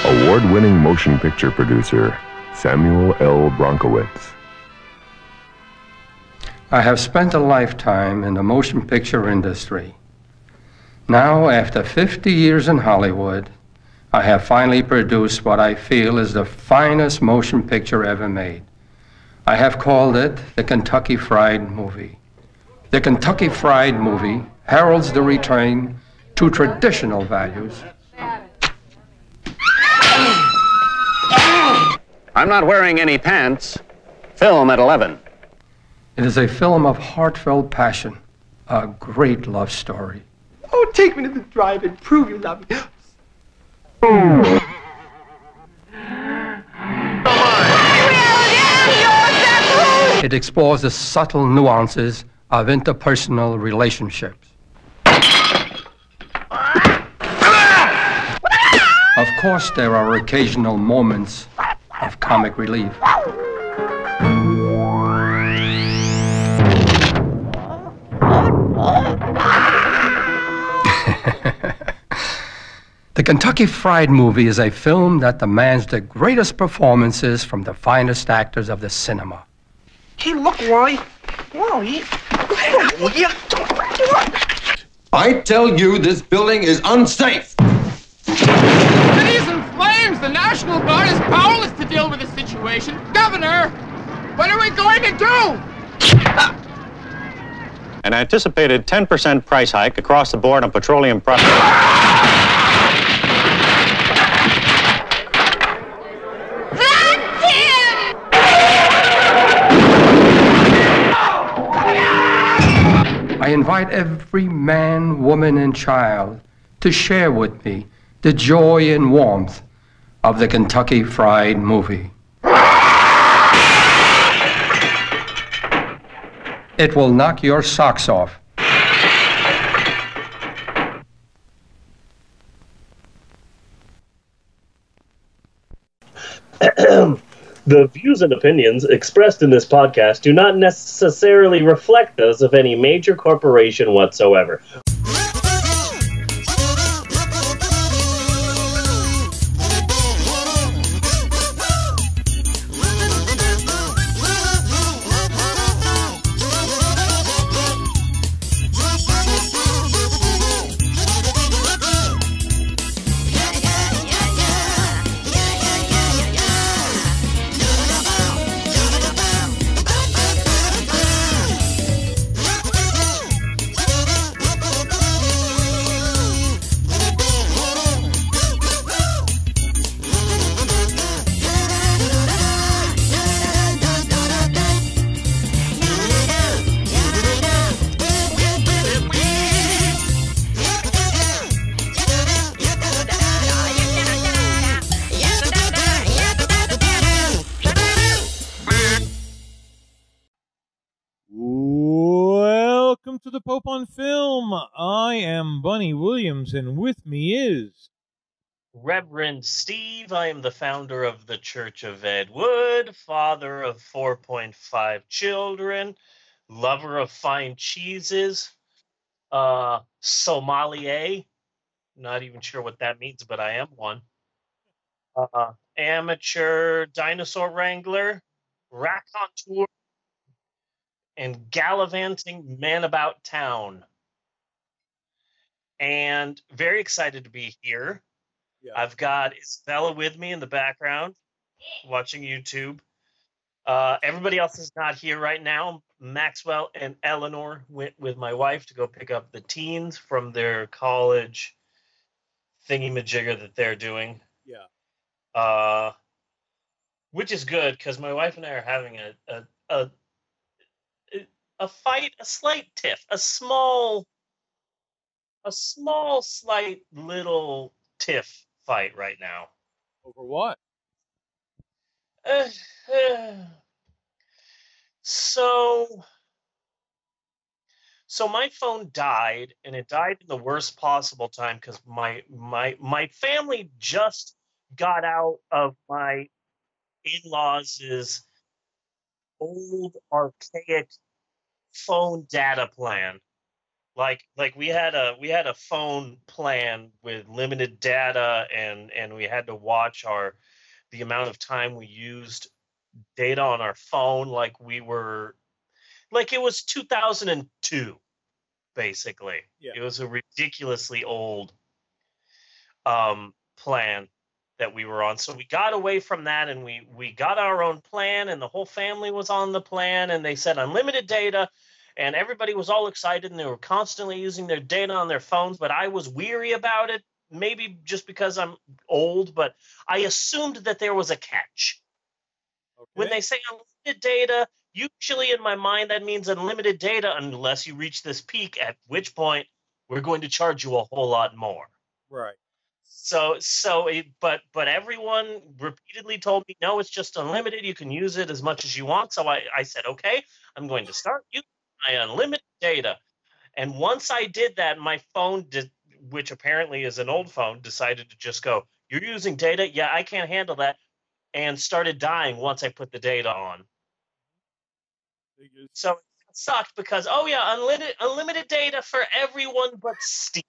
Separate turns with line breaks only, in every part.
Award-winning motion picture producer Samuel L. Bronkowitz.
I have spent a lifetime in the motion picture industry. Now, after 50 years in Hollywood, I have finally produced what I feel is the finest motion picture ever made. I have called it the Kentucky Fried Movie. The Kentucky Fried Movie heralds the return to traditional values.
I'm not wearing any pants. Film at 11.
It is a film of heartfelt passion, a great love story.
Oh, take me to the drive-in, prove you love me.
It explores the subtle nuances of interpersonal relationships. Of course, there are occasional moments of comic relief. The Kentucky Fried Movie is a film that demands the greatest performances from the finest actors of the cinema.
Hey, look, Wally. Wally.
I tell you, this building is unsafe.
City's in flames! The National Guard is powerless to deal with the situation. Governor, what are we going to do?
An anticipated 10% price hike across the board on petroleum products.
That's him!
I invite every man, woman, and child to share with me the joy and warmth of the Kentucky Fried Movie. It will knock your socks off.
The views and opinions expressed in this podcast do not necessarily reflect those of any major corporation whatsoever.
Welcome to the Pope on Film. I am Bunny Williams, and with me is
Reverend Steve. I am the founder of the Church of Ed Wood, father of 4.5 children, lover of fine cheeses, sommelier. Not even sure what that means, but I am one. Amateur dinosaur wrangler, raconteur, and gallivanting man about town. And very excited to be here. Yeah. I've got Isabella with me in the background, watching YouTube. Everybody else is not here right now. Maxwell and Eleanor went with my wife to go pick up the teens from their college thingy-majigger that they're doing.
Yeah.
Which is good, because my wife and I are having a fight, a slight tiff, a small, slight little tiff fight right now.
Over what?
So So my phone died, and it died in the worst possible time because my family just got out of my in-laws' old archaic phone data plan. Like we had a phone plan with limited data, and we had to watch the amount of time we used data on our phone like it was 2002 basically.
Yeah.
It was a ridiculously old plan that we were on. So we got away from that, and we got our own plan, and the whole family was on the plan, and they said unlimited data, and everybody was all excited, and they were constantly using their data on their phones, but I was weary about it, maybe just because I'm old, but I assumed that there was a catch. When
Okay.
they say unlimited data, usually in my mind that means unlimited data unless you reach this peak, at which point we're going to charge you a whole lot more.
Right.
But everyone repeatedly told me, no, it's just unlimited. You can use it as much as you want. So I said, okay, I'm going to start using my unlimited data. And once I did that, my phone, which apparently is an old phone, decided to just go, you're using data? Yeah, I can't handle that. And started dying once I put the data on. So it sucked because, oh yeah, unlimited data for everyone but Steve.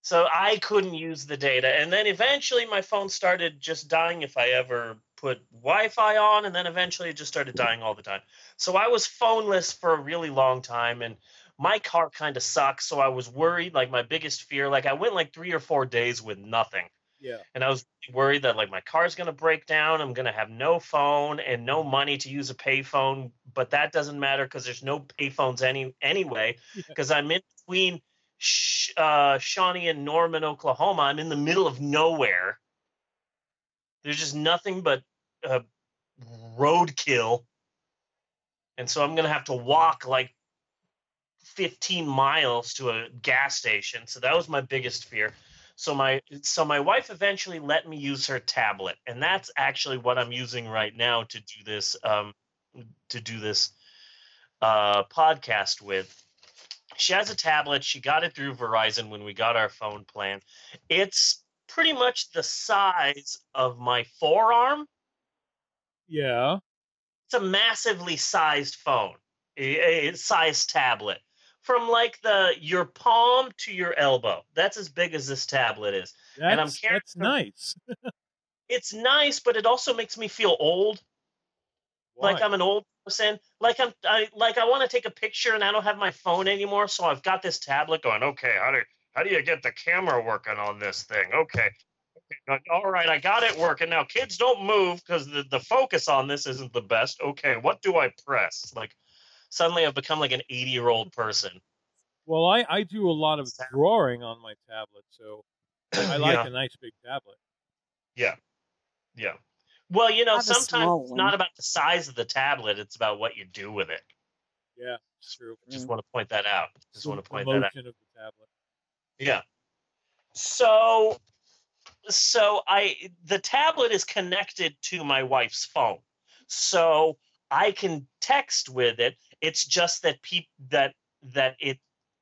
So I couldn't use the data. And then eventually my phone started just dying if I ever put Wi-Fi on, and then eventually it just started dying all the time. So I was phoneless for a really long time, and my car kind of sucks, so I was worried, like my biggest fear, like I went like 3 or 4 days with nothing.
Yeah.
And I was worried that like my car's going to break down, I'm going to have no phone and no money to use a payphone, but that doesn't matter because there's no payphones anyway, because I'm in between Shawnee and Norman, Oklahoma. I'm in the middle of nowhere. There's just nothing but roadkill. And so I'm going to have to walk like 15 miles to a gas station. So that was my biggest fear. So my wife eventually let me use her tablet, and that's actually what I'm using right now to do this podcast with. She has a tablet. She got it through Verizon when we got our phone plan. It's pretty much the size of my forearm.
Yeah.
It's a massively sized phone, a sized tablet. From like your palm to your elbow. That's as big as this tablet is. And I'm carrying
That's nice.
It's nice, but it also makes me feel old.
Why?
Like I'm an old person. Like I want to take a picture and I don't have my phone anymore, so I've got this tablet going, okay, how do you get the camera working on this thing? Okay. All right, I got it working. Now kids don't move because the focus on this isn't the best. Okay, what do I press? Like suddenly I've become like an 80-year-old person.
Well, I do a lot of drawing on my tablet, so I like a nice big tablet.
Yeah. Yeah. Well, sometimes it's
one.
not about the size of the tablet, it's about what you do with it.
Yeah, it's true.
Just want to point that out.
The motion of the tablet.
Yeah. So the tablet is connected to my wife's phone. So I can text with it. It's just that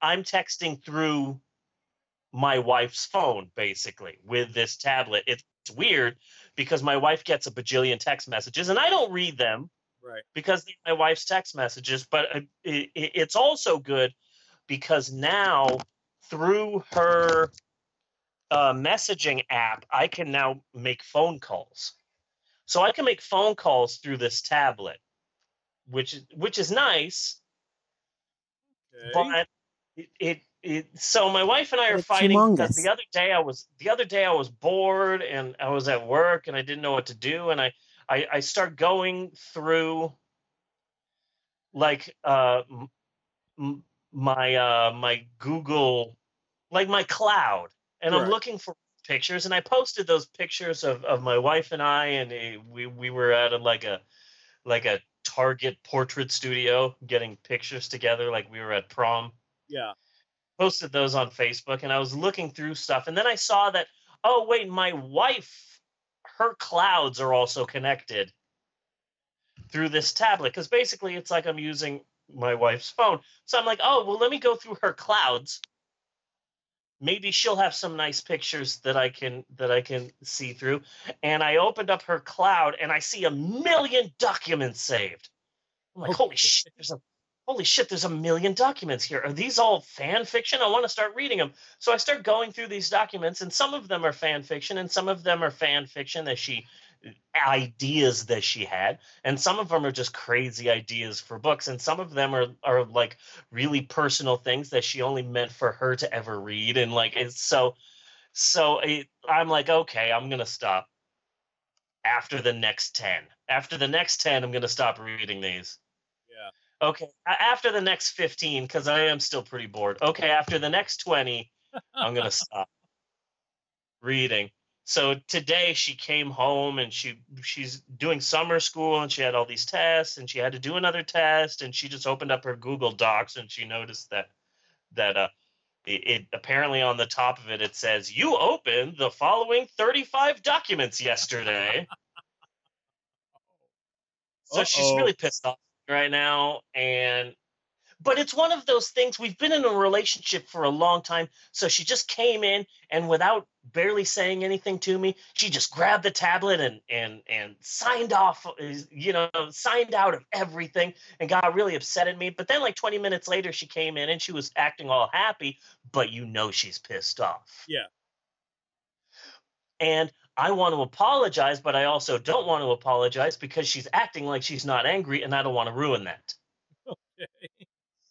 I'm texting through my wife's phone basically with this tablet. It's weird because my wife gets a bajillion text messages and I don't read them,
right?
Because they're my wife's text messages. But it's also good because now through her messaging app, I can now make phone calls. So I can make phone calls through this tablet, which is nice.
Okay.
But so my wife and I are fighting because the other day I was bored and I was at work and I didn't know what to do, and I start going through like my Google, like my cloud, and I'm looking for pictures, and I posted those pictures of my wife and I, and we were at a Target portrait studio getting pictures together like we were at prom.
Yeah.
Posted those on Facebook, and I was looking through stuff, and then I saw that, oh wait, my wife, her clouds are also connected through this tablet, because basically it's like I'm using my wife's phone. So I'm like, oh, well, let me go through her clouds. Maybe she'll have some nice pictures that I can see through. And I opened up her cloud and I see 1,000,000 documents saved. I'm like, holy shit, there's 1,000,000 documents here. Are these all fan fiction? I want to start reading them. So I start going through these documents, and some of them are fan fiction, and some of them are fan fiction ideas that she had, and some of them are just crazy ideas for books, and some of them are like really personal things that she only meant for her to ever read, and like it's I'm like, okay, I'm gonna stop after the next 10. After the next 10, I'm gonna stop reading these.
Yeah.
Okay, after the next 15, because I am still pretty bored. Okay, after the next 20, I'm gonna stop reading. So today she came home and she's doing summer school and she had all these tests and she had to do another test, and she just opened up her Google Docs and she noticed that it apparently on the top of it says, you opened the following 35 documents yesterday. So she's really pissed off right now, but it's one of those things. We've been in a relationship for a long time, so she just came in and without barely saying anything to me, she just grabbed the tablet and signed off, signed out of everything and got really upset at me. But then like 20 minutes later, she came in and she was acting all happy, but she's pissed off.
Yeah.
And I want to apologize, but I also don't want to apologize because she's acting like she's not angry, and I don't want to ruin that.
Okay.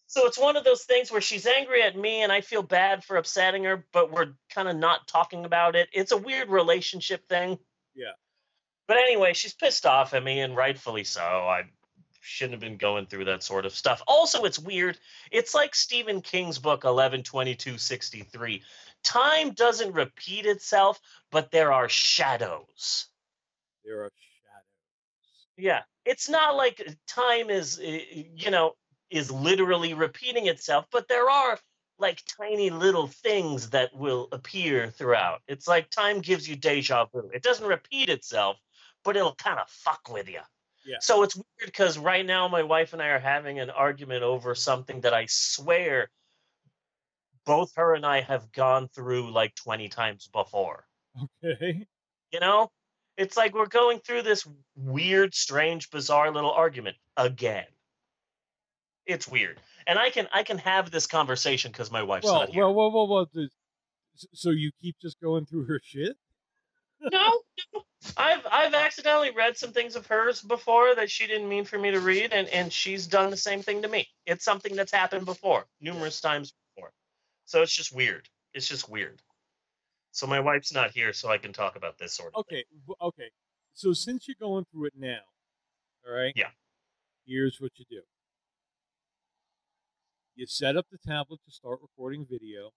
So it's one of those things where she's angry at me and I feel bad for upsetting her, but we're kind of not talking about it. It's a weird relationship thing.
Yeah.
But anyway, she's pissed off at me, and rightfully so. I shouldn't have been going through that sort of stuff. Also, it's weird. It's like Stephen King's book 11/22/63. Time doesn't repeat itself, but there are shadows.
There are shadows.
Yeah. It's not like time is literally repeating itself, but there are like tiny little things that will appear throughout. It's like time gives you deja vu. It doesn't repeat itself, but it'll kind of fuck with you.
Yeah.
So it's weird because right now my wife and I are having an argument over something that I swear both her and I have gone through like 20 times before.
Okay.
It's like we're going through this weird, strange, bizarre little argument again. It's weird, and I can have this conversation because my wife's not here.
Well. So you keep just going through her shit?
No. I've accidentally read some things of hers before that she didn't mean for me to read, and she's done the same thing to me. It's something that's happened before, numerous times before. So it's just weird. It's just weird. So my wife's not here, so I can talk about this sort of thing.
Okay. So since you're going through it now, all right?
Yeah.
Here's what you do. You set up the tablet to start recording video,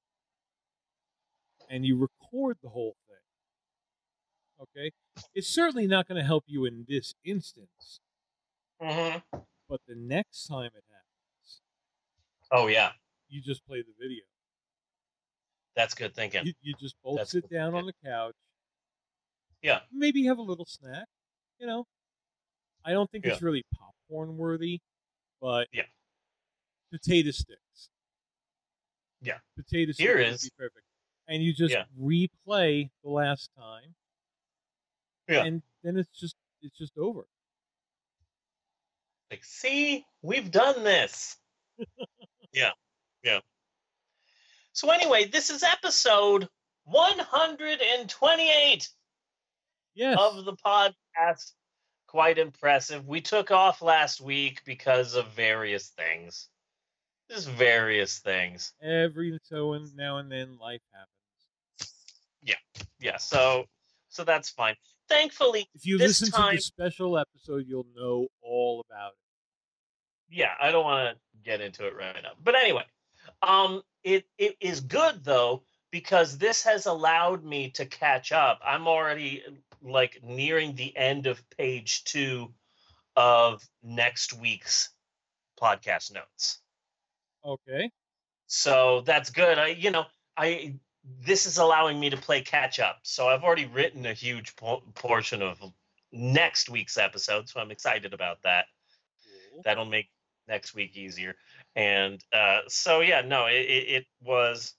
and you record the whole thing. Okay? It's certainly not going to help you in this instance.
Mm-hmm.
But the next time it happens,
oh yeah,
you just play the video.
That's good thinking.
You just both sit down on the couch.
Yeah.
Maybe have a little snack. I don't think it's really popcorn worthy, but
yeah.
Potato sticks.
Yeah.
Potato sticks
Here
would
is
be perfect. And you just replay the last time.
Yeah.
And then it's just over.
Like, see, we've done this. Yeah. Yeah. So anyway, this is episode 128 of the podcast. Quite impressive. We took off last week because of various things. Just various things.
Every now and then life happens.
Yeah. So that's fine. Thankfully,
if you listen to the special episode, you'll know all about it.
Yeah, I don't want to get into it right now. But anyway, it is good though, because this has allowed me to catch up. I'm already like nearing the end of page 2 of next week's podcast notes.
Okay.
So that's good. This is allowing me to play catch up. So I've already written a huge portion of next week's episode, so I'm excited about that.
Cool.
That'll make next week easier. And so yeah, no, it was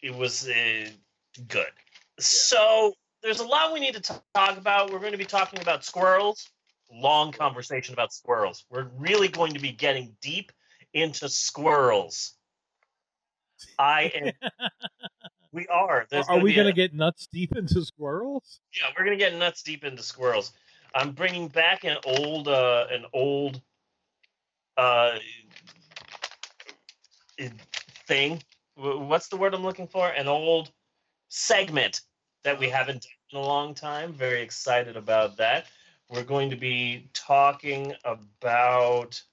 good. So there's a lot we need to talk about. We're going to be talking about squirrels. Long conversation about squirrels. We're really going to be getting deep into squirrels. We are.
Are we going to get nuts deep into squirrels?
Yeah, we're going to get nuts deep into squirrels. I'm bringing back an old thing. What's the word I'm looking for? An old segment that we haven't done in a long time. Very excited about that. We're going to be talking about.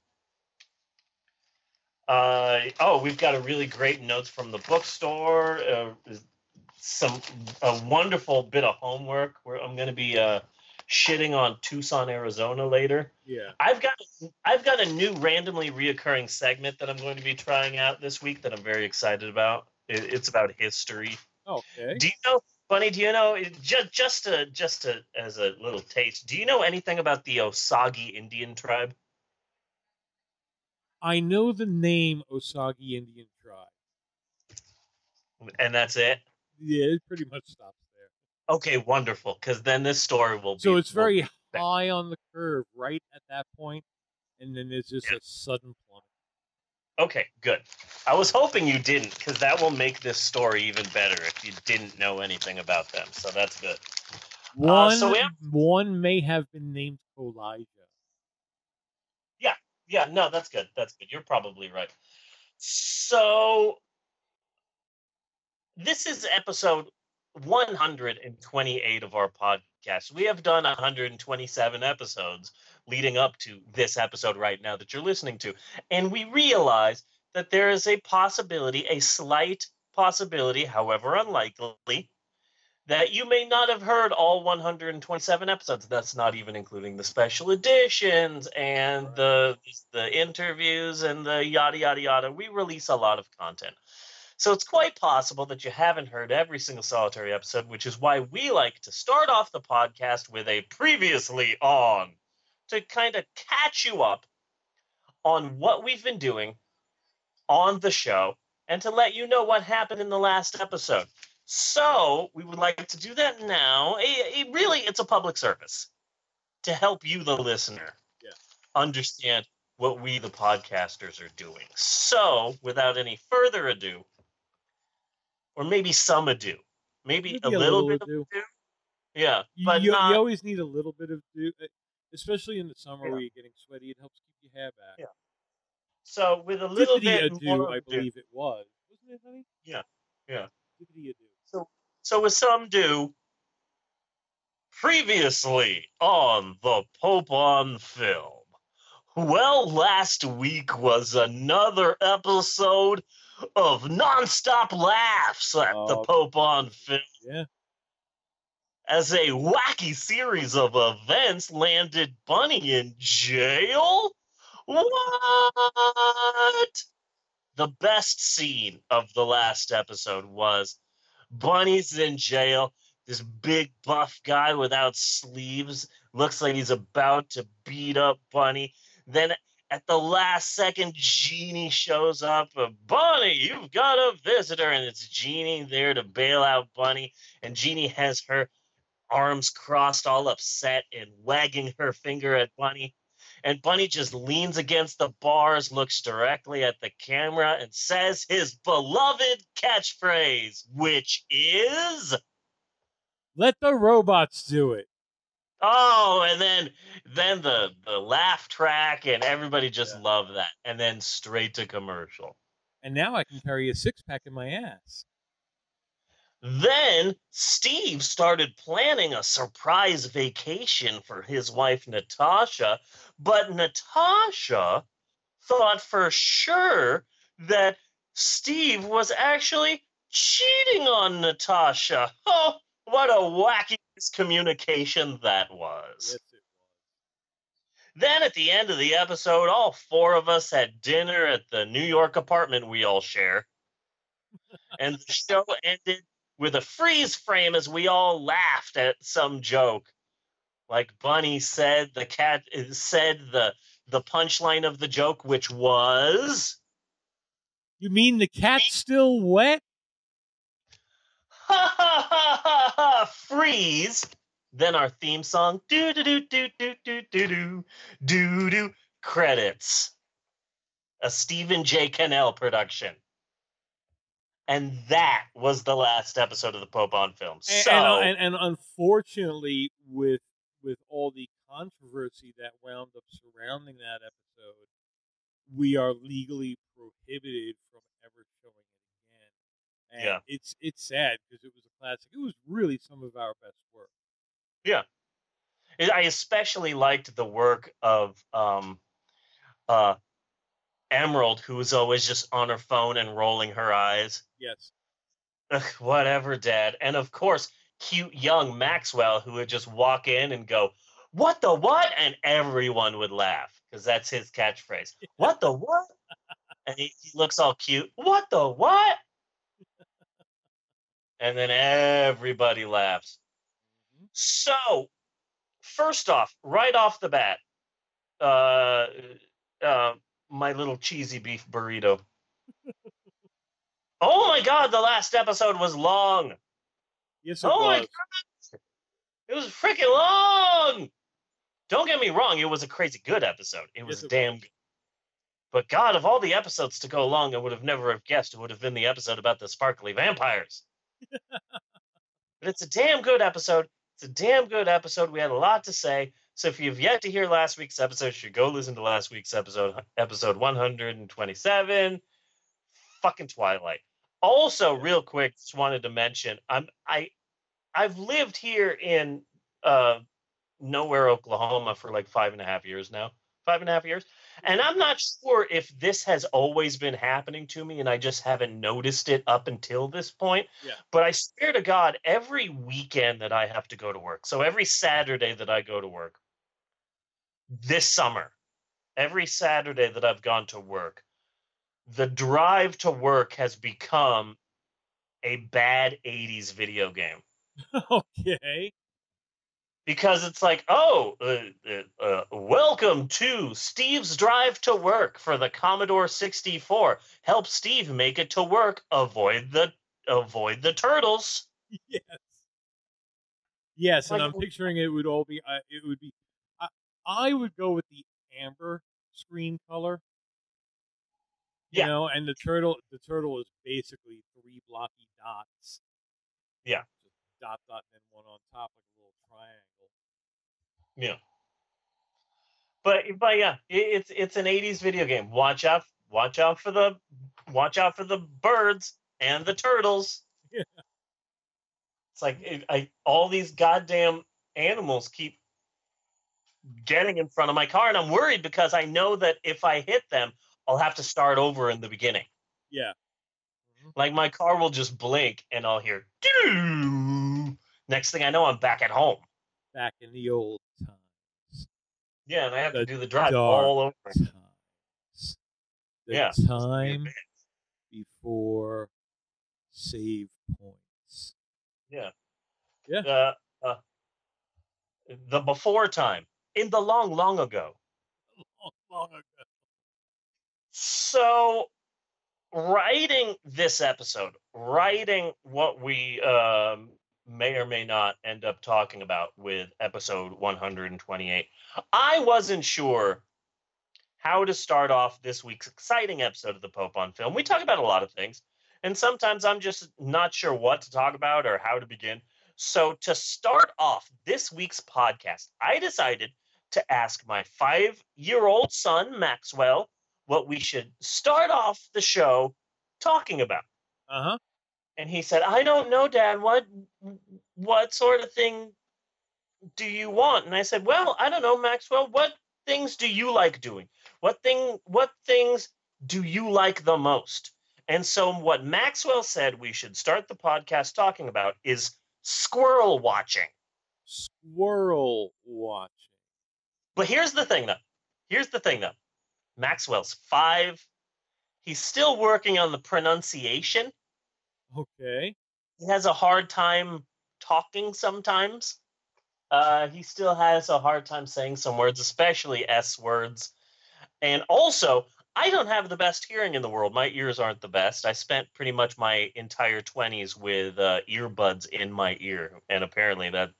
We've got a really great notes from the bookstore. A wonderful bit of homework where I'm going to be shitting on Tucson, Arizona later.
Yeah.
I've got a new randomly reoccurring segment that I'm going to be trying out this week that I'm very excited about. It's about history.
Okay.
Do you know, Bunny? Do you know just to as a little taste? Do you know anything about the Osage Indian tribe?
I know the name Osage Indian tribe.
And that's it?
Yeah, it pretty much stops there.
Okay, wonderful. Because then this story will be.
So it's very high on the curve right at that point, and then there's just a sudden plummet.
Okay, good. I was hoping you didn't, because that will make this story even better if you didn't know anything about them. So that's good.
One may have been named Elijah.
Yeah, no, that's good. That's good. You're probably right. So this is episode 128 of our podcast. We have done 127 episodes leading up to this episode right now that you're listening to. And we realize that there is a possibility, a slight possibility, however unlikely, that you may not have heard all 127 episodes. That's not even including the special editions and the interviews and the yada, yada, yada. We release a lot of content. So it's quite possible that you haven't heard every single solitary episode, which is why we like to start off the podcast with a previously on to kind of catch you up on what we've been doing on the show and to let you know what happened in the last episode. So we would like to do that now. It's a public service to help you, the listener, understand what we, the podcasters, are doing. So without any further ado, or maybe some ado, maybe a little bit of ado. Yeah, but
you always need a little bit of ado, especially in the summer where you're getting sweaty. It helps keep your hair back.
Yeah. So with a little bit more
I believe it was, wasn't it, honey?
Yeah.
Dippity ado.
So with some do, previously on the Pope on Film. Well, last week was another episode of nonstop laughs at the Pope on Film.
Yeah.
As a wacky series of events landed Bunny in jail? What? The best scene of the last episode was Bunny's in jail. This big buff guy without sleeves looks like he's about to beat up Bunny. Then at the last second, Jeannie shows up. Bunny, you've got a visitor. And it's Jeannie there to bail out Bunny. And Jeannie has her arms crossed, all upset and wagging her finger at Bunny. And Bunny just leans against the bars, looks directly at the camera, and says his beloved catchphrase, which is...
Let the robots do it.
Oh, and then the laugh track, and everybody just loved that. And then straight to commercial.
And now I can carry a six-pack in my ass.
Then Steve started planning a surprise vacation for his wife, Natasha, but Natasha thought for sure that Steve was actually cheating on Natasha. Oh, what a wacky miscommunication that was.
Yes, it was.
Then at the end of the episode, all four of us had dinner at the New York apartment we all share. And the show ended with a freeze frame as we all laughed at some joke. Like Bunny said, the the punchline of the joke, which was...
You mean the cat's still wet?
Ha ha ha ha ha! Freeze! Then our theme song, do do do do do do do do do do, credits. A Stephen J. Cannell production. And that was the last episode of the Pope on Film.
And unfortunately, with all the controversy that wound up surrounding that episode, we are legally prohibited from ever showing it again. And it's sad because it was a classic. It was really some of our best work.
Yeah. I especially liked the work of Emerald, who was always just on her phone and rolling her eyes.
Yes.
Ugh, whatever, Dad. And of course, cute young Maxwell, who would just walk in and go, "What the what?" And everyone would laugh because that's his catchphrase. What the what? And he looks all cute. What the what? And then everybody laughs. So, first off, right off the bat, my little cheesy beef burrito. Oh my God, the last episode was long.
Yes, it was.
My God. It was freaking long. Don't get me wrong, it was a crazy good episode. It was damn good. But God, of all the episodes to go along, I would have never have guessed it would have been the episode about the sparkly vampires. But it's a damn good episode. It's a damn good episode. We had a lot to say. So if you've yet to hear last week's episode, you should go listen to last week's episode 127. Fucking Twilight. Also, real quick, just wanted to mention, I've lived here in Nowhere, Oklahoma for like 5.5 years now. 5.5 years. And I'm not sure if this has always been happening to me and I just haven't noticed it up until this point.
Yeah.
But I swear to God, every weekend that I have to go to work, so every Saturday that I go to work this summer, every Saturday that I've gone to work, the drive to work has become a bad 80s video game.
Okay.
Because it's like, welcome to Steve's Drive to Work for the Commodore 64. Help Steve make it to work. Avoid the turtles.
Yes. Yes, and I'm picturing it would all be. It would be. I would go with the amber screen color. You know, and the turtle is basically 3 blocky dots.
Yeah.
Just dot, and then one on top, like a little triangle.
Yeah. But yeah, it's an 80s video game. Watch out for the birds and the turtles.
Yeah.
It's like all these goddamn animals keep getting in front of my car, and I'm worried because I know that if I hit them, I'll have to start over in the beginning.
Yeah.
Mm-hmm. Like my car will just blink and I'll hear doo. Next thing I know, I'm back at home.
Back in the old times.
Yeah, and I have to do the drive all over.
Times. The time before save points.
Yeah.
Yeah.
The before time. In the long, long ago.
Long ago.
So, writing this episode, writing what we may or may not end up talking about with episode 128, I wasn't sure how to start off this week's exciting episode of the Pope on Film. We talk about a lot of things, and sometimes I'm just not sure what to talk about or how to begin. So to start off this week's podcast, I decided to ask my 5-year-old son, Maxwell, what we should start off the show talking about.
Uh-huh.
And he said, "I don't know, Dad. What sort of thing do you want?" And I said, "Well, I don't know, Maxwell. What things do you like doing? What things do you like the most?" And so what Maxwell said we should start the podcast talking about is squirrel watching.
Squirrel watching.
But here's the thing, though. Maxwell's 5. He's still working on the pronunciation.
Okay.
He has a hard time talking sometimes. He still has a hard time saying some words, especially S words. And also, I don't have the best hearing in the world. My ears aren't the best. I spent pretty much my entire 20s with earbuds in my ear, and apparently that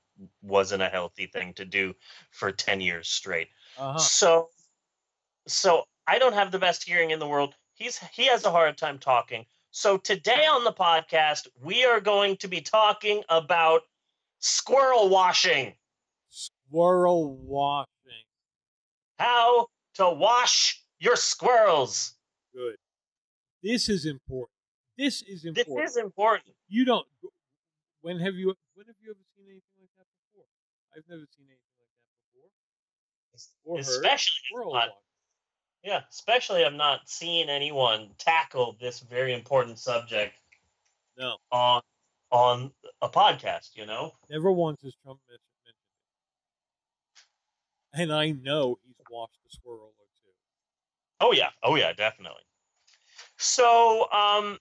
wasn't a healthy thing to do for 10 years straight. So I don't have the best hearing in the world. He has a hard time talking. So today on the podcast, we are going to be talking about squirrel washing.
Squirrel washing.
How to wash your squirrels.
Good. This is important. This is important. You don't. When have you ever seen anything like that before? I've never seen anything like that before. Or
especially
squirrel washing.
Yeah, especially I've not seen anyone tackle this very important subject.
No.
On a podcast, you know?
Never once has Trump mentioned it. And I know he's washed a squirrel or two.
Oh yeah, definitely. So, I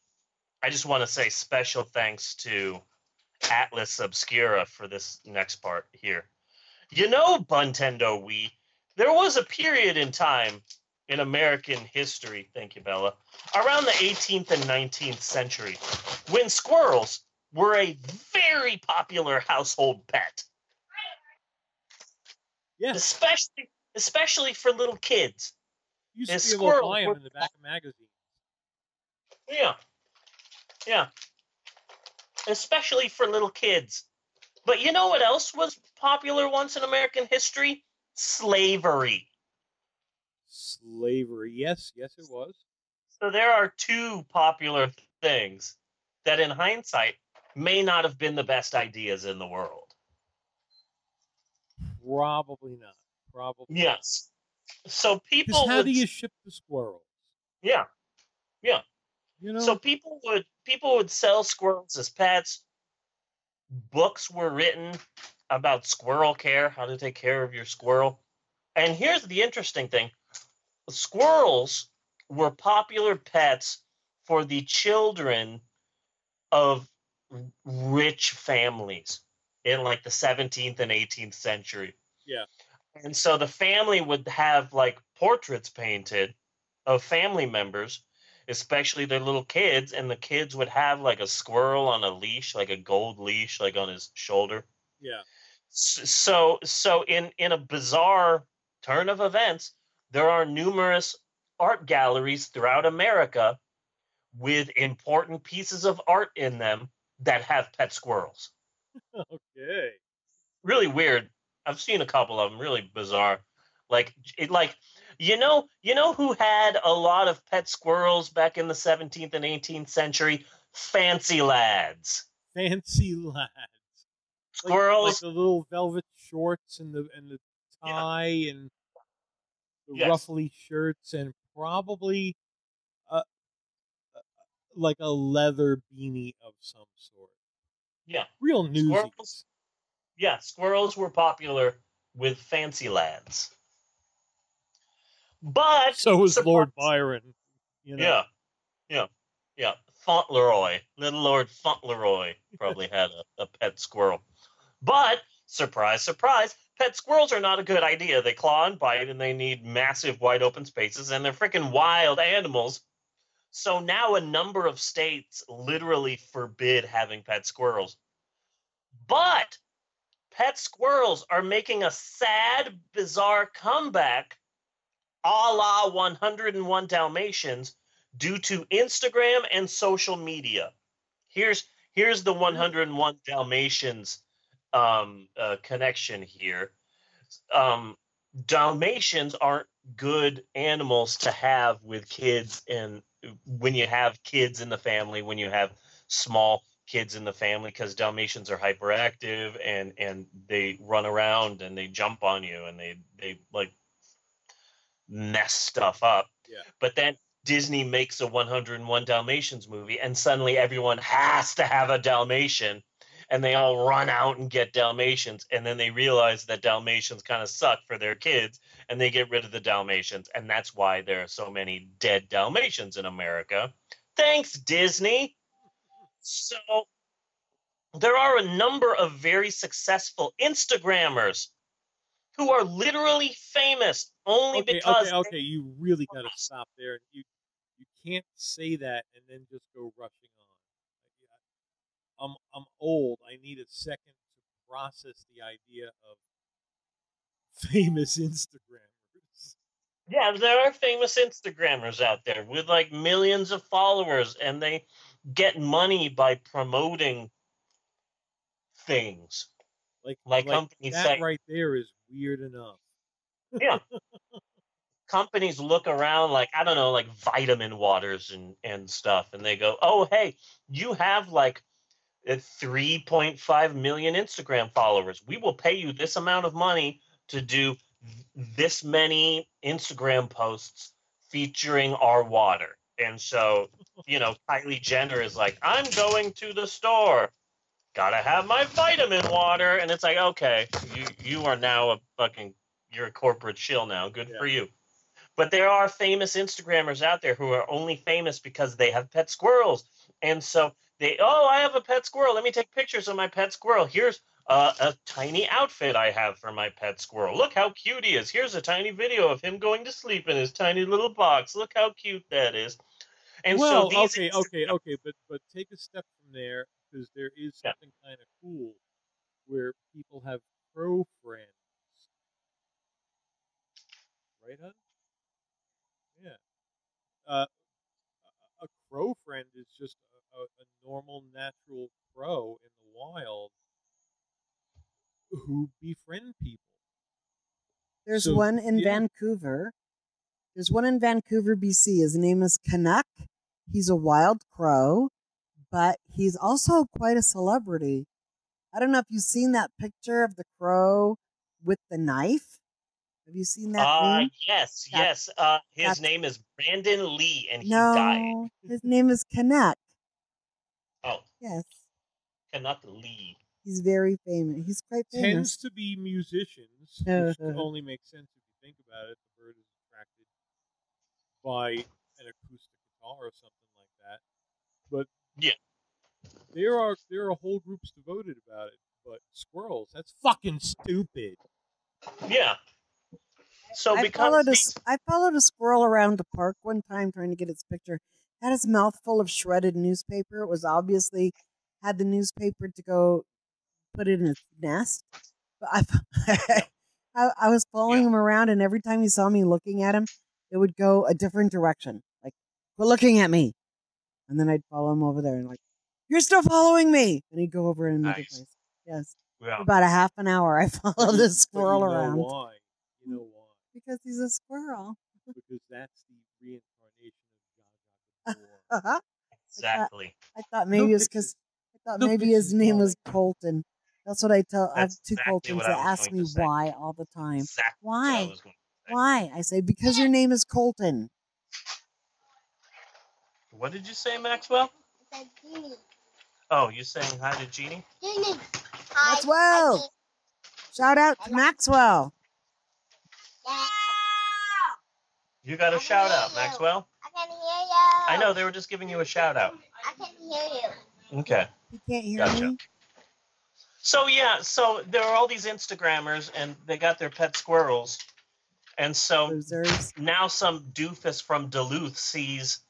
just want to say special thanks to Atlas Obscura for this next part here. You know, Buntendo there was a period in time in American history, thank you, Bella, around the 18th and 19th century, when squirrels were a very popular household pet.
Yeah.
Especially for little kids.
You used to be able to buy them in the back of magazines.
Yeah. Yeah. Especially for little kids. But you know what else was popular once in American history? Slavery.
Slavery. Yes, it was.
So there are two popular things that in hindsight may not have been the best ideas in the world.
Probably not.
Yes. So people
how do you ship the squirrels?
Yeah. Yeah.
You know?
So people would sell squirrels as pets. Books were written about squirrel care, how to take care of your squirrel. And here's the interesting thing. Squirrels were popular pets for the children of rich families in like the 17th and 18th century.
Yeah.
And so the family would have like portraits painted of family members, especially their little kids, and the kids would have like a squirrel on a leash, like a gold leash, like on his shoulder.
Yeah.
So in a bizarre turn of events, there are numerous art galleries throughout America with important pieces of art in them that have pet squirrels.
Okay.
Really weird. I've seen a couple of them. Really bizarre. You know who had a lot of pet squirrels back in the 17th and 18th century? Fancy lads.
Fancy lads.
Squirrels.
Like the little velvet shorts and the tie and the ruffly shirts and probably like a leather beanie of some sort.
Yeah.
Real newsies.
Squirrels were popular with fancy lads. But
so was Lord Byron. You know?
Yeah. Fauntleroy. Little Lord Fauntleroy probably had a pet squirrel. But, surprise, surprise, pet squirrels are not a good idea. They claw and bite, and they need massive wide open spaces, and they're freaking wild animals. So now a number of states literally forbid having pet squirrels. But pet squirrels are making a sad, bizarre comeback a la 101 Dalmatians due to Instagram and social media. Here's the 101 Dalmatians connection here. Dalmatians aren't good animals to have with kids, and when you have kids in the family, when you have small kids in the family, because Dalmatians are hyperactive and they run around and they jump on you and they like mess stuff up.
Yeah.
But then Disney makes a 101 Dalmatians movie, and suddenly everyone has to have a Dalmatian, and they all run out and get Dalmatians, and then they realize that Dalmatians kind of suck for their kids, and they get rid of the Dalmatians, and that's why there are so many dead Dalmatians in America. Thanks, Disney. So there are a number of very successful Instagrammers who are literally famous only because
Okay. You really got to stop there. You can't say that and then just go rushing on. I'm old. I need a second to process the idea of famous Instagrammers.
Yeah, there are famous Instagrammers out there with like millions of followers, and they get money by promoting things. Like companies
that
say,
right there is weird enough.
yeah, companies look around like, I don't know, like vitamin waters and stuff, and they go, oh, hey, you have like 3.5 million Instagram followers. We will pay you this amount of money to do this many Instagram posts featuring our water. And so, Kylie Jenner is like, I'm going to the store. Gotta have my vitamin water. And it's like, okay, you are now you're a corporate shill now. Good for you. But there are famous Instagrammers out there who are only famous because they have pet squirrels. And so I have a pet squirrel. Let me take pictures of my pet squirrel. Here's a tiny outfit I have for my pet squirrel. Look how cute he is. Here's a tiny video of him going to sleep in his tiny little box. Look how cute that is. And
well,
so these
okay, but take a step from there, because there is something kind of cool where people have crow friends. Right, hon? Yeah. A crow friend is just a normal, natural crow in the wild who befriend people.
There's one in Vancouver. There's one in Vancouver, BC. His name is Canuck. He's a wild crow, but he's also quite a celebrity. I don't know if you've seen that picture of the crow with the knife. Have you seen that meme?
Yes. His name is Brandon Lee, and he died.
No, his name is Canuck.
Oh.
Yes.
Canuck Lee.
He's very famous. He's quite famous.
Tends to be musicians, which only makes sense if you think about it. The bird is attracted by an acoustic guitar or something like that. But
yeah,
there are whole groups devoted about it. But squirrels, that's fucking stupid.
Yeah. So
I followed a squirrel around the park one time trying to get its picture. It had its mouth full of shredded newspaper. It was obviously had the newspaper to go put it in its nest. But I was following him around, and every time he saw me looking at him, it would go a different direction. Like, quit looking at me. And then I'd follow him over there and like, you're still following me. And he'd go over in another place. Yes.
Yeah.
For about a half an hour, I followed this squirrel around.
Why? You know why?
Because he's a squirrel.
Because that's the reincarnation of Zsa Zsa.
Exactly.
I thought maybe it's because his name was Colton. That's what I tell. I have two Coltons that ask me why all the time.
Exactly
why? Why? I say because your name is Colton.
What did you say, Maxwell?
I said Jeannie.
Oh, you're saying hi to Jeannie?
Jeannie.
Maxwell. Shout out to Maxwell.
Yeah.
You got a shout out, Maxwell?
I can hear you.
I know, they were just giving you a shout out.
I can hear you.
Okay.
You can't hear me?
So there are all these Instagrammers, and they got their pet squirrels. And so now some doofus from Duluth sees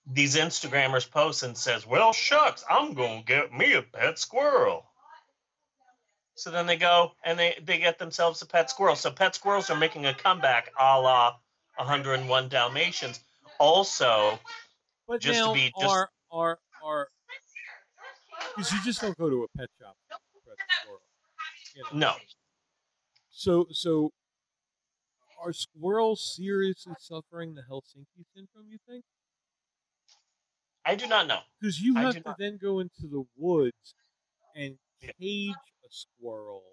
these Instagrammers post and says, well, shucks, I'm going to get me a pet squirrel. So then they go and they get themselves a pet squirrel. So pet squirrels are making a comeback a la 101 Dalmatians. Also,
but
just
now
to be
are because you just don't go to a pet shop for a pet squirrel. You know?
No.
So are squirrels seriously suffering the Helsinki syndrome, you think?
I do not know.
Because you have to then go into the woods and cage a squirrel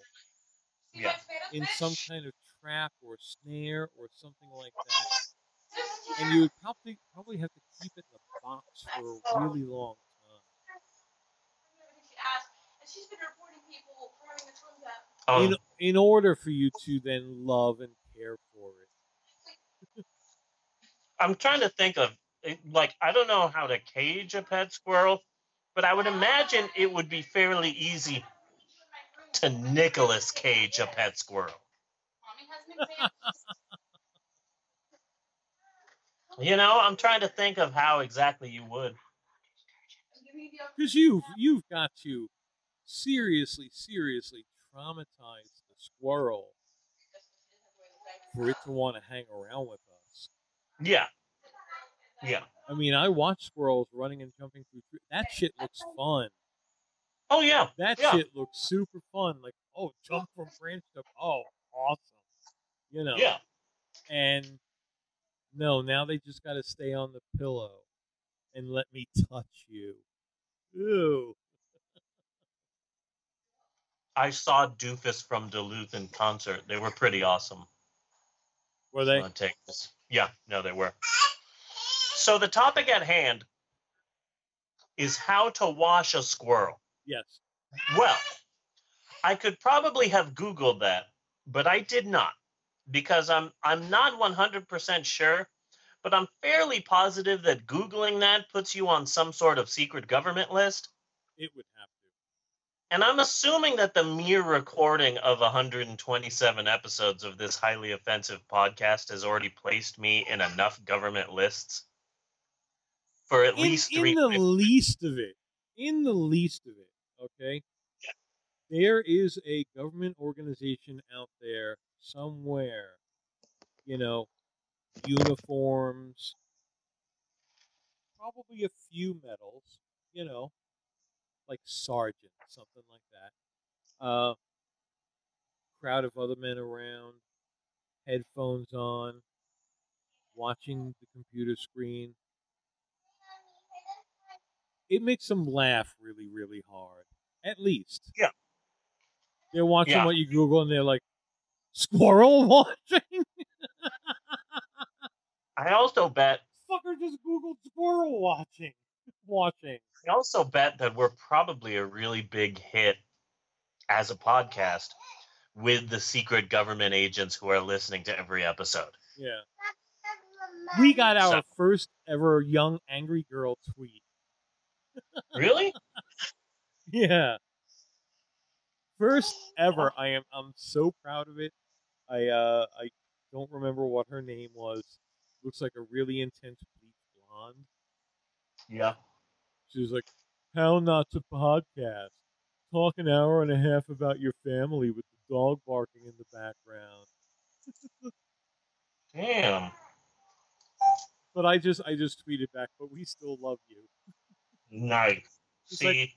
in some kind of trap or snare or something like that. And you would probably have to keep it in a box for a really long time. In order for you to then love and care for it.
I'm trying to think of, like, I don't know how to cage a pet squirrel, but I would imagine it would be fairly easy to Nicolas cage a pet squirrel. You know, I'm trying to think of how exactly you would.
Because you've got to seriously traumatize the squirrel for it to want to hang around with us.
Yeah. Yeah.
I mean, I watch squirrels running and jumping through trees. That shit looks fun.
Oh, yeah.
That
Yeah.
shit looks super fun. Like, oh, jump from branch to, oh, awesome. You know?
Yeah.
And no, now they just got to stay on the pillow and let me touch you. Ew.
I saw Doofus from Duluth in concert. They were pretty awesome.
Were they?
Take this. Yeah, no, they were. So the topic at hand is how to wash a squirrel.
Yes.
Well, I could probably have Googled that, but I did not because I'm not 100% sure, but I'm fairly positive that Googling that puts you on some sort of secret government list.
It would have to.
And I'm assuming that the mere recording of 127 episodes of this highly offensive podcast has already placed me in enough government lists for at least three.
In the least of it. Okay? There is a government organization out there somewhere, you know, uniforms, probably a few medals, you know, like sergeant, something like that. Crowd of other men around, headphones on, watching the computer screen. It makes them laugh really hard. At least.
Yeah.
They're watching what you Google and they're like, squirrel watching?
I also bet.
Fucker just Googled squirrel watching.
I also bet that we're probably a really big hit as a podcast with the secret government agents who are listening to every episode.
Yeah. We got our first ever young angry girl tweet.
Really?
Yeah. First ever. I'm so proud of it. I don't remember what her name was. Looks like a really intense bleach blonde.
Yeah.
She was like, how not to podcast. Talk an hour and a half about your family with the dog barking in the background.
Damn.
But I just tweeted back, but we still love you.
Nice.
It's
See,
like,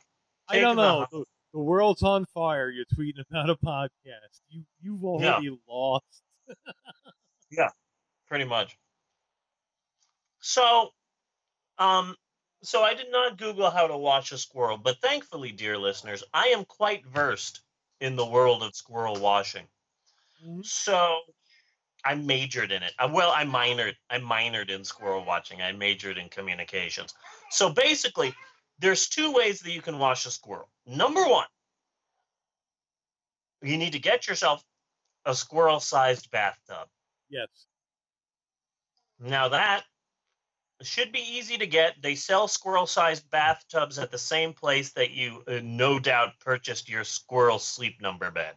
I don't know. The world's on fire. You're tweeting about a podcast. You've already lost.
Yeah, pretty much. So I did not Google how to watch a squirrel, but thankfully, dear listeners, I am quite versed in the world of squirrel washing. Mm-hmm. So I majored in it. I minored in squirrel watching. I majored in communications. So basically, there's two ways that you can wash a squirrel. Number one, you need to get yourself a squirrel-sized bathtub.
Yes.
Now that should be easy to get. They sell squirrel-sized bathtubs at the same place that you no doubt purchased your squirrel sleep number bed.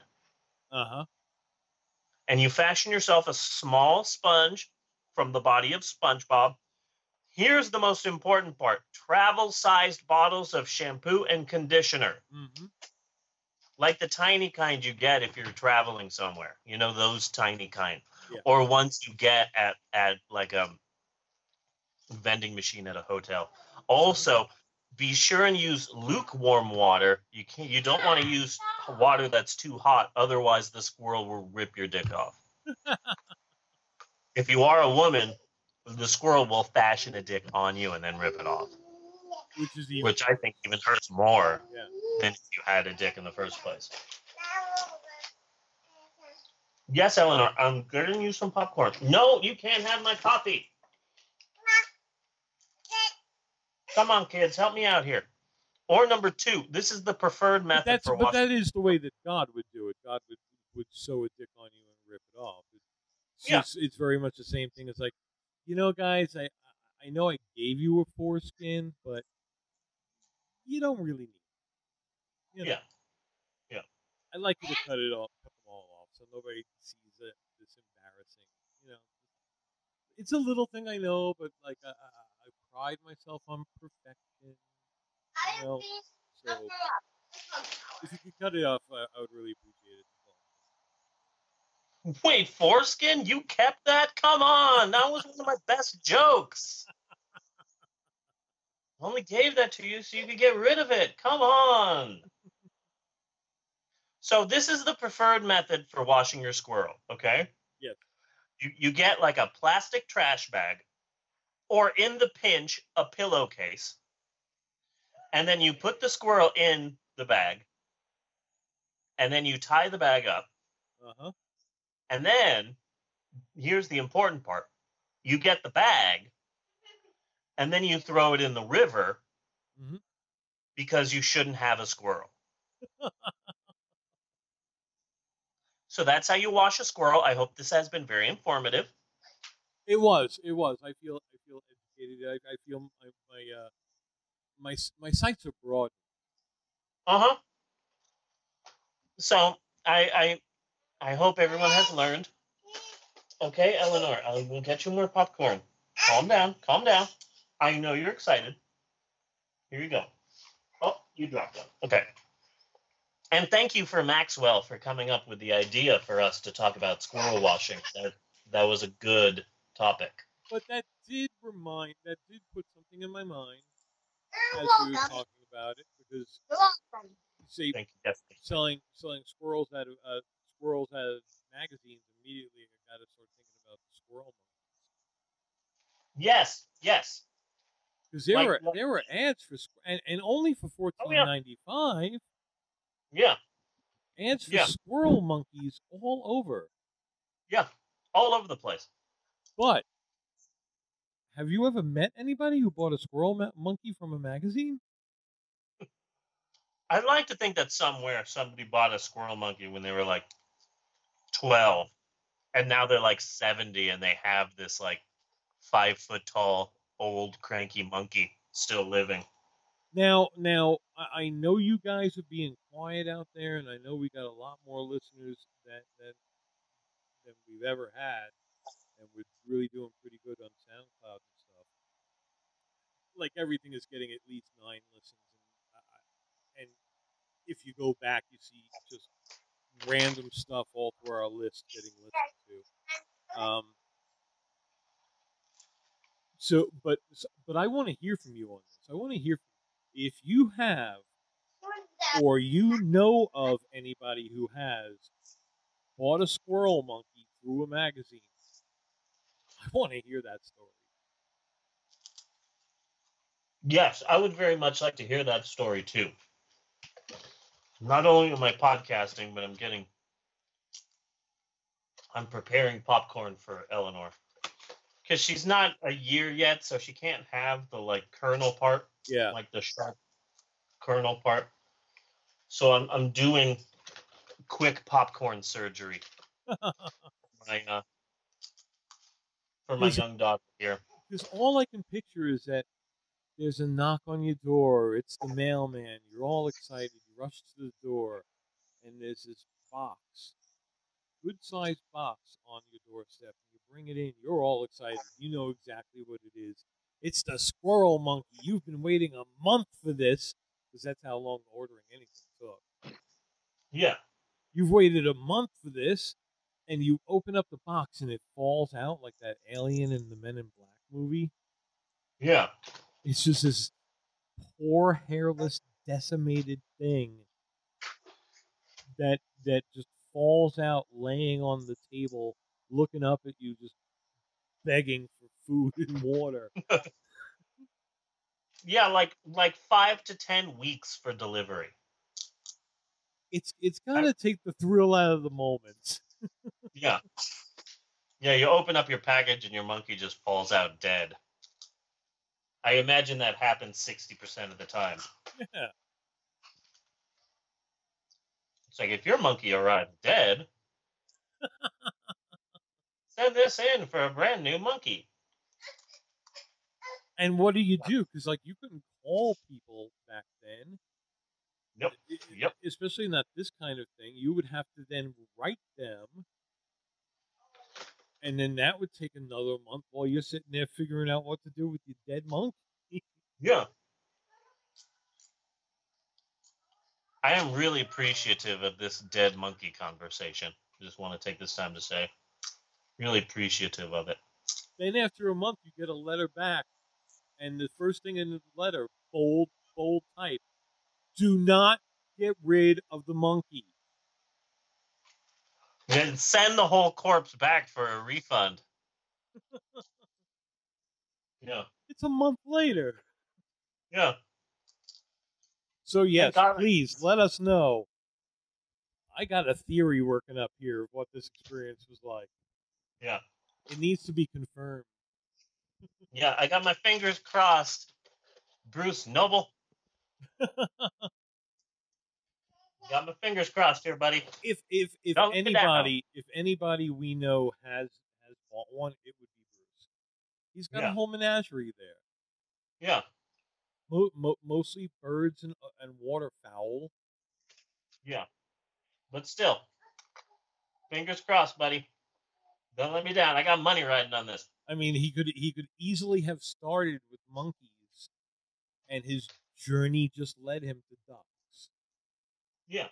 Uh-huh.
And you fashion yourself a small sponge from the body of SpongeBob. Here's the most important part. Travel-sized bottles of shampoo and conditioner.
Mm-hmm.
Like the tiny kind you get if you're traveling somewhere. You know, those tiny kind.
Yeah.
Or ones you get at like a vending machine at a hotel. Also, be sure and use lukewarm water. You don't want to use water that's too hot, otherwise the squirrel will rip your dick off. If you are a woman, the squirrel will fashion a dick on you and then rip it off. Which I think even hurts more than if you had a dick in the first place. Yes, Eleanor, I'm getting you some popcorn. No, you can't have my coffee. Come on, kids, help me out here. Or number two, this is the preferred method for washing.
But that is the way that God would do it. God would sew a dick on you and rip it off. It's very much the same thing. It's like, you know, guys, I know I gave you a foreskin, but you don't really need it. You know?
Yeah.
I'd like you to cut them all off so nobody sees it. this embarrassing. It's a little thing, I know, but like I pride myself on perfection. So if you could cut it off, I would really appreciate it.
Wait, foreskin? You kept that? Come on, that was one of my best jokes. I only gave that to you so you could get rid of it. Come on. So this is the preferred method for washing your squirrel, okay?
Yes.
You get like a plastic trash bag, or in the pinch, a pillowcase. And then you put the squirrel in the bag. And then you tie the bag up.
Uh-huh.
And then, here's the important part. You get the bag, and then you throw it in the river because you shouldn't have a squirrel. So that's how you wash a squirrel. I hope this has been very informative.
It was. I feel educated. I feel my sights are broad.
Uh-huh. So I hope everyone has learned. Okay, Eleanor, I will get you more popcorn. Calm down. Calm down. I know you're excited. Here you go. Oh, you dropped them. Okay. And thank you for Maxwell for coming up with the idea for us to talk about squirrel washing. That was a good topic.
But that did put something in my mind as we were talking about it, because see, selling squirrels out of magazines, immediately I got to start thinking about the squirrel monkeys.
Yes,
because there were ads for and only for $14.95.
Yeah,
ads for squirrel monkeys all over.
Yeah, all over the place.
But have you ever met anybody who bought a squirrel monkey from a magazine?
I'd like to think that somewhere somebody bought a squirrel monkey when they were like 12, and now they're like 70, and they have this like 5 foot tall old cranky monkey still living.
Now, I know you guys are being quiet out there, and I know we got a lot more listeners than we've ever had, and we're really doing pretty good on SoundCloud and stuff. Like everything is getting at least 9 listens, and if you go back, you see just random stuff all through our list getting listened to. But I want to hear from you on this. I want to hear from you. If you have, or you know of anybody who has bought a squirrel monkey through a magazine, I want to hear that story.
Yes, I would very much like to hear that story too. Not only am I podcasting, but I'm preparing popcorn for Eleanor. Because she's not a year yet, so she can't have the like kernel part.
Yeah.
Like the sharp kernel part. So I'm doing quick popcorn surgery. For my young daughter here.
Because all I can picture is that there's a knock on your door. It's the mailman. You're all excited. You rush to the door, and there's this box, good-sized box on your doorstep. You bring it in. You're all excited. You know exactly what it is. It's the squirrel monkey. You've been waiting a month for this, because that's how long ordering anything took.
Yeah.
You've waited a month for this, and you open up the box, and it falls out like that alien in the Men in Black movie.
Yeah.
It's just this poor, hairless, decimated thing that just falls out, laying on the table, looking up at you, just begging for food and water.
Yeah, like 5 to 10 weeks for delivery.
It's gotta take the thrill out of the moment.
Yeah. Yeah, you open up your package and your monkey just falls out dead. I imagine that happens 60% of the time.
Yeah.
It's like, if your monkey arrives dead, send this in for a brand new monkey.
And what do you do? Because like you couldn't call people back then.
Yep.
Especially not this kind of thing. You would have to then write them And then that would take another month while you're sitting there figuring out what to do with your dead monkey.
Yeah. I am really appreciative of this dead monkey conversation. Just want to take this time to say, really appreciative of it.
Then after a month, you get a letter back, and the first thing in the letter, bold type, do not get rid of the monkey.
Then send the whole corpse back for a refund. Yeah.
It's a month later.
Yeah.
So yes,
God.
please let us know. I got a theory working up here of what this experience was like.
Yeah.
It needs to be confirmed.
Yeah, I got my fingers crossed. Bruce Noble. Got my fingers crossed here, buddy.
If
Don't get down.
anybody we know has bought one, it would be Bruce. He's got a whole menagerie there.
Yeah.
Mostly birds and waterfowl.
Yeah. But still, fingers crossed, buddy. Don't let me down. I got money riding on this.
I mean, he could easily have started with monkeys, and his journey just led him to ducks.
Yeah.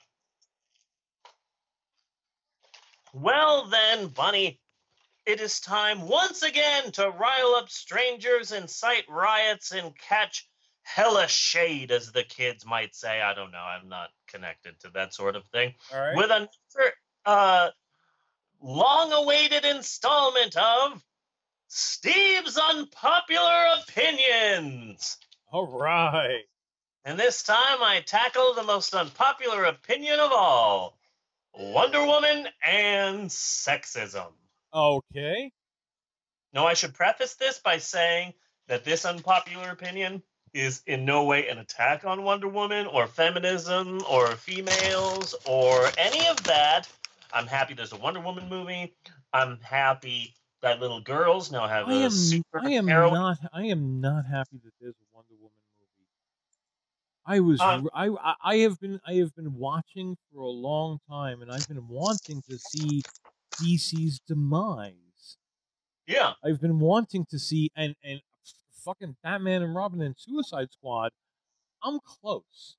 Well then, Bunny, it is time once again to rile up strangers, incite riots, and catch hella shade, as the kids might say. I don't know. I'm not connected to that sort of thing.
All right.
With another long-awaited installment of Steve's Unpopular Opinions.
All right.
And this time I tackle the most unpopular opinion of all, Wonder Woman and sexism.
Okay.
Now, I should preface this by saying that this unpopular opinion is in no way an attack on Wonder Woman or feminism or females or any of that. I'm happy there's a Wonder Woman movie. I'm happy that little girls now have a super heroine.
I am not happy that there's a Wonder Woman movie. I have been watching for a long time, and I've been wanting to see DC's demise.
Yeah.
I've been wanting to see and fucking Batman and Robin and Suicide Squad. I'm close.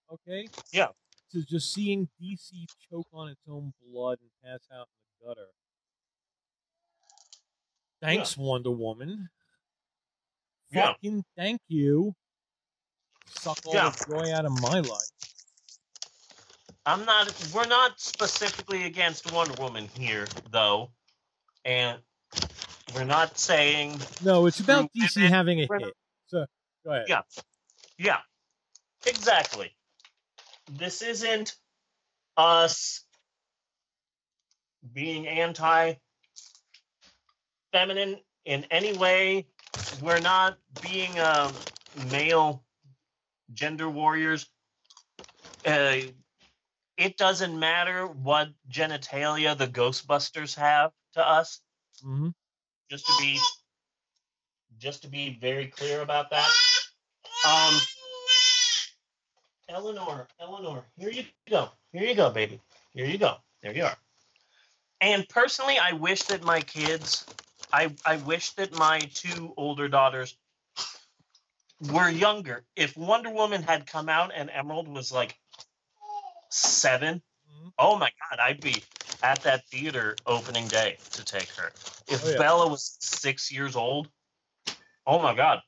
Okay?
Yeah.
To just seeing DC choke on its own blood and pass out in the gutter. Thanks, Wonder Woman. Fucking thank you. Suck all the joy out of my life.
We're not specifically against Wonder Woman here, though. And we're not saying...
No, it's about DC having a hit. So, go ahead.
Yeah. Yeah. Exactly. This isn't us being anti-feminine in any way. We're not being male gender warriors. It doesn't matter what genitalia the Ghostbusters have to us.
Mm-hmm.
Just to be very clear about that. Eleanor, here you go. Here you go, baby. Here you go. There you are. And personally, I wish that my kids, I wish that my two older daughters were younger. If Wonder Woman had come out and Emerald was like 7, oh my God, I'd be at that theater opening day to take her. If Bella was 6 years old, oh my God,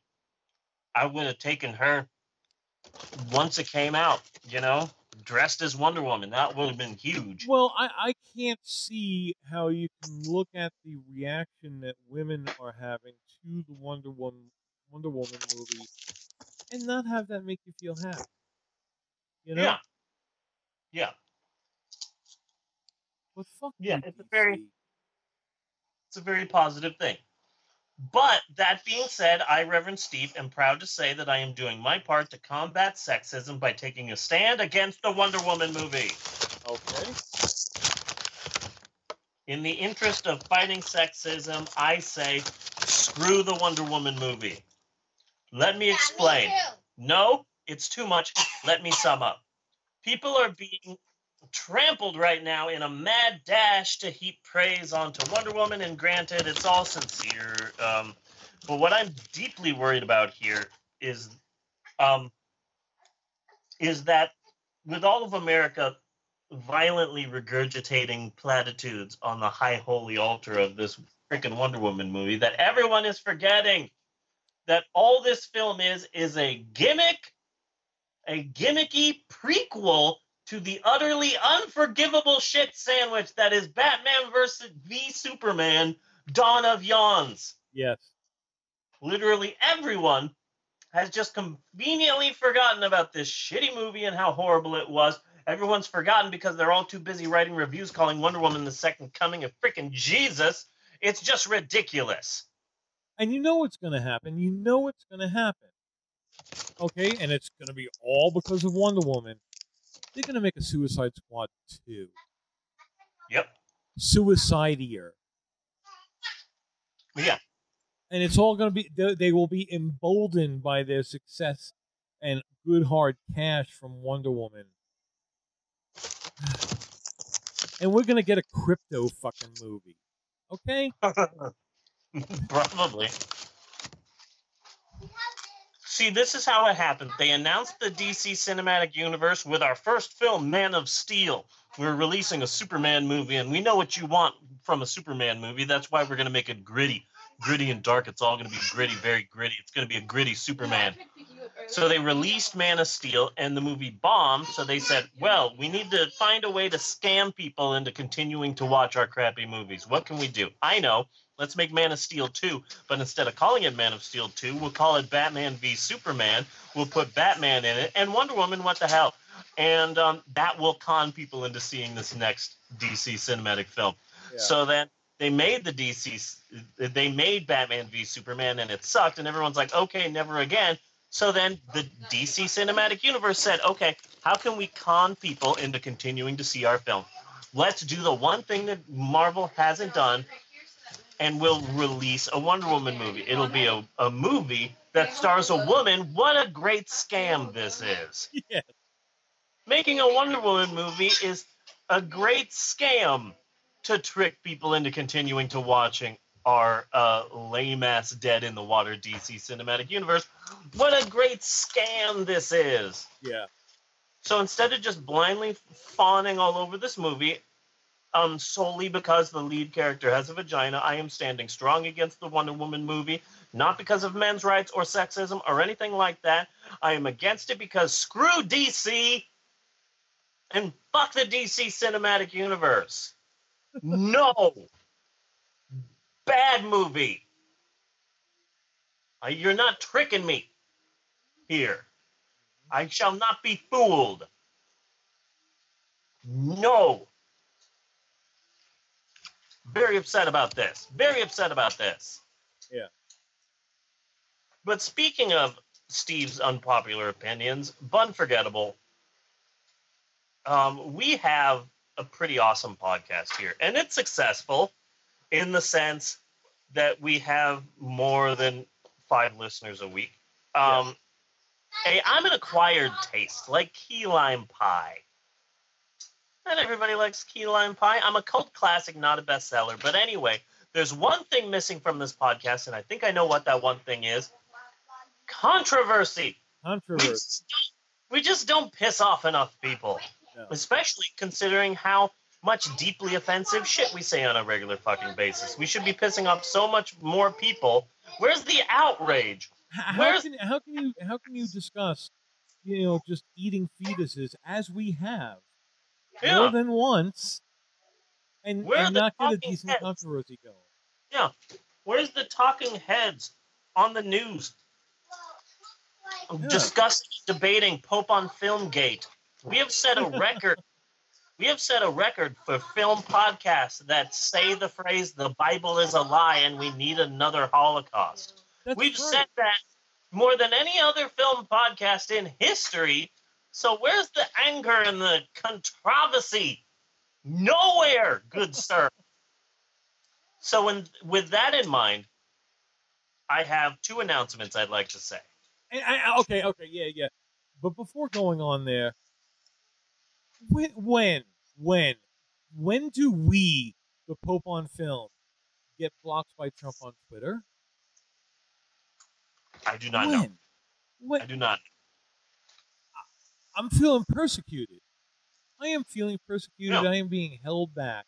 I would have taken her once it came out, dressed as Wonder Woman. That would have been huge.
Well, I can't see how you can look at the reaction that women are having to the Wonder Woman movie and not have that make you feel happy.
Yeah.
But fuck
it's a very positive thing. But that being said, I, Reverend Steve, am proud to say that I am doing my part to combat sexism by taking a stand against the Wonder Woman movie.
Okay.
In the interest of fighting sexism, I say, screw the Wonder Woman movie. Let me explain. No, it's too much. Let me sum up. People are being trampled right now in a mad dash to heap praise onto Wonder Woman, and granted, it's all sincere. But what I'm deeply worried about here is that with all of America violently regurgitating platitudes on the high holy altar of this freaking Wonder Woman movie, that everyone is forgetting that all this film is a gimmicky prequel to the utterly unforgivable shit sandwich that is Batman v Superman: Dawn of Yawns.
Yes.
Literally everyone has just conveniently forgotten about this shitty movie and how horrible it was. Everyone's forgotten because they're all too busy writing reviews calling Wonder Woman the second coming of freaking Jesus. It's just ridiculous.
And you know what's going to happen. You know what's going to happen. Okay? And it's going to be all because of Wonder Woman. They're going to make a Suicide Squad 2.
Yep.
Suicidier.
Yeah.
And it's all going to be, they will be emboldened by their success and good hard cash from Wonder Woman. And we're going to get a crypto fucking movie. Okay?
Probably. See, this is how it happened. They announced the DC Cinematic Universe with our first film, Man of Steel. We're releasing a Superman movie, and we know what you want from a Superman movie. That's why we're going to make it gritty. Gritty and dark. It's all going to be gritty, very gritty. It's going to be a gritty Superman. So they released Man of Steel, and the movie bombed. So they said, well, we need to find a way to scam people into continuing to watch our crappy movies. What can we do? I know. Let's make Man of Steel 2, but instead of calling it Man of Steel 2, we'll call it Batman v Superman. We'll put Batman in it, and Wonder Woman, what the hell? And that will con people into seeing this next DC cinematic film. Yeah. So then they made they made Batman v Superman, and it sucked, and everyone's like, okay, never again. So then the DC Cinematic Universe said, okay, how can we con people into continuing to see our film? Let's do the one thing that Marvel hasn't done, and we'll release a Wonder Woman movie. It'll be a movie that stars a woman. What a great scam this is.
Yeah.
Making a Wonder Woman movie is a great scam to trick people into continuing to watching our lame-ass dead-in-the-water DC Cinematic Universe. What a great scam this is.
Yeah.
So instead of just blindly fawning all over this movie, solely because the lead character has a vagina, I am standing strong against the Wonder Woman movie, not because of men's rights or sexism or anything like that. I am against it because screw DC and fuck the DC Cinematic Universe. No. Bad movie. You're not tricking me here. I shall not be fooled. No. Very upset about this. Very upset about this.
Yeah.
But speaking of Steve's unpopular opinions, Bunforgettable, we have a pretty awesome podcast here. And it's successful in the sense that we have more than 5 listeners a week. Hey, I'm an acquired taste, like key lime pie. Not everybody likes key lime pie. I'm a cult classic, not a bestseller. But anyway, there's one thing missing from this podcast, and I think I know what that one thing is. Controversy.
Controversy.
We just don't piss off enough people, especially considering how much deeply offensive shit we say on a regular fucking basis. We should be pissing off so much more people. Where's the outrage?
How can you discuss, just eating fetuses as we have more than once and not get a decent controversy going?
Yeah. Where's the talking heads on the news discussing, debating Pope on Filmgate? We have set a record. We have set a record for film podcasts that say the phrase, the Bible is a lie and we need another Holocaust. We've said that more than any other film podcast in history. So where's the anger and the controversy? Nowhere, good sir. So with that in mind, I have 2 announcements I'd like to say.
Okay, yeah. But before going on there, when When? When do we, the Pope on Film, get blocked by Trump on Twitter?
I do not know.
When?
I do not.
I'm feeling persecuted. I am feeling persecuted.
Yeah.
I am being held back.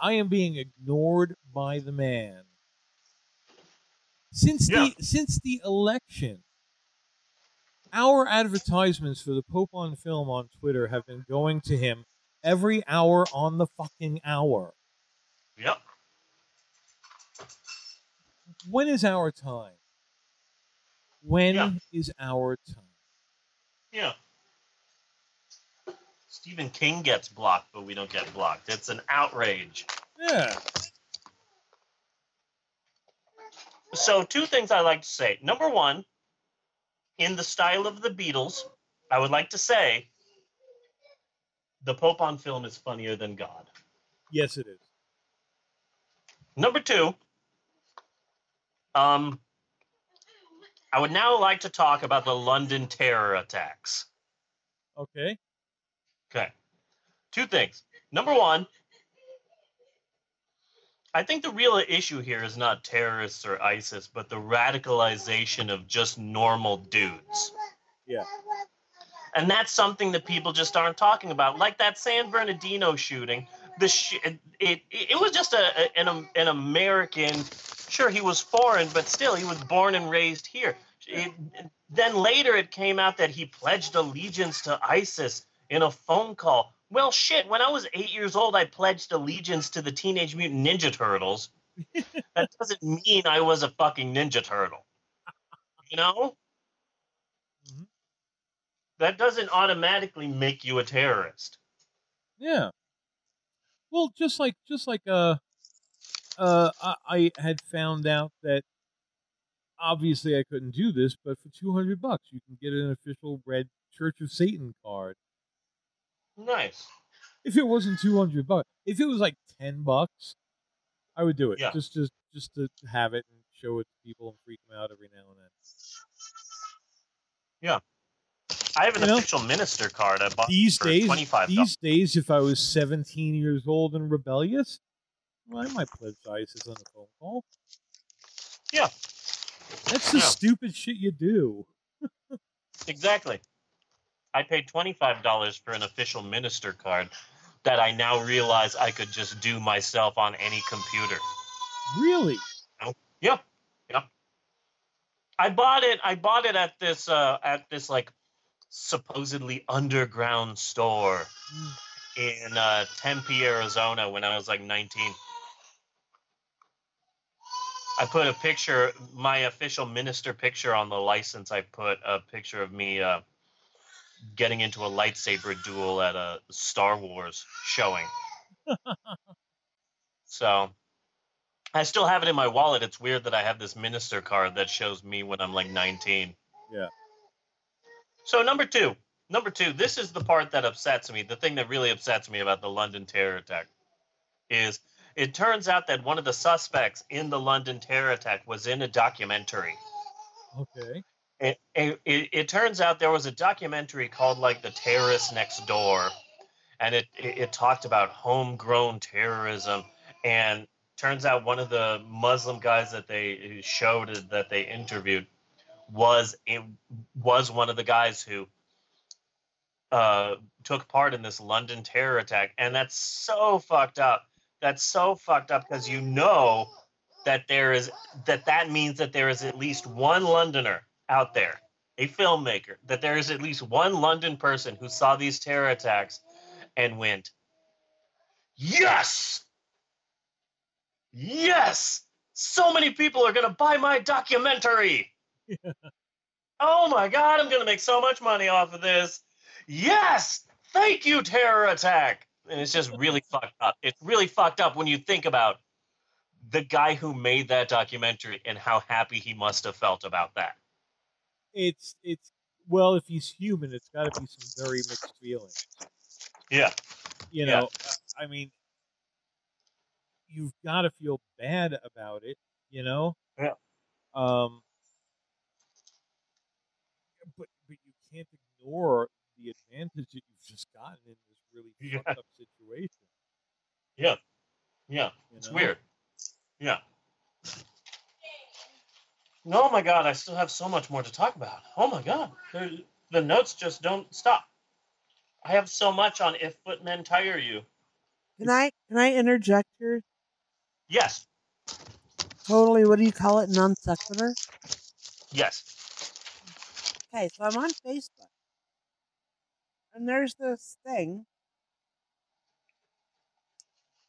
I am being ignored by the man. Since the election, our advertisements for the Pope on Film on Twitter have been going to him every hour on the fucking hour.
Yep.
When is our time? When is our time?
Yeah. Stephen King gets blocked, but we don't get blocked. It's an outrage.
Yeah.
So, two things I like to say. Number one, in the style of the Beatles, I would like to say the Pope on Film is funnier than God.
Yes, it is.
Number two, I would now like to talk about the London terror attacks.
Okay.
Okay. Two things. Number one, I think the real issue here is not terrorists or ISIS, but the radicalization of just normal dudes.
Yeah.
And that's something that people just aren't talking about. Like that San Bernardino shooting, it was just an American. Sure, he was foreign, but still, he was born and raised here. Then later, it came out that he pledged allegiance to ISIS in a phone call. Well, shit, when I was 8 years old, I pledged allegiance to the Teenage Mutant Ninja Turtles. That doesn't mean I was a fucking Ninja Turtle. You know?
Mm-hmm.
That doesn't automatically make you a terrorist.
Yeah. Well, just like I had found out that obviously I couldn't do this, but for $200 you can get an official red Church of Satan card.
Nice.
If it wasn't $200, if it was like $10, I would do it.
Yeah.
Just to have it and show it to people and freak them out every now and then.
Yeah. I have an official minister card I bought
these
for
days.
$25.
These days, if I was 17 years old and rebellious, well, I might pledge ISIS on a phone call.
Yeah.
That's the stupid shit you do.
Exactly. I paid $25 for an official minister card that I now realize I could just do myself on any computer.
Really?
Yep. Yep. I bought it at this like supposedly underground store in Tempe, Arizona when I was like 19. I put a picture, my official minister picture on the license. I put a picture of me getting into a lightsaber duel at a Star Wars showing. So I still have it in my wallet. It's weird that I have this minister card that shows me when I'm like 19.
Yeah.
So number two, this is the part that upsets me. The thing that really upsets me about the London terror attack is it turns out that one of the suspects in the London terror attack was in a documentary.
Okay.
It turns out there was a documentary called like The Terrorist Next Door, and it talked about homegrown terrorism. And turns out one of the Muslim guys that they showed that they interviewed was one of the guys who took part in this London terror attack, and that's so fucked up. That's so fucked up because you know that that means that there is at least one Londoner out there, a filmmaker, that there is at least one London person who saw these terror attacks and went, yes! Yes! So many people are going to buy my documentary! Oh my God, I'm going to make so much money off of this. Yes! Thank you, terror attack! And it's just really fucked up. It's really fucked up when you think about the guy who made that documentary and how happy he must have felt about that.
It's well, if he's human, it's got to be some very mixed feelings.
Yeah.
You know, I mean, you've got to feel bad about it, you know?
Yeah.
But you can't ignore the advantage that you've just gotten in this really
Yeah.
fucked up situation.
Yeah. Yeah.
You
It's
know?
weird. Yeah. Oh my god, I still have so much more to talk about. Oh my god. The notes just don't stop. I have so much on If Footmen Tire You.
Can I interject here?
Yes.
Totally. What do you call it? Non sequitur.
Yes.
Okay, so I'm on Facebook, and there's this thing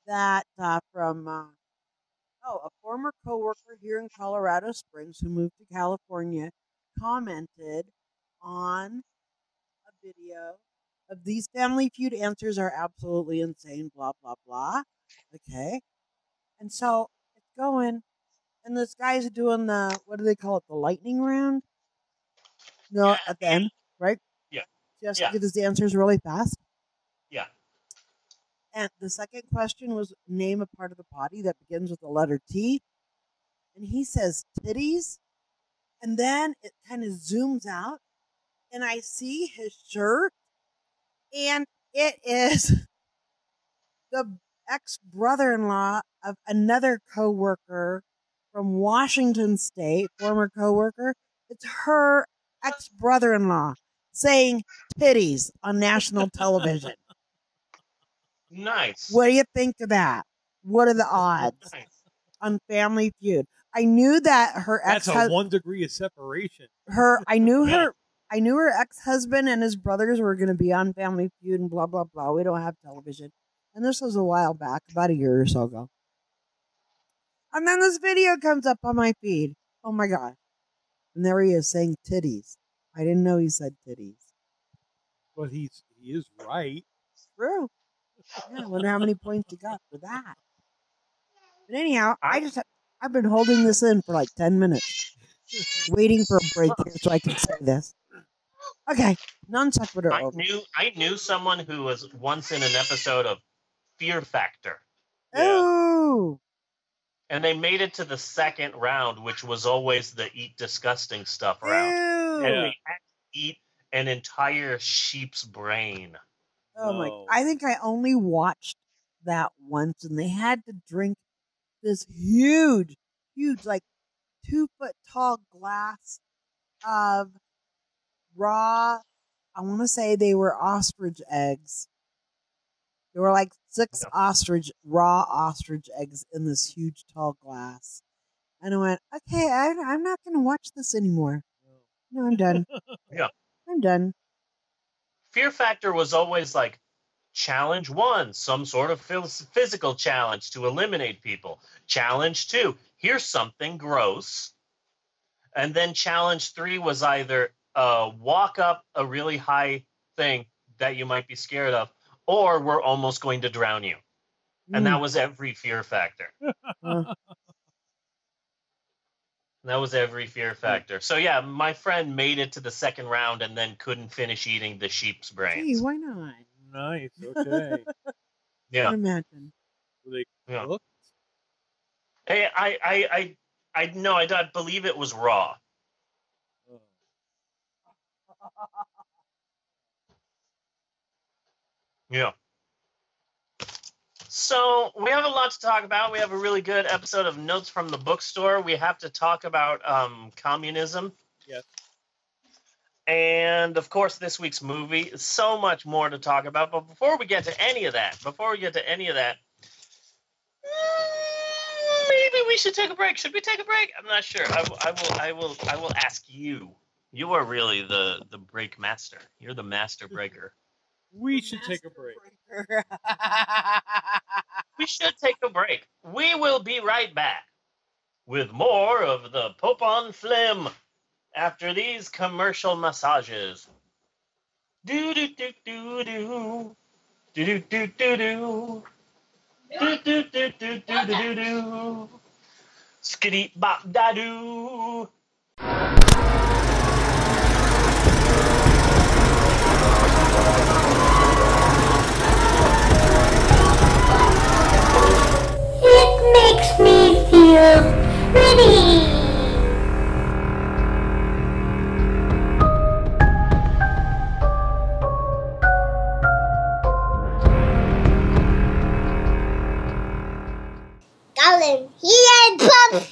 that from a former coworker here in Colorado Springs who moved to California commented on a video of these Family Feud answers are absolutely insane. Blah blah blah. Okay, and so it's going, and this guy's doing the what do they call it? The lightning round. No, at the end, right?
Yeah.
He has to
Yeah.
get his answers really fast.
Yeah.
And the second question was name a part of the body that begins with the letter T. And he says titties. And then it kind of zooms out. And I see his shirt. And it is the ex brother in law of another coworker from Washington State, former coworker. It's her ex brother in law saying titties on national television.
Nice.
What do you think of that? What are the odds
Nice.
on Family Feud? I knew that her ex.
That's a 1 degree of separation.
I knew her ex-husband and his brothers were going to be on Family Feud and blah blah blah. We don't have television, and this was a while back, about a year or so ago. And then this video comes up on my feed. Oh my god! And there he is saying titties. I didn't know he said titties.
But he is right.
True. Yeah, I wonder how many points he got for that. But anyhow, I've been holding this in for like 10 minutes, waiting for a break here so I can say this. Okay, non sequitur over.
I knew someone who was once in an episode of Fear Factor.
Oh.
And they made it to the second round, which was always the eat disgusting stuff round.
Ew.
And they had to eat an entire sheep's brain.
Oh my! I think I only watched that once, and they had to drink this huge, like 2-foot tall glass of raw. I want to say they were ostrich eggs. There were like 6 raw ostrich eggs in this huge tall glass, and I went, okay, I'm not going to watch this anymore. No, I'm done.
Yeah,
I'm done.
Fear Factor was always like, challenge 1, some sort of physical challenge to eliminate people. Challenge 2, here's something gross. And then challenge 3 was either walk up a really high thing that you might be scared of, or we're almost going to drown you. And that was every Fear Factor. That was every Fear Factor. So yeah, my friend made it to the second round and then couldn't finish eating the sheep's brains.
Gee, why not?
Nice. Okay.
Yeah.
Imagine.
Were they cooked?
Hey, I believe it was raw. Yeah. So we have a lot to talk about. We have a really good episode of Notes from the Bookstore. We have to talk about communism.
Yes.
And, of course, this week's movie. So much more to talk about. But before we get to any of that, maybe we should take a break. Should we take a break? I'm not sure. I will ask you. You are really the break master. You're the master breaker.
We should take a break.
We should take a break. We will be right back with more of the Pope on Flim after these commercial massages. Do do do do do do do do do do do do do do do do do skitty bop da doo.
It makes me feel pretty. him. He ain't pup.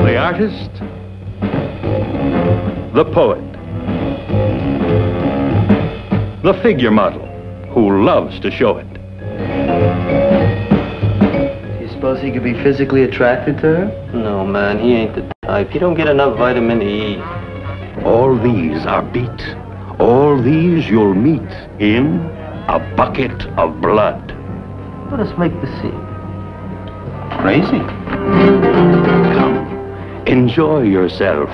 The artist, the poet, the figure model who loves to show it.
Do you suppose he could be physically attracted to her? No, man, he ain't the type. He don't get enough vitamin E.
All these are beat. All these you'll meet in A Bucket of Blood.
Let us make the scene. Crazy.
Come, enjoy yourself.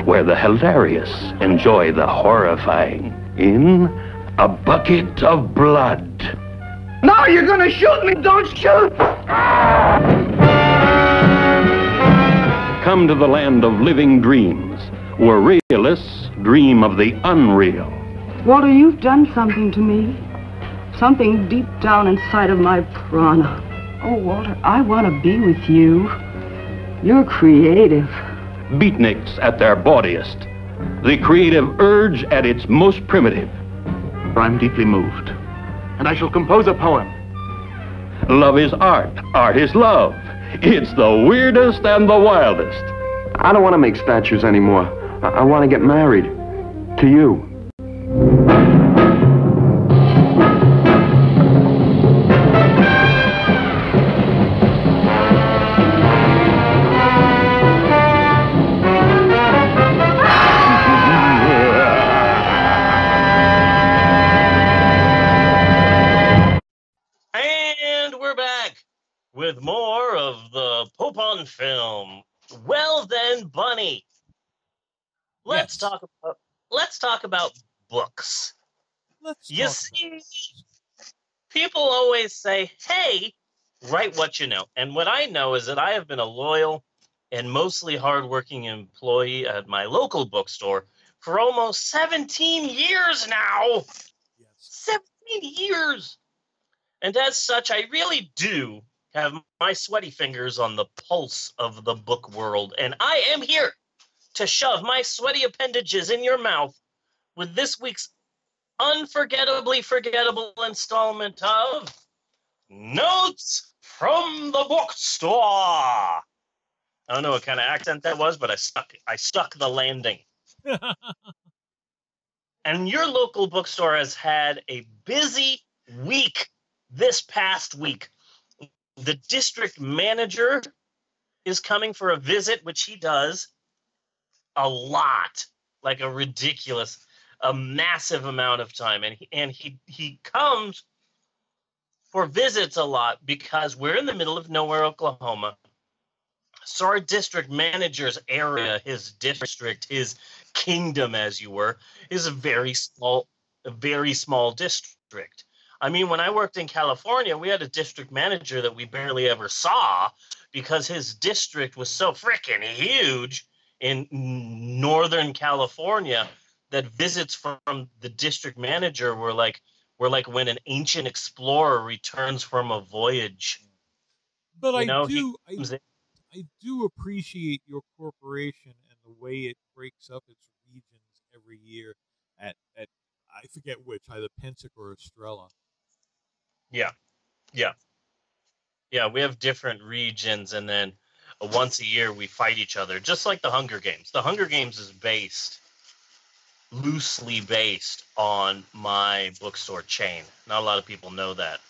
Where the hilarious enjoy the horrifying in A Bucket of Blood.
No, you're gonna shoot me! Don't shoot!
Come to the land of living dreams, where realists dream of the unreal.
Walter, you've done something to me. Something deep down inside of my prana. Oh, Walter, I want to be with you. You're creative.
Beatniks at their bawdiest. The creative urge at its most primitive.
I'm deeply moved, and I shall compose a poem.
Love is art. Art is love. It's the weirdest and the wildest.
I don't want to make statues anymore. I want to get married. To you.
With more of the Pope on Film. Well then, Bunny, let's talk about books. You see, people always say, "Hey, write what you know." And what I know is that I have been a loyal and mostly hardworking employee at my local bookstore for almost 17 years now. 17 years. And as such, I really do have my sweaty fingers on the pulse of the book world, and I am here to shove my sweaty appendages in your mouth with this week's unforgettably forgettable installment of Notes from the Bookstore. I don't know what kind of accent that was, but I stuck the landing. And your local bookstore has had a busy week this past week. The district manager is coming for a visit, which he does a lot, like a massive amount of time. And he comes for visits a lot because we're in the middle of nowhere, Oklahoma. So our district manager's area, his district, his kingdom, as you were, is a very small district. I mean, when I worked in California, we had a district manager that we barely ever saw because his district was so freaking huge in Northern California that visits from the district manager were like when an ancient explorer returns from a voyage.
But I do appreciate your corporation and the way it breaks up its regions every year at I forget which, either Pensic or Estrella.
Yeah. We have different regions, and then once a year we fight each other, just like the Hunger Games. The Hunger Games is loosely based on my bookstore chain. Not a lot of people know that.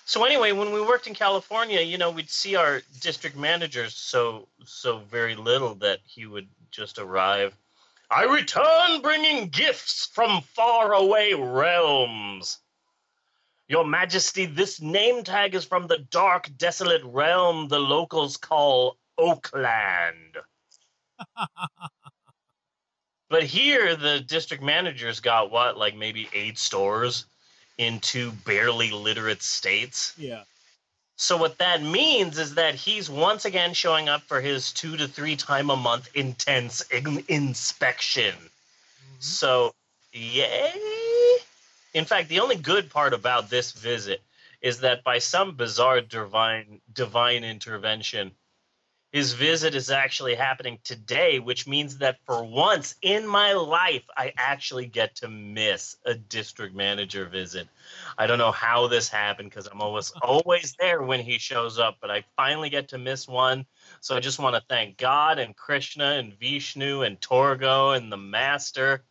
So anyway, when we worked in California, we'd see our district managers so very little that he would just arrive. I return bringing gifts from faraway realms. Your Majesty, this name tag is from the dark, desolate realm the locals call Oakland. But here, the district manager's got maybe 8 stores in 2 barely literate states.
Yeah.
So what that means is that he's once again showing up for his 2 to 3 time a month intense inspection. Mm-hmm. So, yay! In fact, the only good part about this visit is that by some bizarre divine intervention, His visit is actually happening today, which means that for once in my life, I actually get to miss a district manager visit. I don't know how this happened because I'm always there when he shows up, but I finally get to miss one. So I just want to thank God and Krishna and Vishnu and Torgo and the Master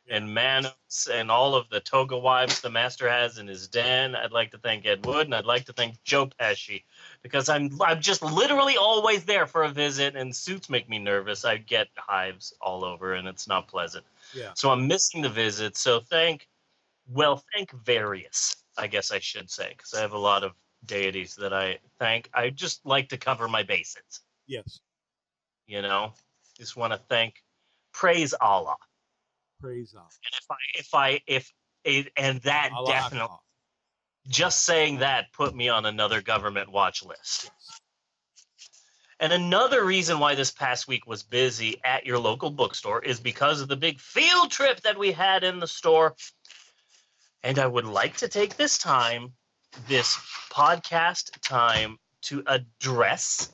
and Manos and all of the toga wives the Master has in his den. I'd like to thank Ed Wood, and I'd like to thank Joe Pesci, because I'm just literally always there for a visit, and suits make me nervous. I get hives all over, and it's not pleasant.
Yeah.
So I'm missing the visit. So thank various, I guess I should say, because I have a lot of deities that I thank. I just like to cover my bases.
Yes.
You know, just want to praise Allah.
Praise Allah.
And that
Allah
definitely,
Akbar.
just saying that put me on another government watch list.
Yes.
And another reason why this past week was busy at your local bookstore is because of the big field trip that we had in the store. And I would like to take this podcast time, to address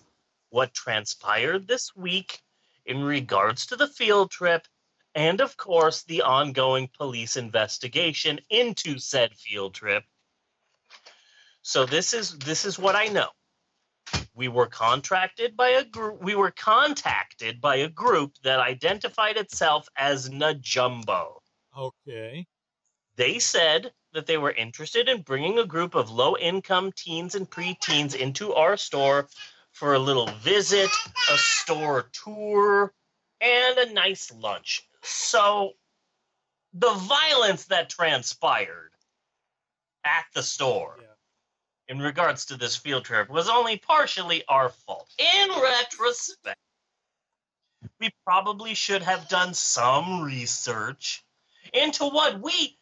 what transpired this week in regards to the field trip, and of course the ongoing police investigation into said field trip. So this is what I know. We were contacted by a group that identified itself as Najumbo.
Okay.
They said that they were interested in bringing a group of low-income teens and preteens into our store for a little visit, a store tour, and a nice lunch. So the violence that transpired at the store in regards to this field trip was only partially our fault. In retrospect, we probably should have done some research into what we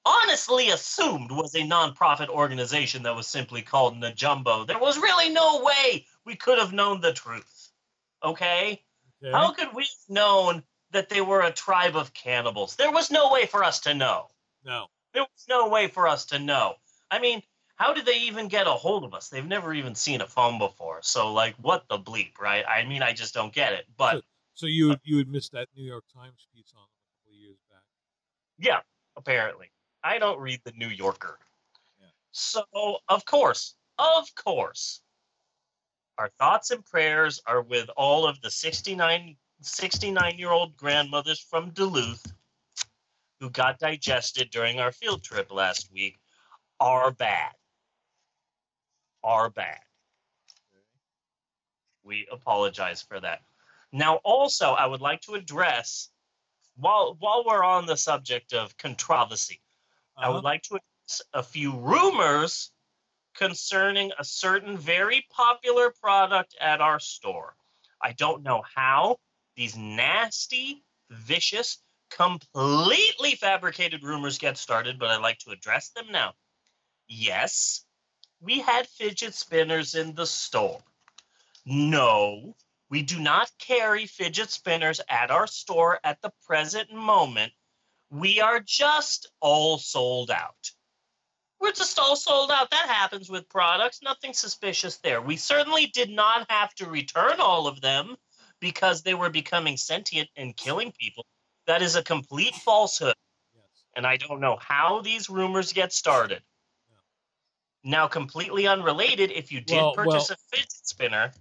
honestly assumed was a nonprofit organization that was simply called Najumbo. There was really no way we could have known the truth. Okay? How could we have known that they were a tribe of cannibals? There was no way for us to know.
No.
There was no way for us to know. I mean, how did they even get a hold of us? They've never even seen a phone before. So, like, what the bleep, right? I mean, I just don't get it. But
so you had missed that New York Times piece on them a couple of years back.
Yeah, apparently. I don't read the New Yorker. Yeah. So, of course, our thoughts and prayers are with all of the 69-year-old grandmothers from Duluth who got digested during our field trip last week. Are bad. We apologize for that. Now, also, I would like to address, while we're on the subject of controversy, I would like to address a few rumors concerning a certain very popular product at our store. I don't know how these nasty, vicious, completely fabricated rumors get started, but I'd like to address them now. Yes, we had fidget spinners in the store. No, we do not carry fidget spinners at our store at the present moment. We are just all sold out. We're just all sold out. That happens with products. Nothing suspicious there. We certainly did not have to return all of them because they were becoming sentient and killing people. That is a complete falsehood.
Yes.
And I don't know how these rumors get started. Now, completely unrelated, if you did purchase a fidget spinner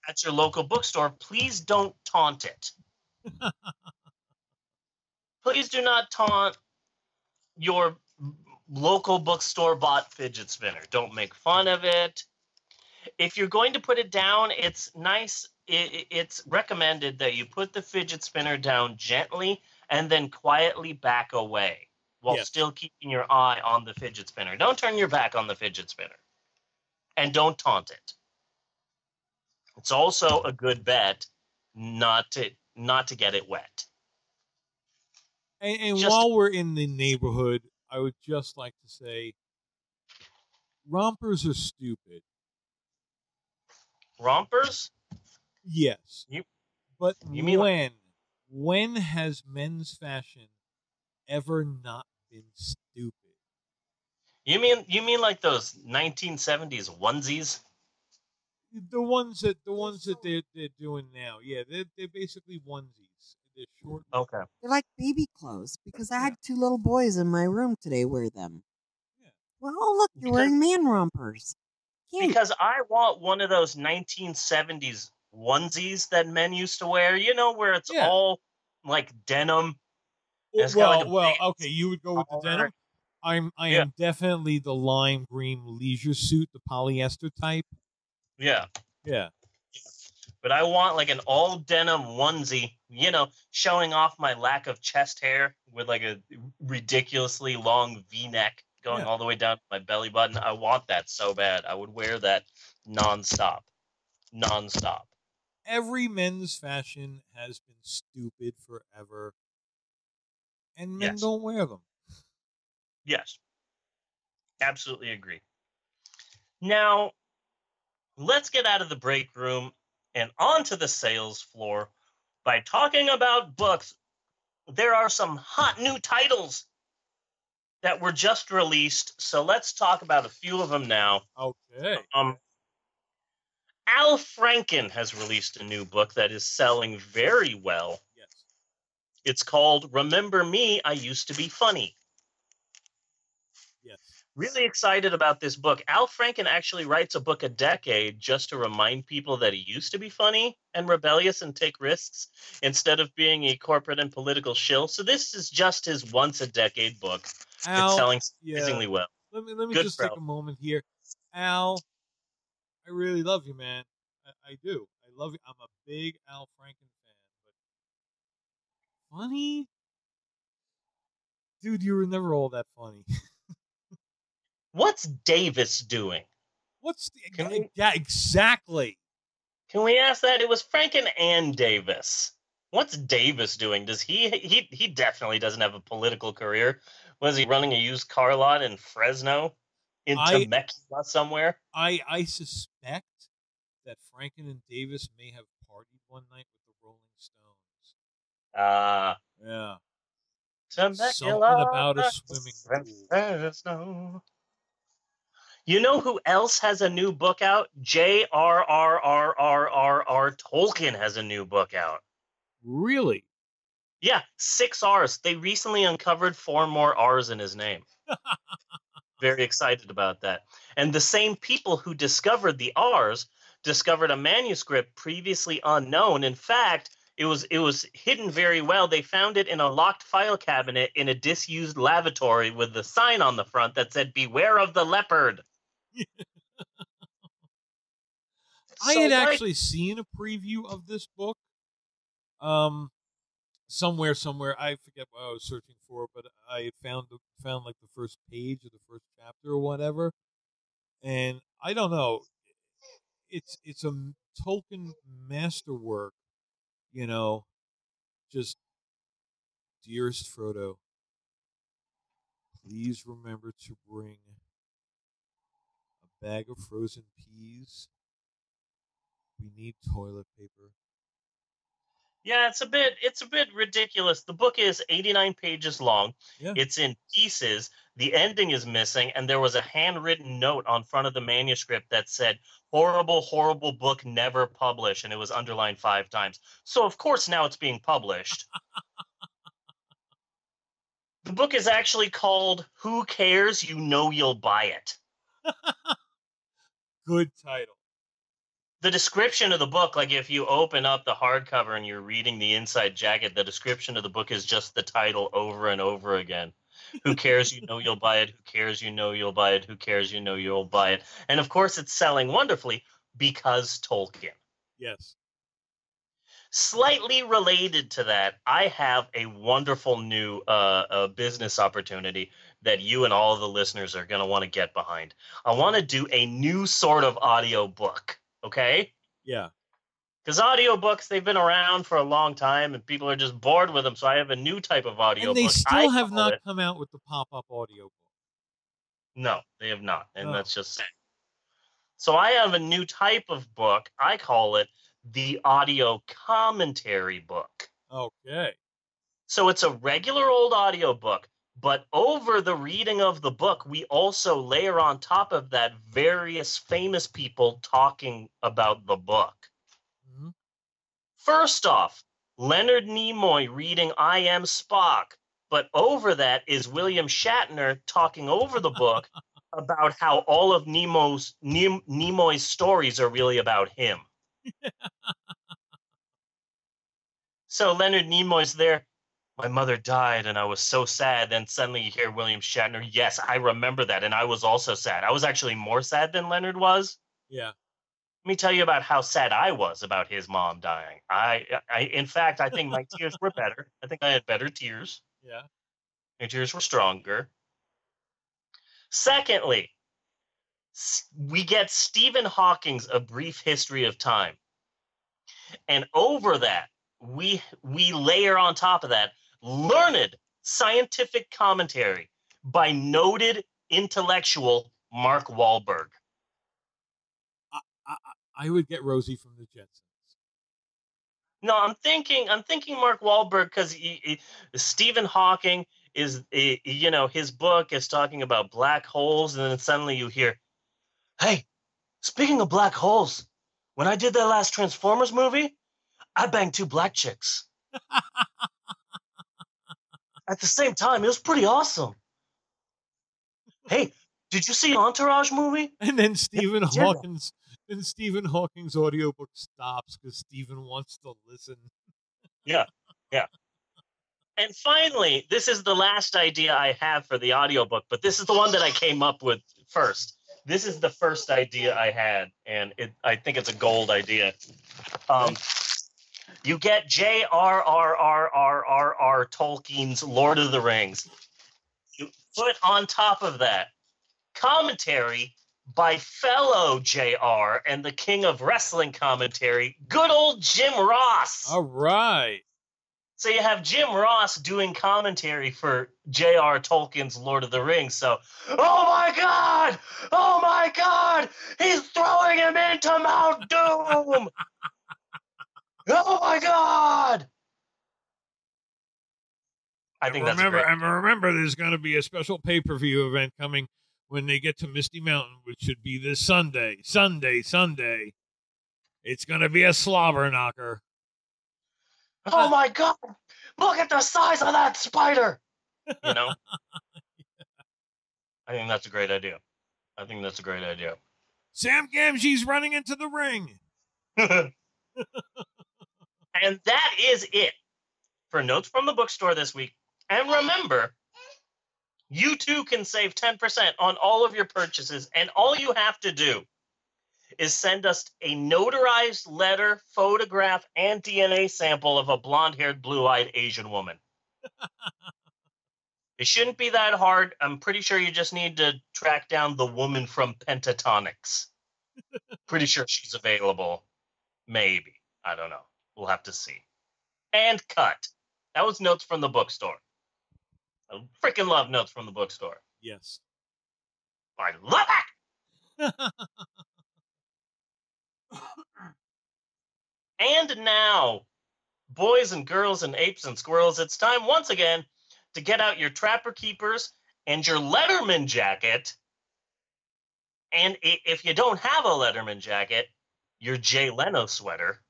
at your local bookstore, please don't taunt it. Please do not taunt your local bookstore bought fidget spinner. Don't make fun of it. If you're going to put it down, it's nice. It's recommended that you put the fidget spinner down gently and then quietly back away while still keeping your eye on the fidget spinner. Don't turn your back on the fidget spinner. And don't taunt it. It's also a good bet not to get it wet.
And while we're in the neighborhood, I would just like to say, rompers are stupid.
Rompers?
Yes. But
you mean
when has men's fashion ever not been stupid?
You mean like those 1970s onesies?
The ones that they're doing now, yeah, they're basically onesies. They're short.
Okay.
They're like baby clothes because I had 2 little boys in my room today wear them.
Yeah.
Well, oh look, you're wearing man rompers. Cute.
Because I want one of those 1970s onesies that men used to wear. You know, where it's all like denim.
Okay, you would go with the denim. I
Yeah.
am definitely the lime green leisure suit, the polyester type.
Yeah.
Yeah.
But I want like an all denim onesie, you know, showing off my lack of chest hair with like a ridiculously long V-neck going all the way down to my belly button. I want that so bad. I would wear that nonstop.
Every men's fashion has been stupid forever, and men don't wear them.
Yes. Absolutely agree. Now, let's get out of the break room and onto the sales floor by talking about books. There are some hot new titles that were just released, so let's talk about a few of them now.
Okay.
Al Franken has released a new book that is selling very well.
Yes.
It's called Remember Me, I Used to Be Funny.
Yes.
Really excited about this book. Al Franken actually writes a book a decade just to remind people that he used to be funny and rebellious and take risks instead of being a corporate and political shill. So this is just his once a decade book.
Al,
it's selling surprisingly well.
Let me
Good
just take a moment here. Al, I really love you, man. I do. I love you. I'm a big Al Franken fan. But funny? Dude, you were never all that funny.
What's Davis doing?
Yeah, exactly.
Can we ask that? It was Franken and Davis. What's Davis doing? Does he definitely doesn't have a political career? Was he running a used car lot in Fresno? In Temecula somewhere?
I suspect that Franken and Davis may have partied one night with the Rolling Stones. Yeah.
Temecula.
Something about a swimming pool.
Fresno. You know who else has a new book out? J.R.R.R.R.R. Tolkien has a new book out.
Really?
Yeah, 6 R's. They recently uncovered 4 more R's in his name. Very excited about that. And the same people who discovered the R's discovered a manuscript previously unknown. In fact, it was hidden very well. They found it in a locked file cabinet in a disused lavatory with the sign on the front that said, "Beware of the leopard."
I had actually seen a preview of this book. Somewhere, I forget what I was searching for, but I found like the first page of the first chapter or whatever, and I don't know. It's a Tolkien masterwork, you know. Just, dearest Frodo, please remember to bring a bag of frozen peas. We need toilet paper.
Yeah, it's a bit ridiculous. The book is 89 pages long.
Yeah.
It's in pieces. The ending is missing, and there was a handwritten note on front of the manuscript that said, "Horrible, horrible book, never published," and it was underlined 5 times. So of course now it's being published. The book is actually called "Who Cares? You Know You'll Buy It."
Good title.
The description of the book, like if you open up the hardcover and you're reading the inside jacket, the description of the book is just the title over and over again. Who cares? You know you'll buy it. Who cares? You know you'll buy it. Who cares? You know you'll buy it. And of course, it's selling wonderfully because Tolkien.
Yes.
Slightly related to that, I have a wonderful new business opportunity that you and all of the listeners are going to want to get behind. I want to do a new sort of audio book. Okay?
Yeah.
Because audiobooks, they've been around for a long time and people are just bored with them. So I have a new type of audiobook.
And they still have not come out with the pop-up audiobook.
No, they have not. And that's just sad. So I have a new type of book. I call it the audio commentary book.
Okay.
So it's a regular old audiobook, But over the reading of the book, we also layer on top of that various famous people talking about the book.
Mm-hmm.
First off, Leonard Nimoy reading I Am Spock, but over that is William Shatner talking over the book about how all of Nimoy's stories are really about him. So Leonard Nimoy's there. My mother died and I was so sad. Then suddenly you hear William Shatner. Yes, I remember that. And I was also sad. I was actually more sad than Leonard was.
Yeah.
Let me tell you about how sad I was about his mom dying. In fact, I think my tears were better. I think I had better tears.
Yeah.
My tears were stronger. Secondly, we get Stephen Hawking's A Brief History of Time. And over that, we layer on top of that learned scientific commentary by noted intellectual Mark Wahlberg.
I would get Rosie from the Jetsons.
No, I'm thinking Mark Wahlberg because Stephen Hawking is, his book is talking about black holes, and then suddenly you hear, hey, speaking of black holes, when I did that last Transformers movie, I banged 2 black chicks. At the same time, it was pretty awesome. Hey, did you see Entourage movie?
And then Stephen Hawking's audiobook stops because Stephen wants to listen.
Yeah. And finally, this is the last idea I have for the audiobook, but this is the one that I came up with first. This is the first idea I had, and I think it's a gold idea. You get J.R.R.R.R.R. Tolkien's Lord of the Rings. You put on top of that commentary by fellow JR and the king of wrestling commentary, good old Jim Ross.
All right.
So you have Jim Ross doing commentary for J.R. Tolkien's Lord of the Rings. So, oh my God, he's throwing him into Mount Doom. Oh my God. I think that's great.
And remember, there's going to be a special pay-per-view event coming when they get to Misty Mountain, which should be this Sunday. It's going to be a slobber knocker.
Oh my God! Look at the size of that spider! You know? I think that's a great idea.
Sam Gamgee's running into the ring.
And that is it for Notes from the Bookstore this week. And remember, you too can save 10% on all of your purchases, and all you have to do is send us a notarized letter, photograph, and DNA sample of a blonde-haired, blue-eyed Asian woman. It shouldn't be that hard. I'm pretty sure you just need to track down the woman from Pentatonics. Pretty sure she's available. Maybe. I don't know. We'll have to see. And cut. That was Notes from the Bookstore. I freaking love Notes from the Bookstore.
Yes.
I love it! And now, boys and girls and apes and squirrels, it's time once again to get out your Trapper Keepers and your Letterman jacket. And if you don't have a Letterman jacket, your Jay Leno sweater.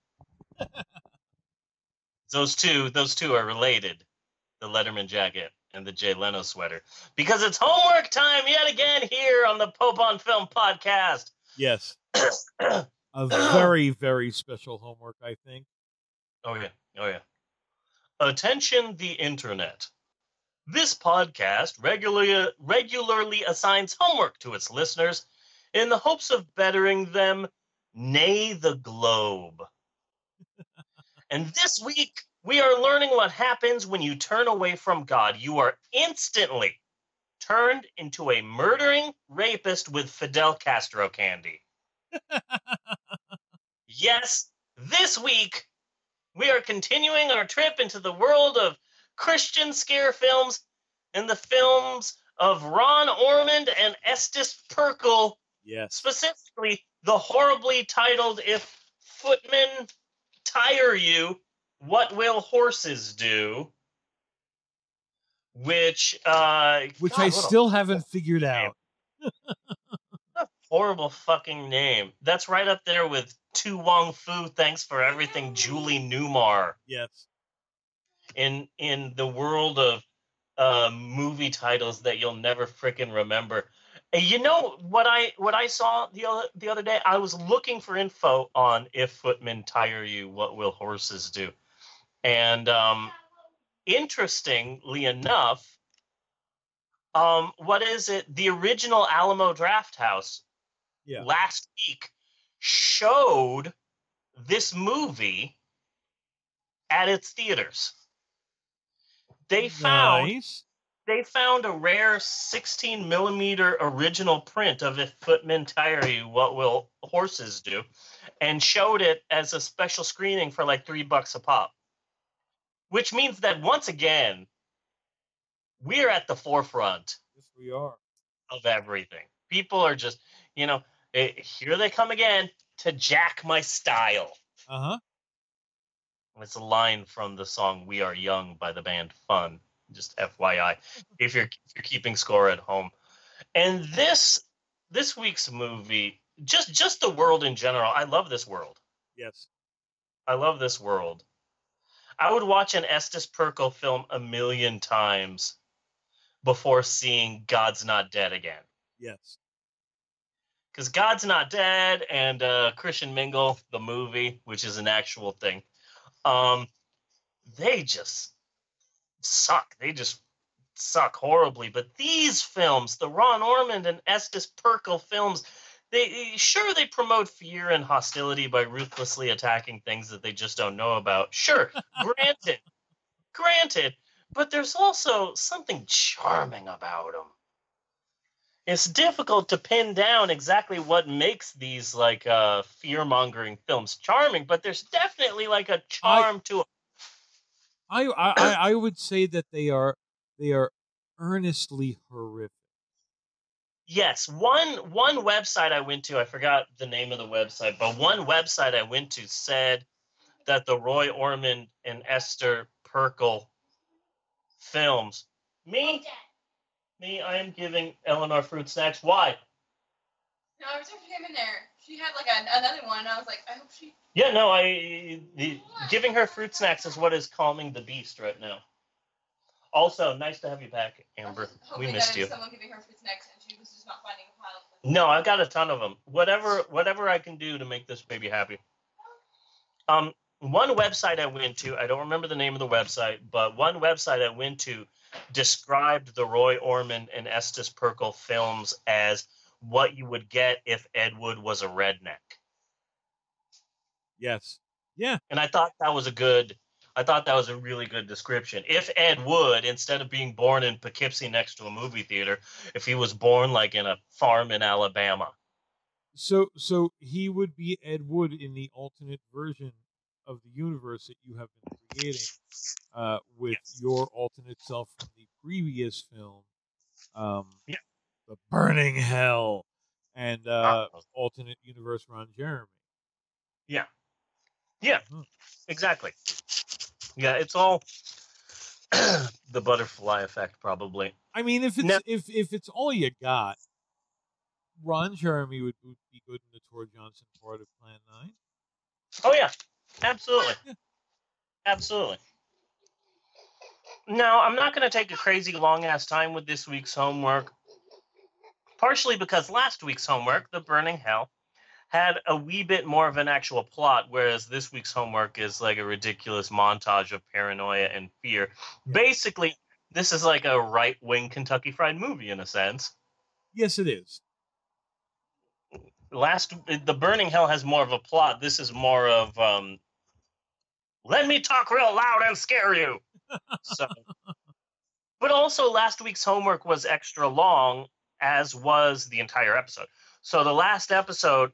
Those two are related, the Letterman jacket and the Jay Leno sweater. Because it's homework time yet again here on the Pope on Film podcast.
Yes. A very, very special homework, I think.
Oh, yeah. Attention, the internet. This podcast regularly assigns homework to its listeners in the hopes of bettering them, nay, the globe. And this week, we are learning what happens when you turn away from God. You are instantly turned into a murdering rapist with Fidel Castro candy. Yes, this week, we are continuing our trip into the world of Christian scare films and the films of Ron Ormond and Estes Perkel.
Yes.
Specifically, the horribly titled If Footmen Tire You, What Will Horses Do? which
I still haven't figured out.
Horrible fucking name. That's right up there with Tu Wong Fu. Thanks for everything, Julie Newmar.
Yes.
In the world of movie titles that you'll never frickin' remember. You know what I saw the other day? I was looking for info on If Footmen Tire You, What Will Horses Do? And interestingly enough, what is it? The original Alamo Drafthouse last week showed this movie at its theaters. They found a rare 16 millimeter original print of If Footmen Tire You, What Will Horses Do? And showed it as a special screening for like $3 a pop. Which means that once again, we're at the forefront.
Yes, we are.
Of everything. People are just, here they come again to jack my style.
Uh-huh.
It's a line from the song We Are Young by the band Fun. Just FYI, if you're keeping score at home. And this week's movie, just the world in general, I love this world.
Yes.
I love this world. I would watch an Estes Perkle film 1,000,000 times before seeing God's Not Dead again.
Yes.
Because God's Not Dead and Christian Mingle, the movie, which is an actual thing, they just suck. They just suck horribly. But these films, the Ron Ormond and Estes Perkle films, they promote fear and hostility by ruthlessly attacking things that they just don't know about. Sure, granted, but there's also something charming about them. It's difficult to pin down exactly what makes these like fear-mongering films charming, but there's definitely like a charm to them.
I would say that they are earnestly horrific.
Yes, one website I went to, I forgot the name of the website, but one website I went to said that the Roy Ormond and Esther Perkle films. Me, I am giving Eleanor fruit snacks. Why?
No, every time she came in there, she had like another one. And I was like, I hope she.
Yeah, no, giving her fruit snacks is what is calming the beast right now. Also, nice to have you back, Amber. We missed you.
Someone giving her fruit snacks and she was just not finding a pile of
them. No, I've got a ton of them. Whatever I can do to make this baby happy. One website I went to, I don't remember the name of the website, but one website I went to described the Roy Ormond and Estes Perkle films as what you would get if Ed Wood was a redneck.
Yes. Yeah.
And I thought that was a really good description. If Ed Wood, instead of being born in Poughkeepsie next to a movie theater, if he was born like in a farm in Alabama.
So he would be Ed Wood in the alternate version of the universe that you have been creating with your alternate self from the previous film, The Burning Hell, and alternate universe Ron Jeremy.
Yeah. Yeah, exactly. Yeah, it's all the butterfly effect, probably.
I mean, if it's all you got, Ron Jeremy would be good in the Tor Johnson part of Plan 9.
Oh yeah, absolutely, absolutely. Now, I'm not going to take a crazy long ass time with this week's homework, partially because last week's homework, The Burning Hell, had a wee bit more of an actual plot, whereas this week's homework is like a ridiculous montage of paranoia and fear. Yeah. Basically, this is like a right-wing Kentucky Fried Movie in a sense.
Yes, it is.
The Burning Hell has more of a plot. This is more of, let me talk real loud and scare you. But also last week's homework was extra long, as was the entire episode. So the last episode's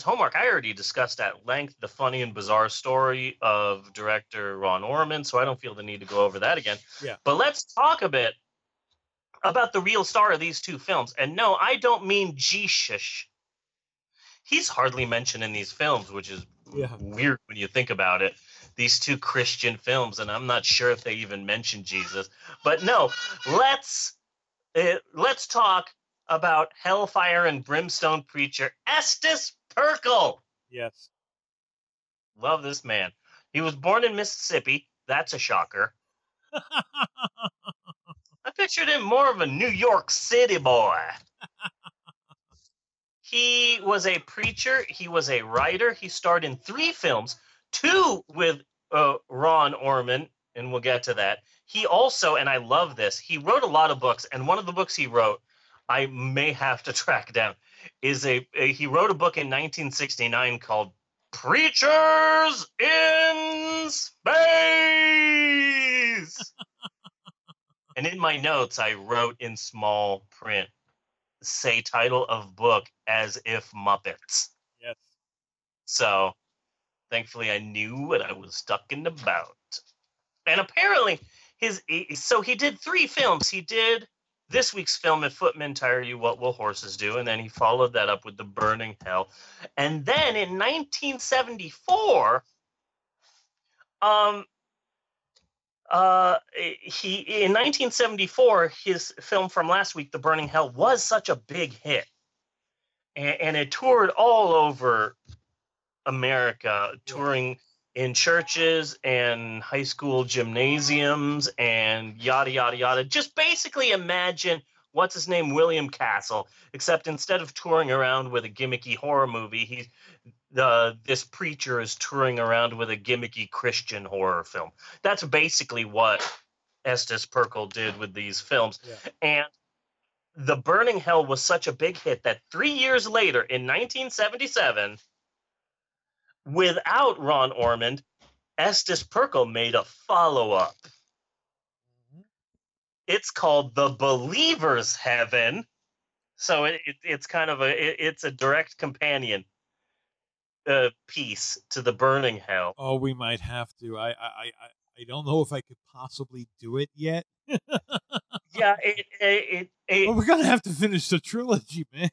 homework, I already discussed at length the funny and bizarre story of director Ron Ormond, so I don't feel the need to go over that again.
Yeah.
But let's talk a bit about the real star of these two films. And no, I don't mean Jesus. He's hardly mentioned in these films, which is weird when you think about it. these two Christian films, and I'm not sure if they even mention Jesus. But no, let's talk about Hellfire and Brimstone preacher Estes Perkle.
Yes.
Love this man. He was born in Mississippi. That's a shocker. I pictured him more of a New York City boy. He was a preacher. He was a writer. He starred in 3 films, 2 with Ron Orman, and we'll get to that. He also, and I love this, he wrote a lot of books, and one of the books he wrote, I may have to track down, is he wrote a book in 1969 called Preachers in Space. And in my notes, I wrote in small print, say title of book as if Muppets.
Yes.
So, thankfully, I knew what I was talking about. And apparently, so he did 3 films. He did this week's film, If Footmen Tire You, What Will Horses Do? And then he followed that up with The Burning Hell. And then in 1974, in 1974, his film from last week, The Burning Hell, was such a big hit. And it toured all over America, touring in churches and high school gymnasiums and yada, yada, yada. Just basically imagine, what's his name, William Castle, except instead of touring around with a gimmicky horror movie, this preacher is touring around with a gimmicky Christian horror film. That's basically what Estes Perkle did with these films. Yeah. And The Burning Hell was such a big hit that 3 years later, in 1977, without Ron Ormond, Estes Perkle made a follow-up. Mm-hmm. It's called The Believer's Heaven. So it's kind of it's a direct companion piece to The Burning Hell.
Oh, we might have to. I don't know if I could possibly do it yet.
Yeah,
but we're gonna have to finish the trilogy, man.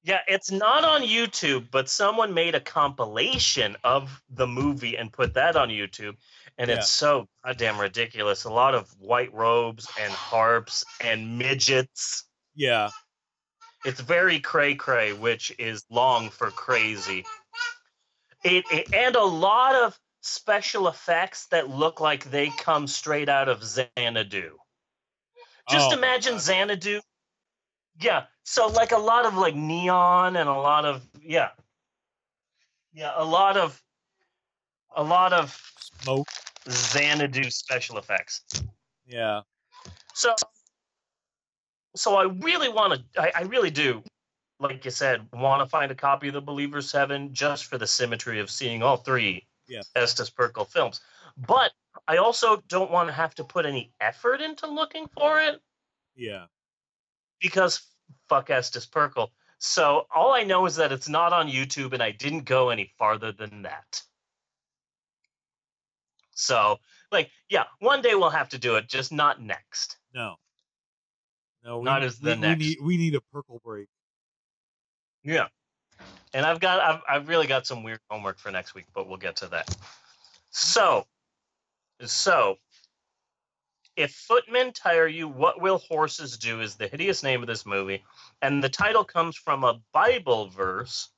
Yeah, it's not on YouTube, but someone made a compilation of the movie and put that on YouTube, and it's so goddamn ridiculous. A lot of white robes and harps and midgets.
Yeah.
It's very cray-cray, which is long for crazy. And a lot of special effects that look like they come straight out of Xanadu. Just imagine Xanadu. Yeah, so like a lot of like neon and a lot of a lot of
smoke,
Xanadu special effects.
Yeah.
So I really I really do, like you said, want to find a copy of The Believer's Heaven just for the symmetry of seeing all 3 Estes Perkle films. But I also don't want to have to put any effort into looking for it.
Yeah.
Because fuck Estes Perkle. So all I know is that it's not on YouTube, and I didn't go any farther than that. So, one day we'll have to do it, just not next.
No,
not as the next.
We need a Perkle break.
Yeah, and I've really got some weird homework for next week, but we'll get to that. So. If Footmen Tire You, What Will Horses Do? Is the hideous name of this movie. And the title comes from a Bible verse.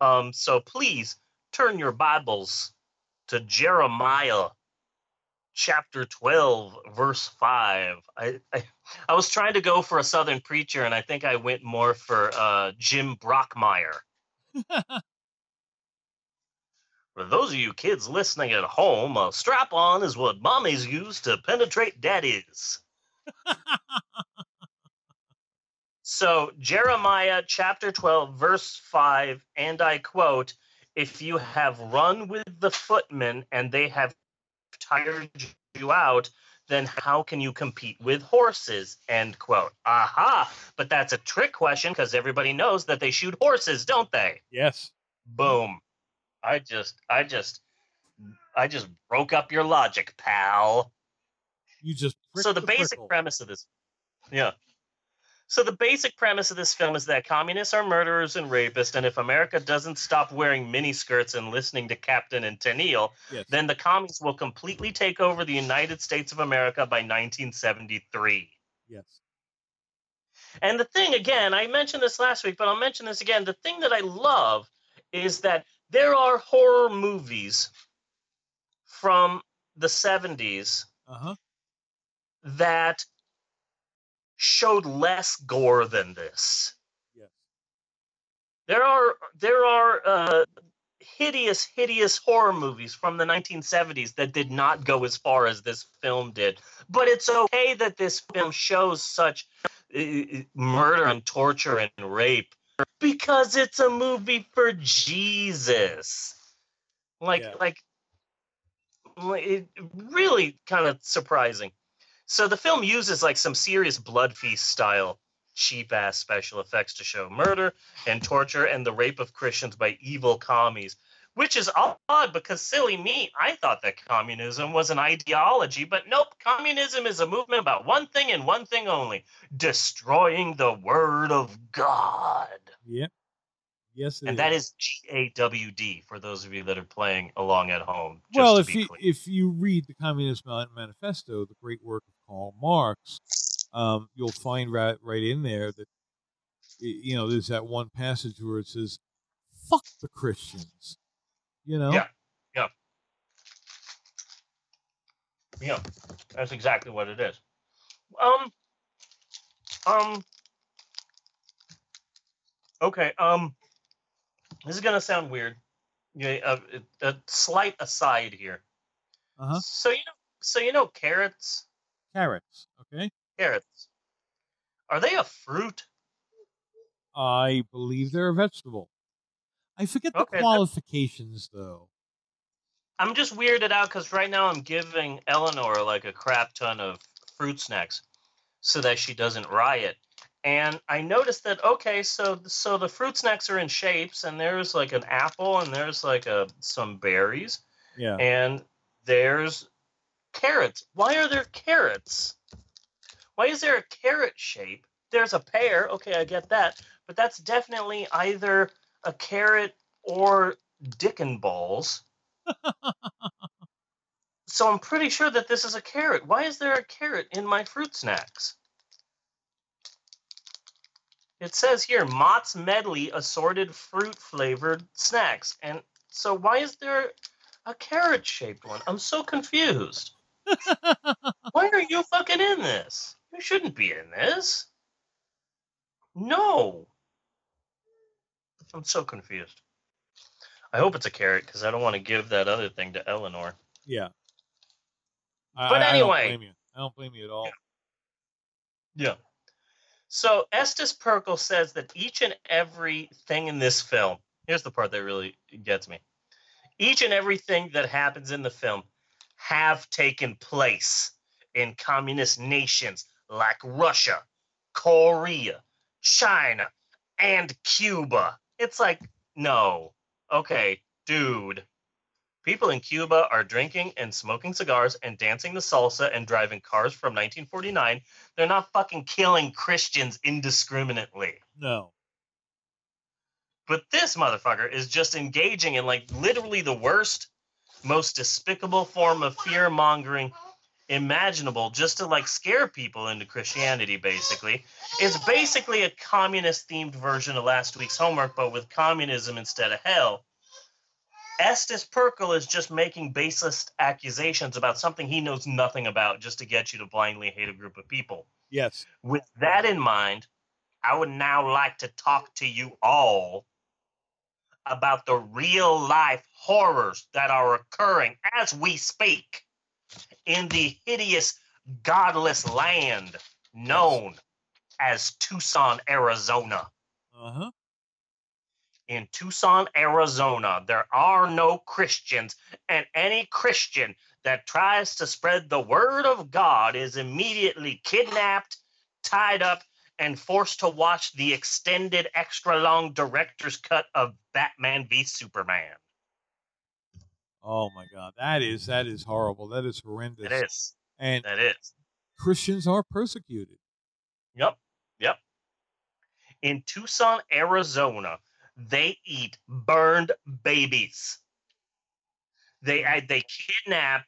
So please turn your Bibles to Jeremiah chapter 12, verse 5. I was trying to go for a Southern preacher, and I think I went more for Jim Brockmeyer. For those of you kids listening at home, a strap-on is what mommies use to penetrate daddies. So, Jeremiah chapter 12, verse 5, and I quote, "If you have run with the footmen and they have tired you out, then how can you compete with horses?" End quote. Aha! But that's a trick question because everybody knows that they shoot horses, don't they?
Yes.
Boom. I just broke up your logic, pal.
You just
so the basic premise of this, So the basic premise of this film is that communists are murderers and rapists, and if America doesn't stop wearing miniskirts and listening to Captain and Tennille, then the commies will completely take over the United States of America by 1973.
Yes.
And the thing, again, I mentioned this last week, but I'll mention this again. The thing that I love is that there are horror movies from the 70s that showed less gore than this.
Yes.
There are hideous horror movies from the 1970s that did not go as far as this film did. But it's okay that this film shows such murder and torture and rape because it's a movie for Jesus. Like it really kind of surprising. So the film uses like some serious blood feast style cheap ass special effects to show murder and torture and the rape of Christians by evil commies, which is odd because silly me, I thought that communism was an ideology, but nope, communism is a movement about one thing and one thing only: destroying the word of God.
Yep. Yes,
and that is GAWD for those of you that are playing along at home.
Well, if you read the Communist Manifesto, the great work of Karl Marx, you'll find right in there that there's that one passage where it says, "Fuck the Christians,"
Yeah. That's exactly what it is. Okay. This is gonna sound weird. A slight aside here. So you know carrots.
Carrots. Okay.
Carrots. Are they a fruit?
I believe they're a vegetable. I forget the qualifications, though.
I'm just weirded out because right now I'm giving Eleanor like a crap ton of fruit snacks so that she doesn't riot. And I noticed that, okay, so the fruit snacks are in shapes, and there's like an apple, and there's like some berries.
Yeah.
And there's carrots. Why are there carrots? Why is there a carrot shape? There's a pear. Okay, I get that. But that's definitely either a carrot or Dickin' balls. So I'm pretty sure that this is a carrot. Why is there a carrot in my fruit snacks? It says here, Mott's Medley assorted fruit-flavored snacks. And so why is there a carrot-shaped one? I'm so confused. Why are you fucking in this? You shouldn't be in this. No. I'm so confused. I hope it's a carrot because I don't want to give that other thing to Eleanor.
Yeah.
But anyway.
I don't blame you at all.
Yeah. So Estes Perkel says that each and every thing in this film, here's the part that really gets me. Each and everything that happens in the film have taken place in communist nations like Russia, Korea, China, and Cuba. It's like, no. Okay, dude. People in Cuba are drinking and smoking cigars and dancing the salsa and driving cars from 1949. They're not fucking killing Christians indiscriminately.
No.
But this motherfucker is just engaging in like literally the worst, most despicable form of fear-mongering imaginable just to like scare people into Christianity, basically. It's basically a communist-themed version of last week's homework, but with communism instead of hell. Estes Perkel is just making baseless accusations about something he knows nothing about just to get you to blindly hate a group of people.
Yes.
With that in mind, I would now like to talk to you all about the real-life horrors that are occurring as we speak in the hideous, godless land known as Tucson, Arizona.
Uh-huh.
In Tucson, Arizona, there are no Christians, and any Christian that tries to spread the word of God is immediately kidnapped, tied up, and forced to watch the extended extra-long director's cut of Batman v Superman.
Oh, my God. That is horrible. That is horrendous.
It is.
And
that is.
Christians are persecuted.
Yep. In Tucson, Arizona, they eat burned babies. They kidnap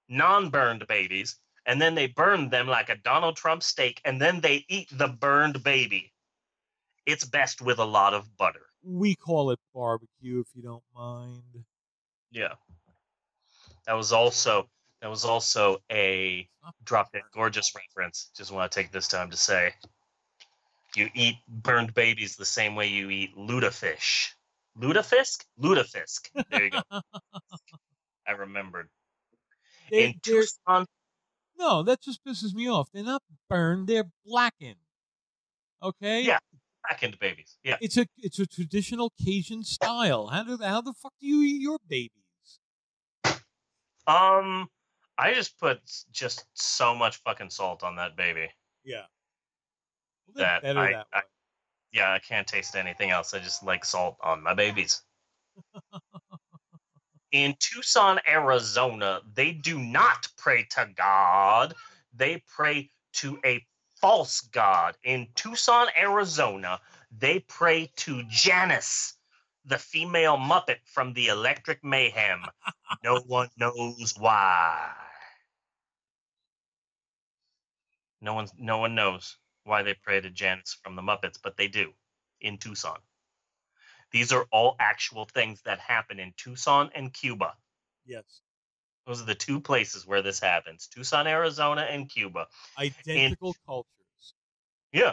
non-burned babies, and then they burn them like a Donald Trump steak, and then they eat the burned baby. It's best with a lot of butter.
We call it barbecue, if you don't mind.
Yeah. That was also a Drop Dead Gorgeous reference. Just want to take this time to say, you eat burned babies the same way you eat lutefish. Lutefisk? Lutefisk. There you go. I remembered. In Tucson.
No, that just pisses me off. They're not burned; they're blackened. Okay.
Yeah, blackened babies. Yeah.
It's a traditional Cajun style. How the fuck do you eat your babies?
I just put just so much fucking salt on that baby.
Yeah.
Well, I can't taste anything else. I just like salt on my babies. In Tucson, Arizona, they do not pray to God. They pray to a false god. In Tucson, Arizona, they pray to Janice, the female Muppet from the Electric Mayhem. No one knows why. No one knows why they pray to Janice from the Muppets, but they do in Tucson. These are all actual things that happen in Tucson and Cuba.
Yes.
Those are the two places where this happens. Tucson, Arizona, and Cuba.
Identical cultures.
Yeah.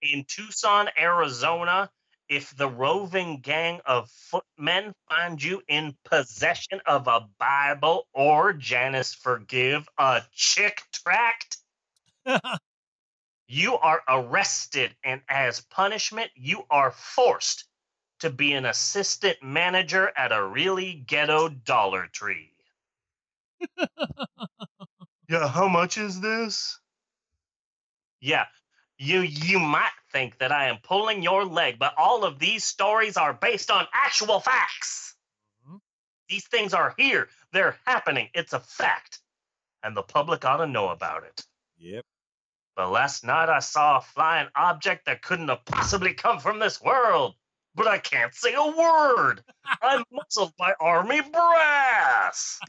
In Tucson, Arizona, if the roving gang of footmen find you in possession of a Bible or, Janice forgive, a chick tract, you are arrested, and as punishment, you are forced to be an assistant manager at a really ghetto Dollar Tree. Yeah, how much is this? Yeah, you might think that I am pulling your leg, but all of these stories are based on actual facts. Mm-hmm. These things are here. They're happening. It's a fact. And the public ought to know about it.
Yep.
But last night I saw a flying object that couldn't have possibly come from this world. But I can't say a word. I'm muzzled by army brass.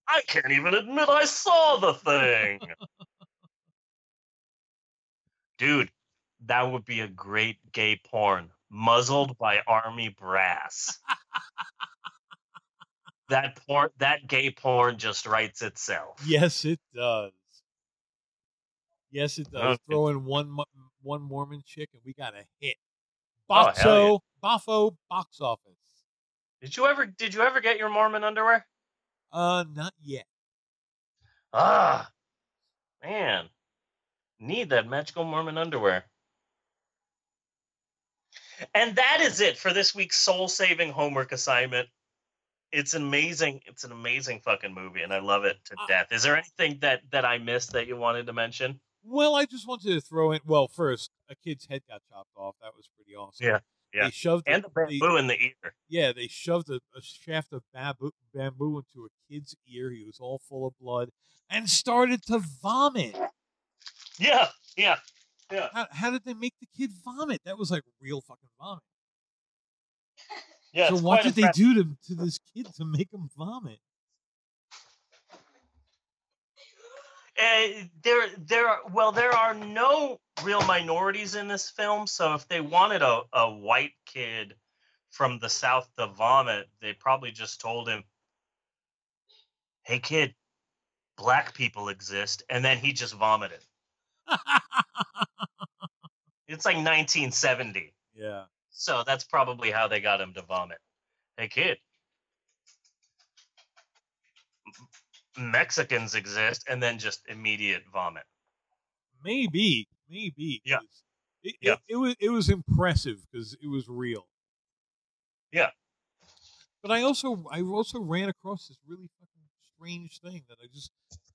I can't even admit I saw the thing. Dude, that would be a great gay porn. Muzzled by army brass. That gay porn just writes itself.
Yes, it does. Yes, it does.
Okay.
Throw in one Mormon chick, and we got a hit.
Boffo
box office.
Did you ever get your Mormon underwear?
Not yet.
Ah, man, need that magical Mormon underwear. And that is it for this week's soul-saving homework assignment. It's amazing. It's an amazing fucking movie, and I love it to death. Is there anything that I missed that you wanted to mention?
Well, I just wanted to throw in. Well, first, a kid's head got chopped off. That was pretty awesome.
Yeah.
They shoved
the bamboo in the ear.
Yeah, they shoved a shaft of bamboo into a kid's ear. He was all full of blood and started to vomit.
Yeah.
How did they make the kid vomit? That was like real fucking vomit.
Yeah.
So what did they do to this kid to make him vomit?
There are no real minorities in this film, so if they wanted a white kid from the South to vomit, they probably just told him, "Hey kid, black people exist," and then he just vomited. It's like 1970.
Yeah.
So that's probably how they got him to vomit. Hey kid, Mexicans exist, and then just immediate vomit.
Maybe.
Yeah.
It was impressive because it was real.
Yeah.
But I also ran across this really fucking strange thing that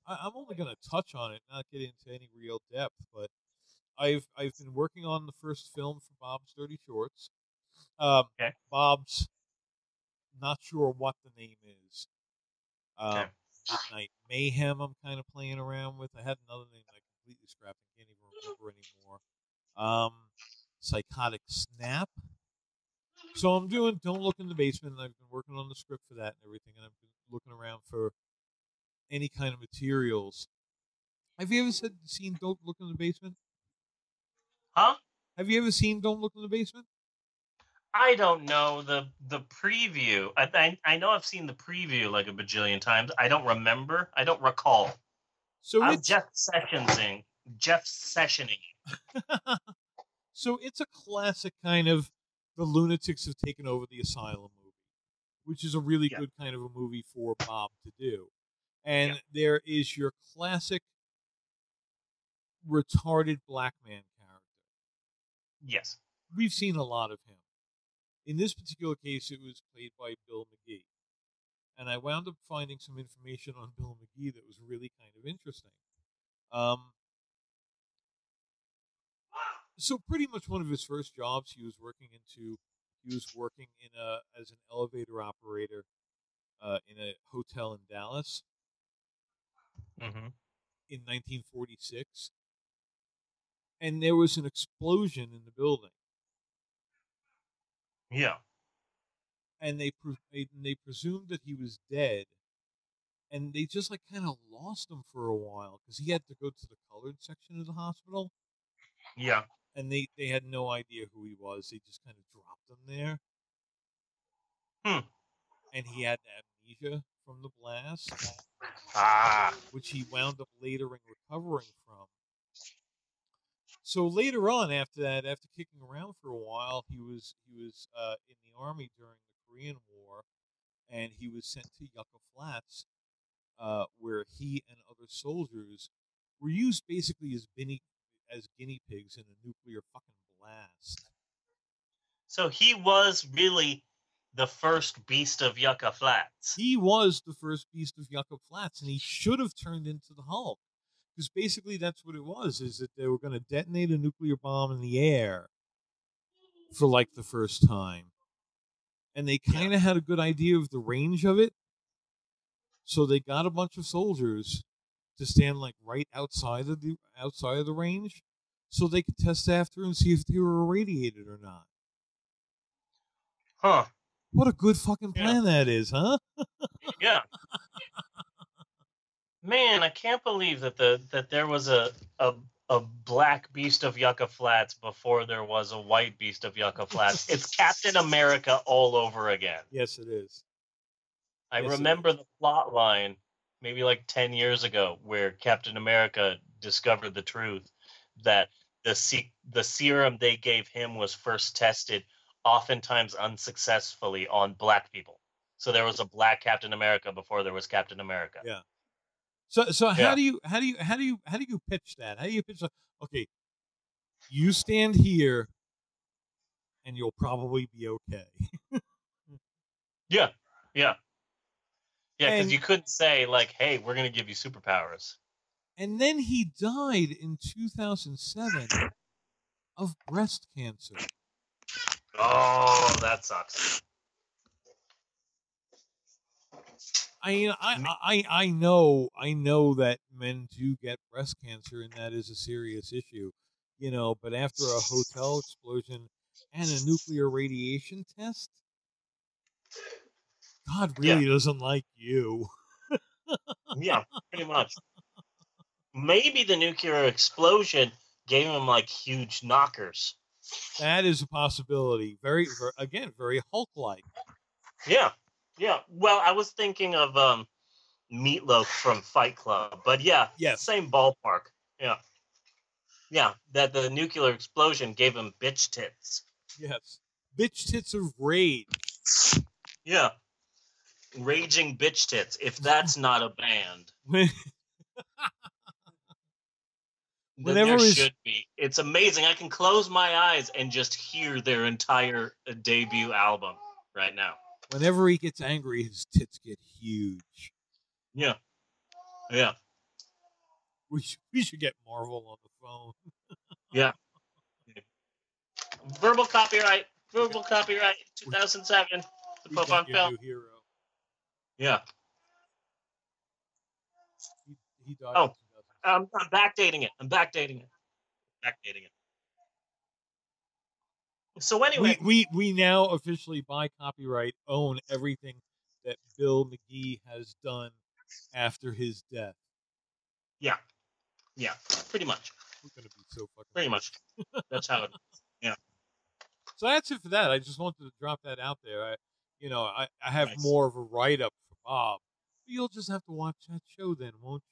I'm only going to touch on it, not get into any real depth. But I've been working on the first film for Bob's Dirty Shorts.
Okay.
Bob's, not sure what the name is.
Okay.
Midnight Mayhem I'm kind of playing around with. I had another name that I completely scrapped and can't even remember anymore. Psychotic Snap. So I'm doing Don't Look in the Basement, and I've been working on the script for that and everything, and I've been looking around for any kind of materials. Have you ever seen Don't Look in the Basement?
Huh?
Have you ever seen Don't Look in the Basement?
I don't know the preview. I know I've seen the preview like a bajillion times. I don't remember. I don't recall.
So
I'm
it's
Jeff Sessioning.
So it's a classic kind of the lunatics have taken over the asylum movie, which is a really good kind of a movie for Bob to do. And there is your classic retarded black man character.
Yes.
We've seen a lot of him. In this particular case, it was played by Bill McGee. And I wound up finding some information on Bill McGee that was really kind of interesting. So pretty much one of his first jobs he was working as an elevator operator in a hotel in Dallas in 1946. And there was an explosion in the building.
Yeah.
And they presumed that he was dead. And they just like kind of lost him for a while because he had to go to the colored section of the hospital.
Yeah.
And they had no idea who he was. They just kind of dropped him there. And he had amnesia from the blast, which he wound up later recovering from. So later on, after that, after kicking around for a while, he was in the army during the Korean War, and he was sent to Yucca Flats, where he and other soldiers were used basically as guinea pigs in a nuclear fucking blast.
So he was really the first beast of Yucca Flats.
He was the first beast of Yucca Flats, and he should have turned into the Hulk. Because basically that's what it was, is that they were going to detonate a nuclear bomb in the air for like the first time. And they kind of had a good idea of the range of it. So they got a bunch of soldiers to stand like right outside of the range so they could test after and see if they were irradiated or not.
Huh.
What a good fucking plan that is, huh?
Yeah. Man, I can't believe that there was a black beast of Yucca Flats before there was a white beast of Yucca Flats. It's Captain America all over again.
Yes, it is.
I remember the plot line maybe like 10 years ago where Captain America discovered the truth that the serum they gave him was first tested oftentimes unsuccessfully on black people. So there was a black Captain America before there was Captain America.
Yeah. So how do you pitch that? How do you pitch that? Okay, you stand here, and you'll probably be okay.
Yeah, because you couldn't say like, "Hey, we're going to give you superpowers."
And then he died in 2007 of breast cancer.
Oh, that sucks.
I know that men do get breast cancer, and that is a serious issue, But after a hotel explosion and a nuclear radiation test, God really doesn't like you.
Yeah, pretty much. Maybe the nuclear explosion gave him like huge knockers.
That is a possibility. Very Hulk-like.
Yeah. Well, I was thinking of Meatloaf from Fight Club, but same ballpark. Yeah, that the nuclear explosion gave him bitch tits.
Yes, bitch tits of rage.
Yeah, raging bitch tits. If that's not a band, then there should be. It's amazing. I can close my eyes and just hear their entire debut album right now.
Whenever he gets angry, his tits get huge.
Yeah.
We should get Marvel on the phone.
Yeah. Verbal copyright. 2007. The Pope on film.
New hero.
Yeah.
He died.
Oh, I'm backdating it. So anyway,
we now officially by copyright own everything that Bill McGee has done after his death.
Yeah, pretty much.
We're gonna be so fucking
pretty much. That's how it. Yeah.
So that's it for that. I just wanted to drop that out there. I have
Nice.
more of a write up for Bob. You'll just have to watch that show then, won't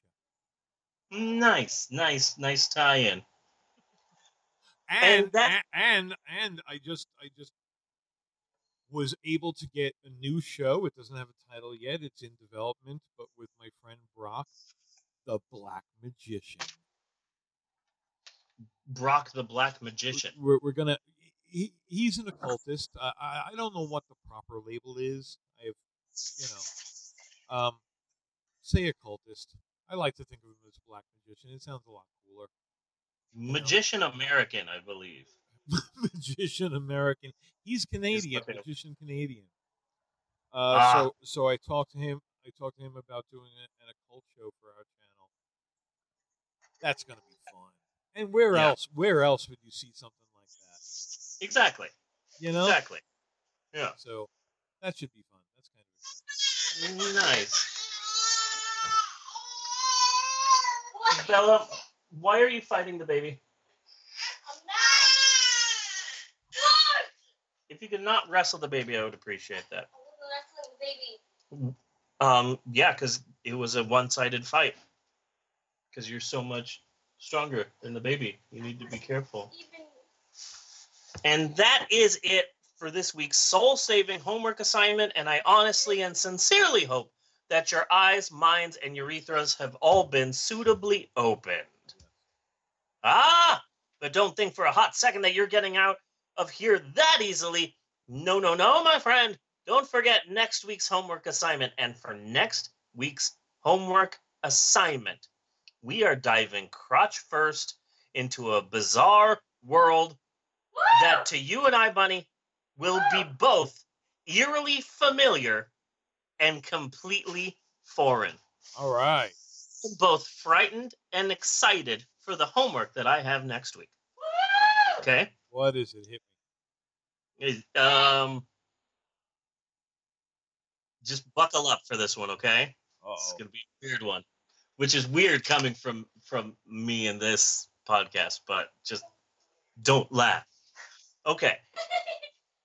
you?
Nice tie-in.
And I just was able to get a new show. It doesn't have a title yet. It's in development, but with my friend Brock, the Black Magician.
Brock the Black Magician.
We're gonna. He's an occultist. I don't know what the proper label is. Say occultist. I like to think of him as Black Magician. It sounds a lot cooler.
Magician American, I believe.
Magician American. He's Canadian. Magician Canadian. So I talked to him. About doing an occult show for our channel. That's gonna be fun. And where else? Where else would you see something like that?
Exactly. Exactly. Yeah.
So that should be fun. That's kind of
exciting. Nice. Bella, why are you fighting the baby? If you could not wrestle the baby, I would appreciate that.
Wrestling the baby.
Yeah, because it was a one-sided fight. Because you're so much stronger than the baby. You need to be careful. And that is it for this week's soul-saving homework assignment. And I honestly and sincerely hope that your eyes, minds, and urethras have all been suitably opened. But don't think for a hot second that you're getting out of here that easily. No, my friend. Don't forget next week's homework assignment. And for next week's homework assignment, we are diving crotch first into a bizarre world that to you and I, Bunny, will be both eerily familiar and completely foreign.
All right.
I'm both frightened and excited for the homework that I have next week. Okay?
What is it? Hit me.
Just buckle up for this one, okay?
Uh-oh.
It's going to be a weird one, which is weird coming from me in this podcast, but just don't laugh. Okay.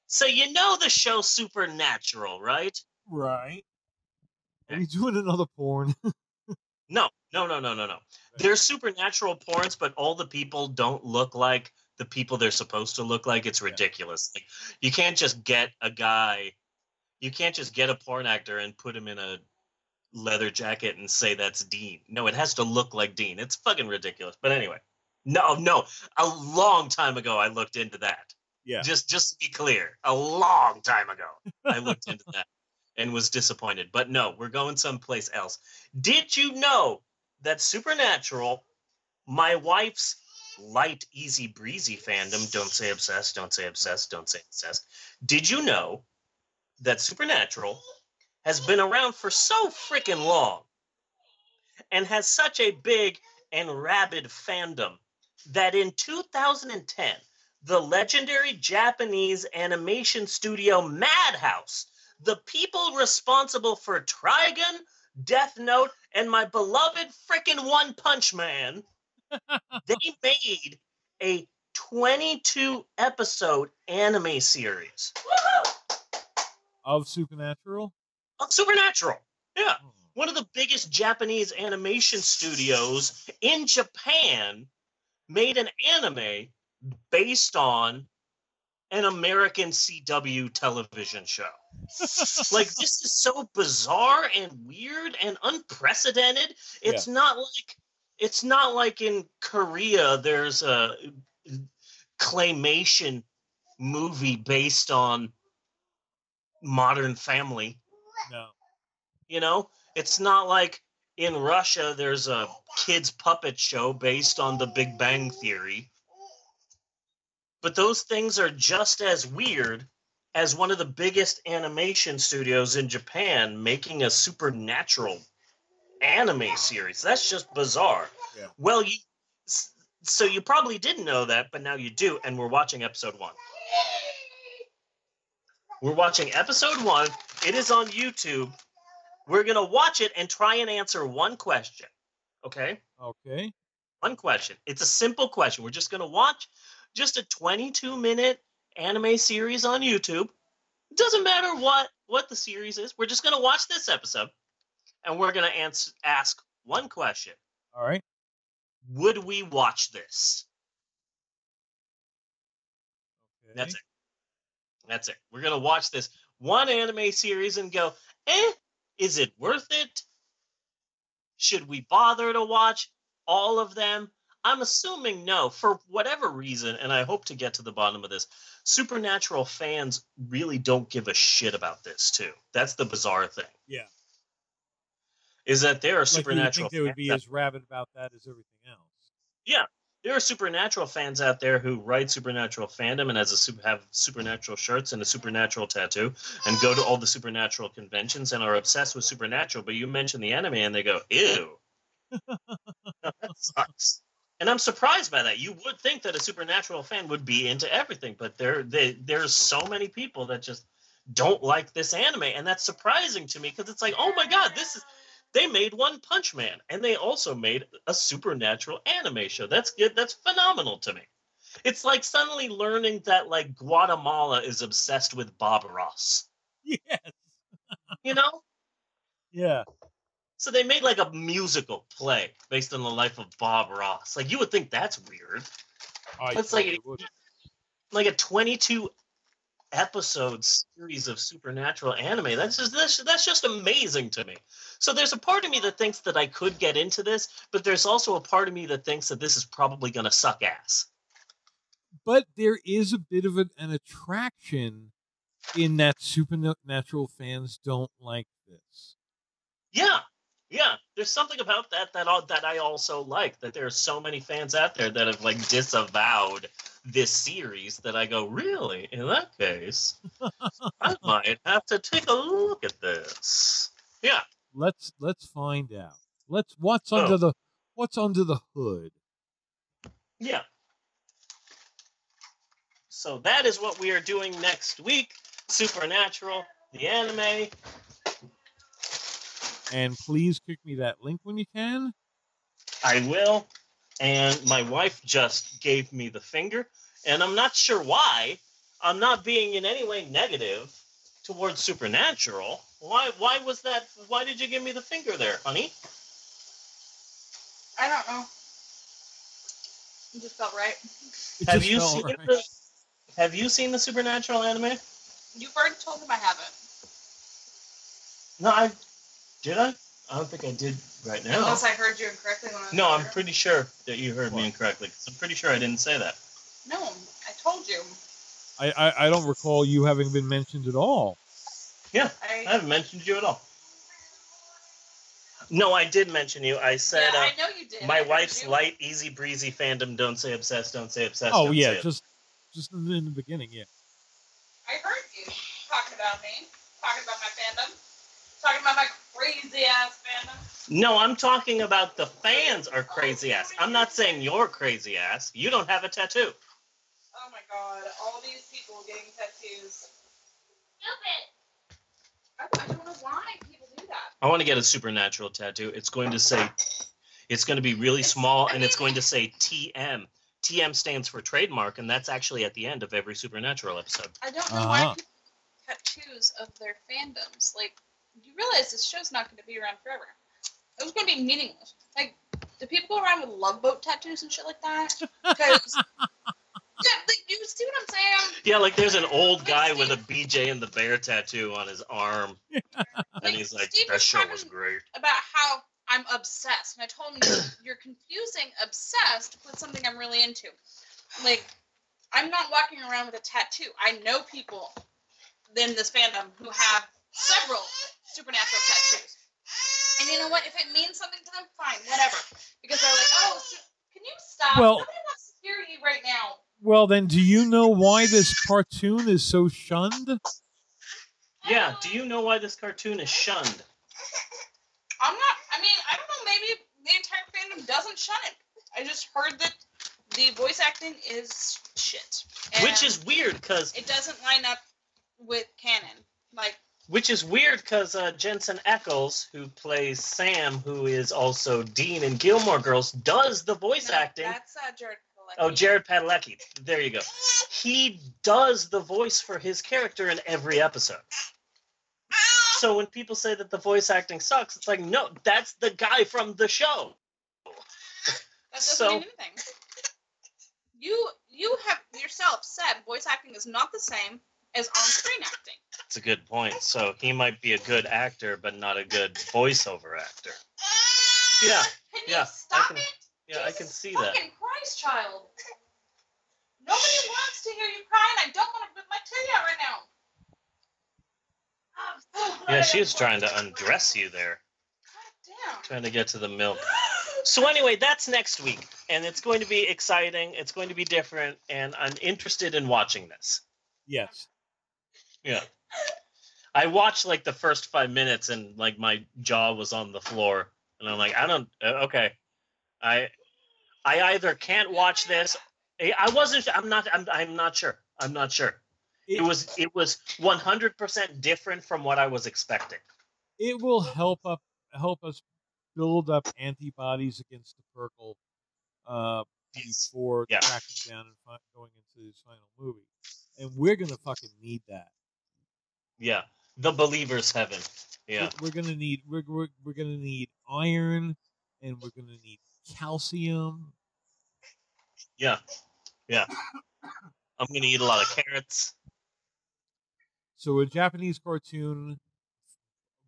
So you know the show Supernatural, right?
Right. Are we doing another porn?
No. There's supernatural porns, but all the people don't look like the people they're supposed to look like. It's ridiculous. Like, you can't just get a porn actor and put him in a leather jacket and say that's Dean. No, it has to look like Dean. It's fucking ridiculous. But anyway, no. A long time ago, I looked into that.
Yeah.
Just to be clear, a long time ago, I looked into that and was disappointed. But no, we're going someplace else. Did you know that Supernatural, my wife's light, easy, breezy fandom, don't say obsessed, don't say obsessed, don't say obsessed. Did you know that Supernatural has been around for so freaking long and has such a big and rabid fandom that in 2010, the legendary Japanese animation studio Madhouse, the people responsible for Trigun, Death Note, and my beloved frickin' One Punch Man, they made a 22-episode anime series.
Of Supernatural?
Of Supernatural, yeah. One of the biggest Japanese animation studios in Japan made an anime based on an American CW television show. Like, this is so bizarre and weird and unprecedented. It's not like in Korea there's a claymation movie based on Modern Family.
No.
You know, it's not like in Russia there's a kids puppet show based on The Big Bang Theory. But those things are just as weird as one of the biggest animation studios in Japan making a Supernatural anime series. That's just bizarre.
Yeah.
Well, so you probably didn't know that, but now you do, and we're watching episode 1. We're watching episode 1. It is on YouTube. We're going to watch it and try and answer one question. Okay?
Okay.
One question. It's a simple question. We're just going to watch just a 22-minute anime series on YouTube. It doesn't matter what the series is. We're just going to watch this episode, and we're going to ask one question.
All right.
Would we watch this?
Okay.
That's it. That's it. We're going to watch this one anime series and go, is it worth it? Should we bother to watch all of them? I'm assuming no, for whatever reason, and I hope to get to the bottom of this. Supernatural fans really don't give a shit about this, too. That's the bizarre thing.
Yeah.
Is that there are
like
Supernatural
you think they would be as rabid about that as everything else.
Yeah. There are Supernatural fans out there who write Supernatural fandom and have Supernatural shirts and a Supernatural tattoo and go to all the Supernatural conventions and are obsessed with Supernatural. But you mention the anime and they go, ew. That sucks. And I'm surprised by that. You would think that a Supernatural fan would be into everything, but there's so many people that just don't like this anime. And that's surprising to me because it's like, oh my God, they made One Punch Man, and they also made a Supernatural anime show. That's good. That's phenomenal to me. It's like suddenly learning that like Guatemala is obsessed with Bob Ross.
Yes.
You know?
Yeah.
So they made like a musical play based on the life of Bob Ross. Like you would think that's weird. It's like a 22 episode series of Supernatural anime. That's just amazing to me. So there's a part of me that thinks that I could get into this, but there's also a part of me that thinks that this is probably going to suck ass.
But there is a bit of an attraction in that Supernatural fans don't like this.
Yeah. Yeah, there's something about that I also like, that there are so many fans out there that have like disavowed this series that I go, really? In that case, I might have to take a look at this. Yeah.
Let's find out. What's under the hood.
Yeah. So that is what we are doing next week. Supernatural, the anime.
And please click me that link when you can.
I will. And my wife just gave me the finger. And I'm not sure why. I'm not being in any way negative towards Supernatural. Why was that? Why did you give me the finger there, honey?
I don't know. It just felt right.
Have you seen the Supernatural anime?
You've already told him I haven't.
No, Did I? I don't think I did right now.
Unless I heard you incorrectly when I was
No, I'm
there.
pretty sure that you heard me incorrectly. I'm pretty sure I didn't say that.
No, I told you.
I don't recall you having been mentioned at all.
Yeah, I haven't mentioned you at all. No, I did mention you. I said,
I know you did.
My wife's light, easy breezy fandom. Don't say obsessed. Don't say obsessed.
Oh
don't
yeah,
say
just in the beginning, yeah.
I heard you talking about me, talking about my fandom, talking about my crazy ass fandom.
No, I'm talking about the fans are crazy ass. I'm not saying you're crazy ass. You don't have a tattoo.
Oh my god, all these people getting tattoos. Stupid! I don't know why people do that.
I want to get a Supernatural tattoo. It's going to be really small, and it's going to say TM. TM stands for trademark, and that's actually at the end of every Supernatural episode.
I don't know why people have tattoos of their fandoms. Like, you realize this show's not going to be around forever. It was going to be meaningless. Like, do people go around with love boat tattoos and shit like that? Because, like, you see what I'm saying?
Yeah, like there's an old guy with a BJ and the Bear tattoo on his arm, and he's like,
Steve
that show was great.
About how I'm obsessed, and I told him you're confusing obsessed with something I'm really into. Like, I'm not walking around with a tattoo. I know people in this fandom who have several Supernatural tattoos. And you know what? If it means something to them, fine, whatever. Because they're like, oh, can you stop?
Well-
Nobody wants to hear you right now.
Well, then, do you know why this cartoon is so shunned?
Yeah, do you know why this cartoon is shunned?
I don't know, maybe the entire fandom doesn't shun it. I just heard that the voice acting is shit.
Which is weird, because
it doesn't line up with canon. Like,
which is weird because Jensen Ackles, who plays Sam, who is also Dean in Gilmore Girls, does the voice acting.
That's Jared Padalecki.
Oh, Jared Padalecki. There you go. He does the voice for his character in every episode. So when people say that the voice acting sucks, it's like, no, that's the guy from the show.
That doesn't mean anything. You have yourself said voice acting is not the same as on-screen acting.
That's a good point. So he might be a good actor, but not a good voiceover actor. Yeah.
Can you stop it?
Yeah, I can see
fucking
that.
Christ, child. Nobody wants to hear you crying. I don't want to put my titty out right now.
Yeah, she's trying to undress you there.
Damn.
Trying to get to the milk. So anyway, that's next week, and it's going to be exciting. It's going to be different, and I'm interested in watching this.
Yes.
Yeah. I watched like the first 5 minutes, and like my jaw was on the floor, and I'm like, okay. I either can't watch this. I'm not sure. It was 100% different from what I was expecting.
It will help us build up antibodies against the Purple before tracking down and going into his final movie, and we're gonna fucking need that.
Yeah, the believer's heaven. Yeah,
we're gonna need iron, and we're gonna need calcium.
Yeah. I'm gonna eat a lot of carrots.
So a Japanese cartoon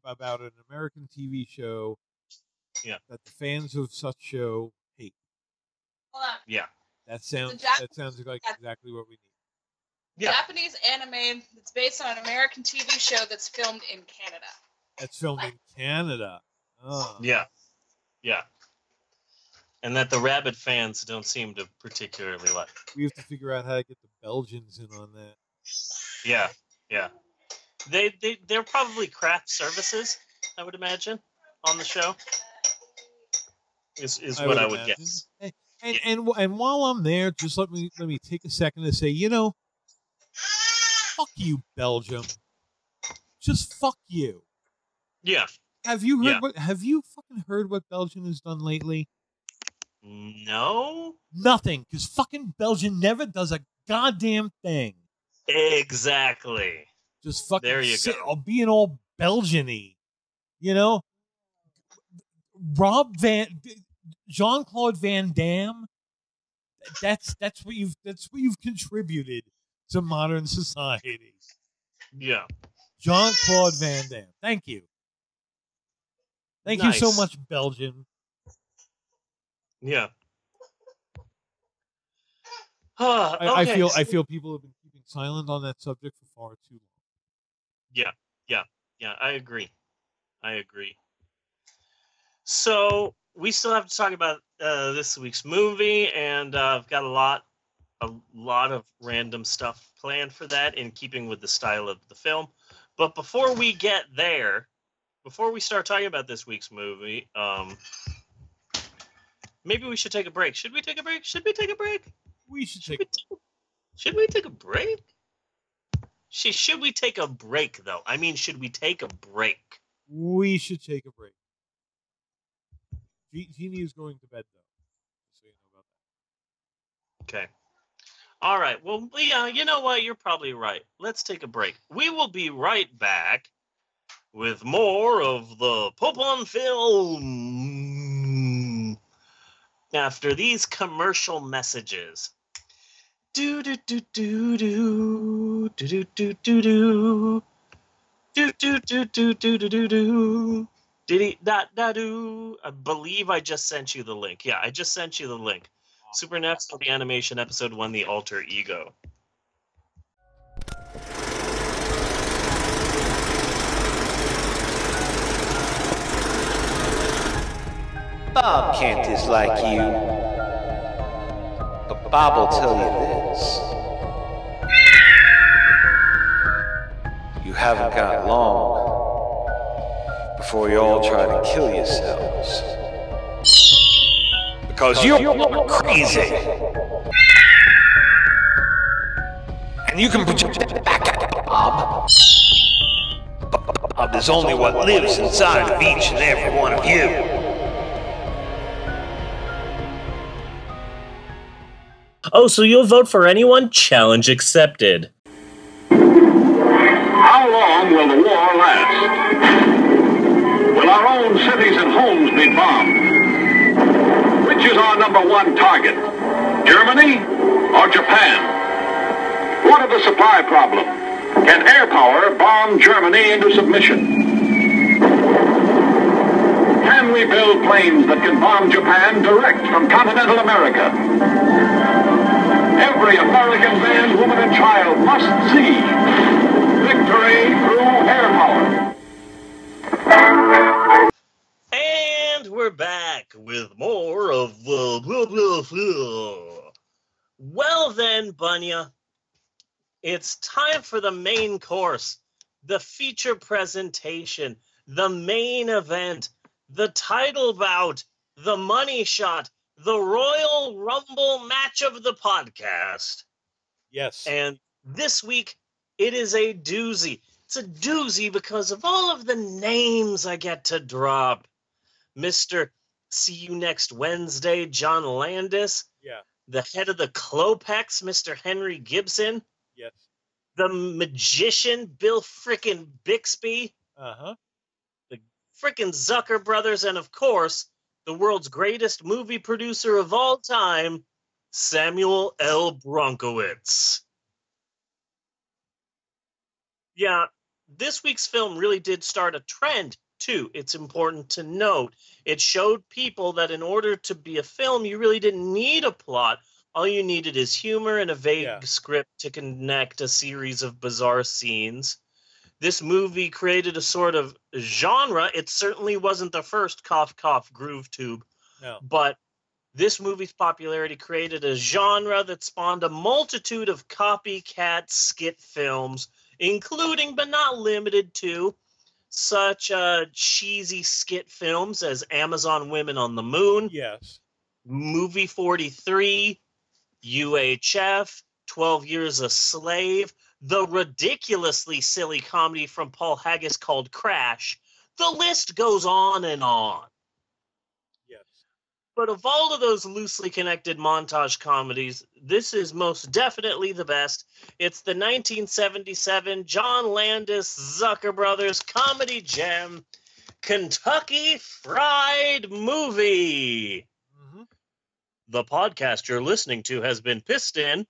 about an American TV show that the fans of such show hate.
Hold on.
Yeah.
That sounds like exactly what we need.
Yeah.
Japanese anime that's based on an American TV show that's filmed in Canada.
That's filmed in Canada. Oh.
Yeah. And that the Rabbit fans don't seem to particularly like.
We have to figure out how to get the Belgians in on that.
Yeah. They're probably craft services, I would imagine, on the show. Is what I would guess.
And while I'm there, just let me take a second to say, fuck you, Belgium. Just fuck you.
Yeah.
Have you fucking heard what Belgium has done lately?
No.
Nothing, because fucking Belgium never does a goddamn thing.
Exactly.
Just fucking
there you go.
Being all Belgian-y. Jean-Claude Van Damme. That's what you've contributed to modern society.
Yeah.
Jean-Claude Van Damme. Thank you. Thank you so much, Belgium.
Yeah.
I feel people have been keeping silent on that subject for far too long.
Yeah. I agree. So we still have to talk about this week's movie, and I've got a lot of random stuff planned for that, in keeping with the style of the film. But before we get there, before we start talking about this week's movie, maybe we should take a break. Should we take a break?
We should take a break.
Should we take a break? Should we take a break, though? I mean, should we take a break?
We should take a break. Jeannie is going to bed, though, so you know about that.
Okay. All right. Well, yeah, you know what? You're probably right. Let's take a break. We will be right back with more of the Pope on Film after these commercial messages. Do do do do do do do do do do do do do do do do do. Diddy-da-da-doo. I believe I just sent you the link. Yeah, I just sent you the link. Supernatural, the animation, episode 1, The Alter Ego.
Bob Kent is like you. But Bob will tell you this. You haven't got long before you all try to kill yourselves. Because you're crazy. And You can project that back at Bob. Bob is only what lives inside of each and every one of you.
Oh, so you'll vote for anyone? Challenge accepted.
How long will the war last? Will our own cities and homes be bombed? Which is our number one target? Germany or Japan? What of the supply problem? Can air power bomb Germany into submission? Can we build planes that can bomb Japan direct from continental America? Every American man, woman, and child must see victory through air power.
And we're back with more of Well then, Bunya, it's time for the main course, the feature presentation, the main event, the title bout, the money shot, the Royal Rumble match of the podcast.
Yes.
And this week, it is a doozy. It's a doozy because of all of the names I get to drop. Mr. See You Next Wednesday, John Landis.
Yeah.
The head of the Klopex, Mr. Henry Gibson.
Yes.
The magician, Bill frickin' Bixby.
Uh-huh.
The frickin' Zucker brothers. And, of course, the world's greatest movie producer of all time, Samuel L. Bronkowitz. Yeah, this week's film really did start a trend, too. It's important to note. It showed people that in order to be a film, you really didn't need a plot. All you needed is humor and a vague script to connect a series of bizarre scenes. This movie created a sort of genre. It certainly wasn't the first Cough Cough Groove Tube.
No.
But this movie's popularity created a genre that spawned a multitude of copycat skit films, including but not limited to such cheesy skit films as Amazon Women on the Moon,
Yes.
Movie 43, UHF, 12 Years a Slave, the ridiculously silly comedy from Paul Haggis called Crash. The list goes on and on.
Yes.
But of all of those loosely connected montage comedies, this is most definitely the best. It's the 1977 John Landis Zucker Brothers comedy gem, Kentucky Fried Movie.
Mm-hmm.
The podcast you're listening to has been pissed in.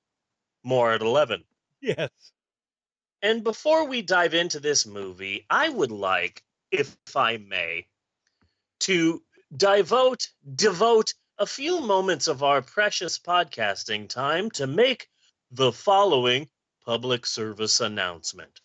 More at 11.
Yes.
And before we dive into this movie, I would like, if I may, to devote a few moments of our precious podcasting time to make the following public service announcement.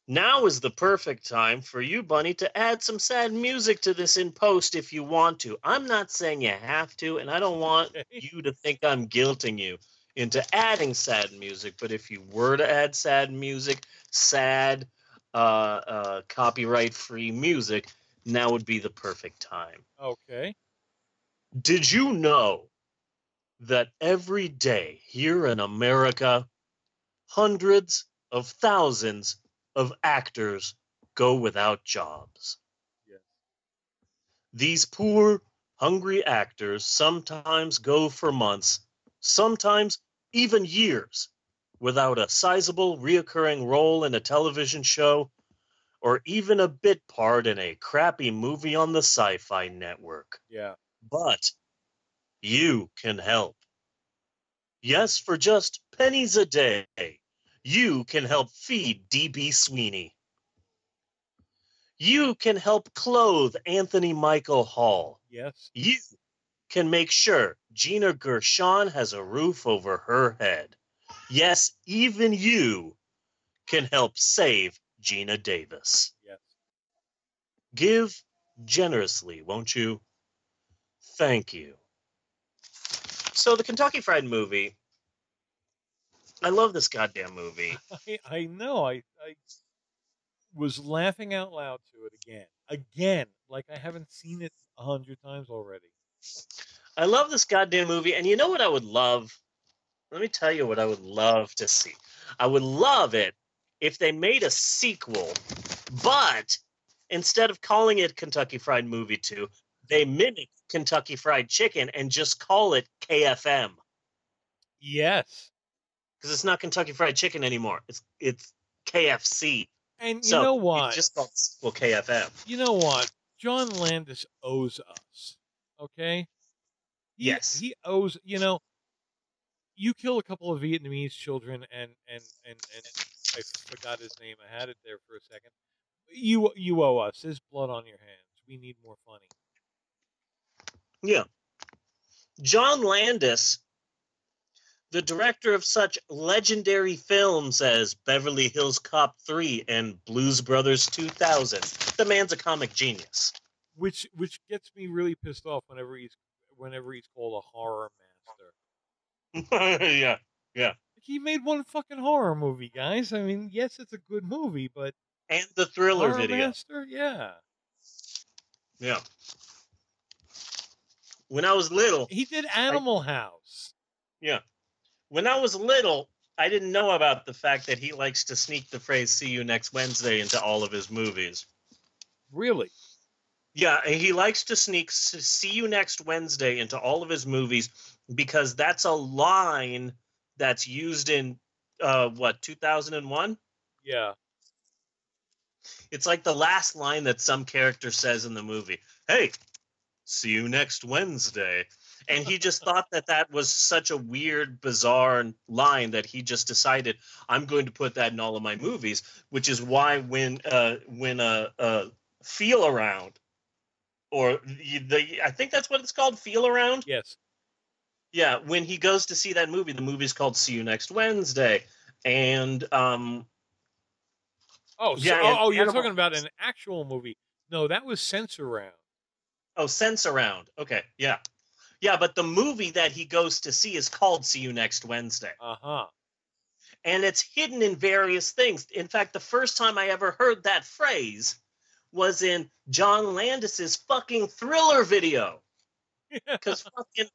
Now is the perfect time for you, Bunny, to add some sad music to this in post if you want to. I'm not saying you have to, and I don't want you to think I'm guilting you into adding sad music, but if you were to add sad music, sad, copyright-free music, now would be the perfect time.
Okay.
Did you know that every day here in America, hundreds of thousands of actors go without jobs?
Yes.
These poor, hungry actors sometimes go for months, sometimes even years, without a sizable reoccurring role in a television show or even a bit part in a crappy movie on the Sci-Fi Network.
Yeah.
But you can help. Yes, for just pennies a day, you can help feed D.B. Sweeney. You can help clothe Anthony Michael Hall.
Yes.
You can make sure Gina Gershon has a roof over her head. Yes, even you can help save Gina Davis.
Yes.
Give generously, won't you? Thank you. So the Kentucky Fried Movie, I love this goddamn movie.
I know. I was laughing out loud to it again, like I haven't seen it 100 times already.
I love this goddamn movie, and you know what I would love? Let me tell you what I would love to see. I would love it if they made a sequel, but instead of calling it Kentucky Fried Movie 2, they mimic Kentucky Fried Chicken and just call it KFM.
Yes.
Because it's not Kentucky Fried Chicken anymore. It's KFC.
And you
so
know what?
It's just called sequel KFM.
You know what? John Landis owes us. Okay?
Yes.
He owes, you kill a couple of Vietnamese children and I forgot his name. I had it there for a second. You owe us. There's blood on your hands. We need more funny.
Yeah. John Landis, the director of such legendary films as Beverly Hills Cop 3 and Blues Brothers 2000. The man's a comic genius.
Which gets me really pissed off whenever he's called a horror master.
Yeah.
Like, he made one fucking horror movie, guys. I mean, yes, it's a good movie, but
and the Thriller
horror
video.
Master, yeah.
Yeah. When I was little,
he did Animal House.
Yeah. When I was little, I didn't know about the fact that he likes to sneak the phrase "see you next Wednesday" into all of his movies.
Really?
Yeah, he likes to sneak "see you next Wednesday" into all of his movies because that's a line that's used in 2001?
Yeah.
It's like the last line that some character says in the movie. Hey, see you next Wednesday. And he just thought that was such a weird, bizarre line that he just decided, I'm going to put that in all of my movies, which is why when Feel Around, or I think that's what it's called, Feel Around?
Yes.
Yeah, when he goes to see that movie, the movie's called See You Next Wednesday. And,
you're talking about an actual movie. No, that was Sense Around.
Oh, Sense Around. Okay, yeah. Yeah, but the movie that he goes to see is called See You Next Wednesday.
Uh-huh.
And it's hidden in various things. In fact, the first time I ever heard that phrase was in John Landis's fucking Thriller video. Because fucking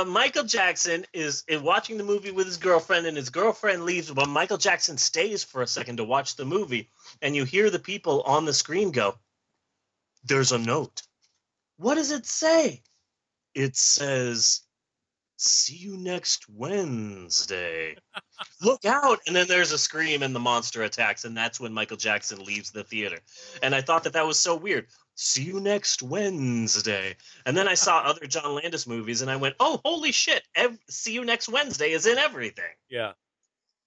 Michael Jackson is watching the movie with his girlfriend, and his girlfriend leaves, but Michael Jackson stays for a second to watch the movie, and you hear the people on the screen go, "There's a note." What does it say? It says, "See you next Wednesday." Look out! And then there's a scream and the monster attacks, and that's when Michael Jackson leaves the theater. And I thought that was so weird. See you next Wednesday. And then I saw other John Landis movies, and I went, oh, holy shit. See you next Wednesday is in everything.
Yeah.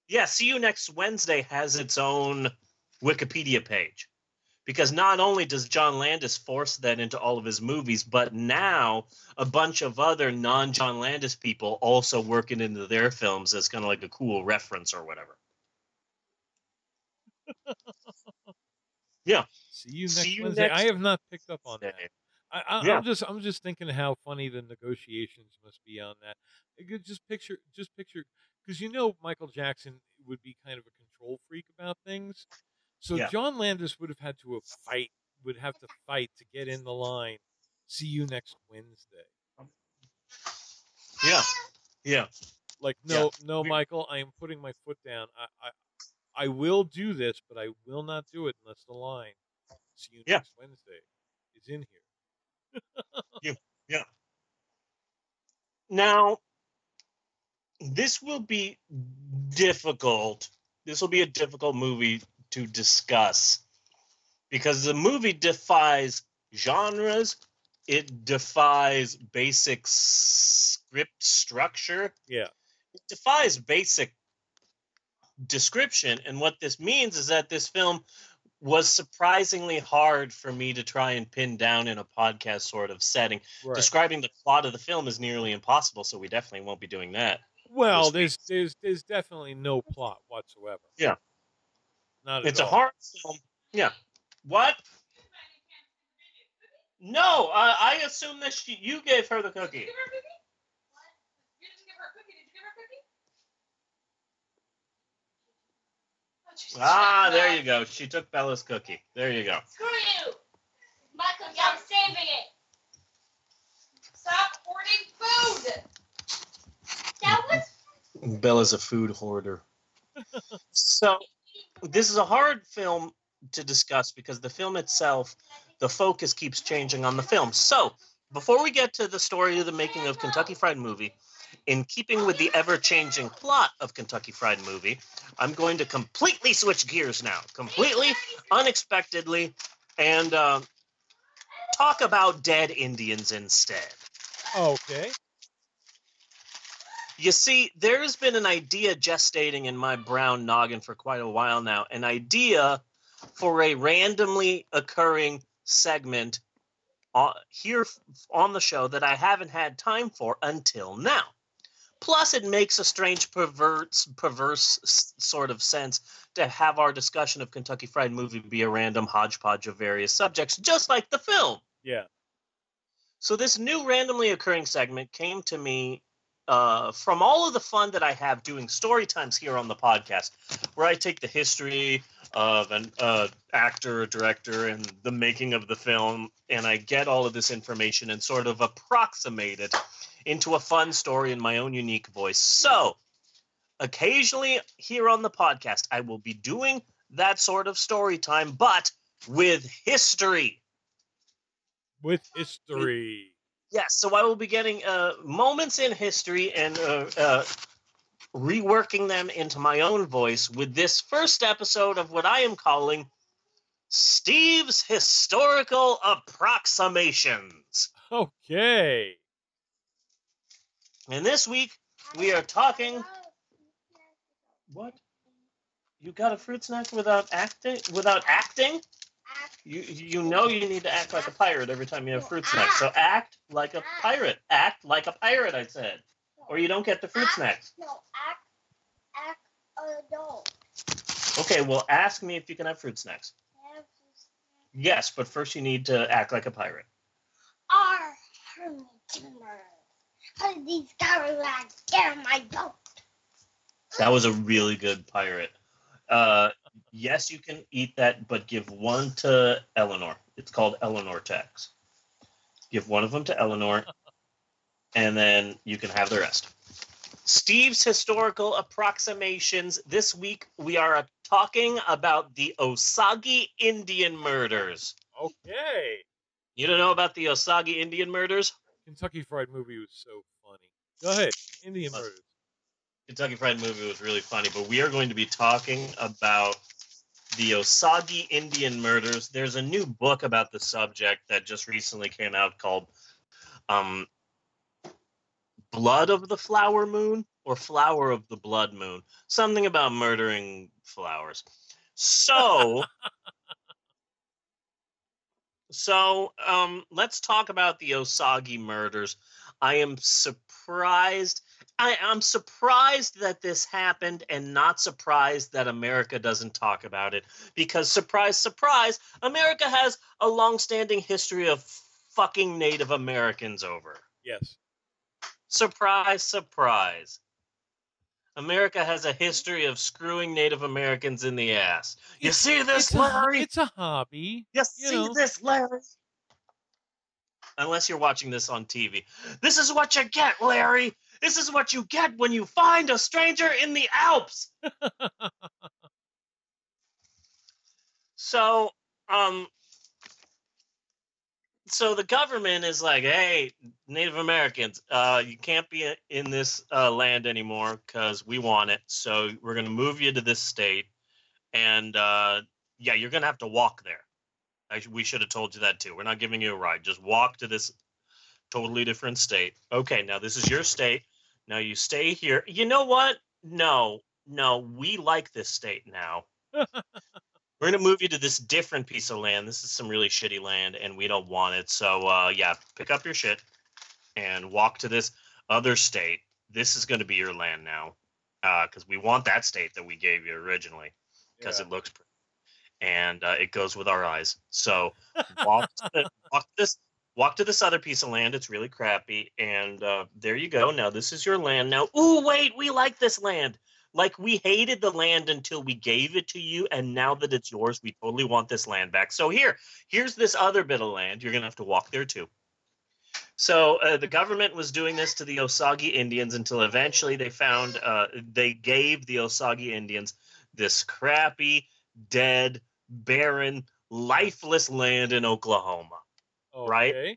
Yeah, See You Next Wednesday has its own Wikipedia page. Because not only does John Landis force that into all of his movies, but now a bunch of other non-John Landis people also work it into their films as kind of like a cool reference or whatever. Yeah.
See you next Wednesday. I have not picked up on that. I'm just thinking how funny the negotiations must be on that. Just picture, because Michael Jackson would be kind of a control freak about things. So
yeah.
John Landis would have to fight to get in the line. See you next Wednesday.
Yeah. Yeah.
Like, no, Michael, I am putting my foot down. I will do this, but I will not do it unless the line "See you next Wednesday" is in here.
Yeah. Now, this will be difficult. This will be a difficult movie to discuss because the movie defies genres. It defies basic script structure.
Yeah.
It defies basic description. And what this means is that this film was surprisingly hard for me to try and pin down in a podcast sort of setting.
Right.
Describing the plot of the film is nearly impossible, so we definitely won't be doing that.
Well, there's definitely no plot whatsoever.
Yeah.
Not at
It's
all.
a horror film. Yeah. What? No, I assume that you gave her the cookie.
Did you give her a cookie? What? You didn't give her a cookie. Did you give her a cookie?
Ah, there you go. She took Bella's cookie. There you go.
Screw you! My cookie, I'm saving it.
Stop hoarding food.
That was
Bella's a food hoarder. So this is a hard film to discuss because the film itself, the focus keeps changing on the film. So before we get to the story of the making of Kentucky Fried Movie, in keeping with the ever-changing plot of Kentucky Fried Movie, I'm going to completely switch gears now, completely, unexpectedly, and talk about dead Indians instead.
Okay.
You see, there's been an idea gestating in my brown noggin for quite a while now, an idea for a randomly occurring segment here on the show that I haven't had time for until now. Plus, it makes a strange, perverse sort of sense to have our discussion of Kentucky Fried Movie be a random hodgepodge of various subjects, just like the film.
Yeah.
So this new randomly occurring segment came to me from all of the fun that I have doing story times here on the podcast, where I take the history of an actor or director and the making of the film, and I get all of this information and sort of approximate it into a fun story in my own unique voice. So occasionally here on the podcast, I will be doing that sort of story time, but with history.
With history.
Yes, so I will be getting moments in history and reworking them into my own voice with this first episode of what I am calling Steve's Historical Approximations.
Okay.
And this week, we are talking... What? You got a fruit snack without acting? Without acting? You know you need to act like a pirate every time you have fruit snacks. So act like a pirate. Act like a pirate, I said. Or you don't get the fruit snacks.
No, act adult.
Okay, well, ask me if you can have fruit snacks. Yes, but first you need to act like a pirate.
These Cadillacs get on my boat.
That was a really good pirate. Yes, you can eat that, but give one to Eleanor. It's called Eleanor tax. Give one of them to Eleanor, and then you can have the rest. Steve's Historical Approximations. This week, we are talking about the Osage Indian murders.
Okay.
You don't know about the Osage Indian murders?
Kentucky Fried Movie was so funny. Go ahead. Indian murders.
Kentucky Fried Movie was really funny, but we are going to be talking about the Osage Indian murders. There's a new book about the subject that just recently came out called Blood of the Flower Moon or Flower of the Blood Moon. Something about murdering flowers. So let's talk about the Osage murders. I'm surprised that this happened and not surprised that America doesn't talk about it. Because, surprise, surprise, America has a long-standing history of fucking Native Americans over.
Yes.
Surprise, surprise. America has a history of screwing Native Americans in the ass. You see this, Larry?
It's a hobby.
You see this, Larry? Unless you're watching this on TV. This is what you get, Larry. This is what you get when you find a stranger in the Alps. So the government is like, hey, Native Americans, you can't be in this land anymore because we want it. So we're going to move you to this state. And, you're going to have to walk there. We should have told you that, too. We're not giving you a ride. Just walk to this totally different state. Okay, now this is your state. Now you stay here. You know what? No, we like this state now. We're going to move you to this different piece of land. This is some really shitty land, and we don't want it. So, pick up your shit and walk to this other state. This is going to be your land now because we want that state that we gave you originally because it looks pretty. And it goes with our eyes. So walk to this other piece of land. It's really crappy. And there you go. Now this is your land. Now, ooh, wait, we like this land. Like we hated the land until we gave it to you. And now that it's yours, we totally want this land back. So here's this other bit of land. You're going to have to walk there too.
So the government was doing this to the Osage Indians until eventually they gave the Osage Indians this crappy, dead, barren, lifeless land in Oklahoma. Right?
Okay.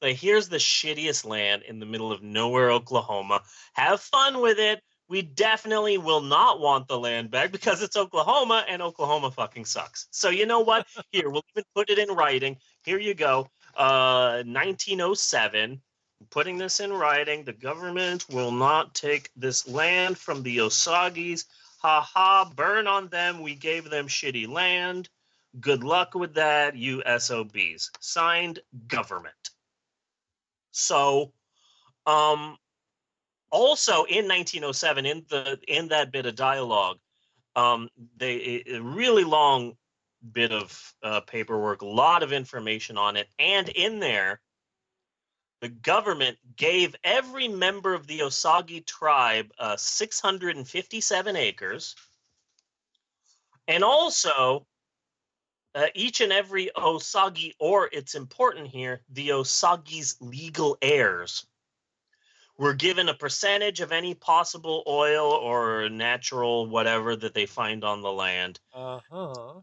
So here's the shittiest land in the middle of nowhere, Oklahoma. Have fun with it. We definitely will not want the land back because it's Oklahoma and Oklahoma fucking sucks. So you know what? Here, we'll even put it in writing. Here you go. 1907. Putting this in writing. The government will not take this land from the Osages. Ha ha, burn on them. We gave them shitty land. Good luck with that, you SOBs. Signed, government. So, also in 1907, in that bit of dialogue, a really long bit of paperwork, a lot of information on it, and in there, the government gave every member of the Osage tribe 657 acres, and also each and every Osage, or it's important here, the Osage's legal heirs were given a percentage of any possible oil or natural whatever that they find on the land.
Uh-huh.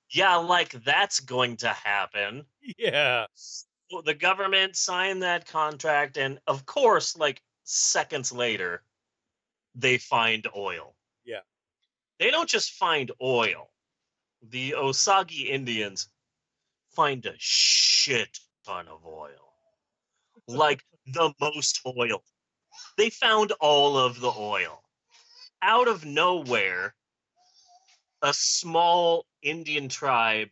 Yeah, like that's going to happen.
Yeah.
So the government signed that contract, and of course, like seconds later, they find oil.
Yeah.
They don't just find oil. The Osage Indians find a shit ton of oil. Like the most oil. They found all of the oil. Out of nowhere, a small Indian tribe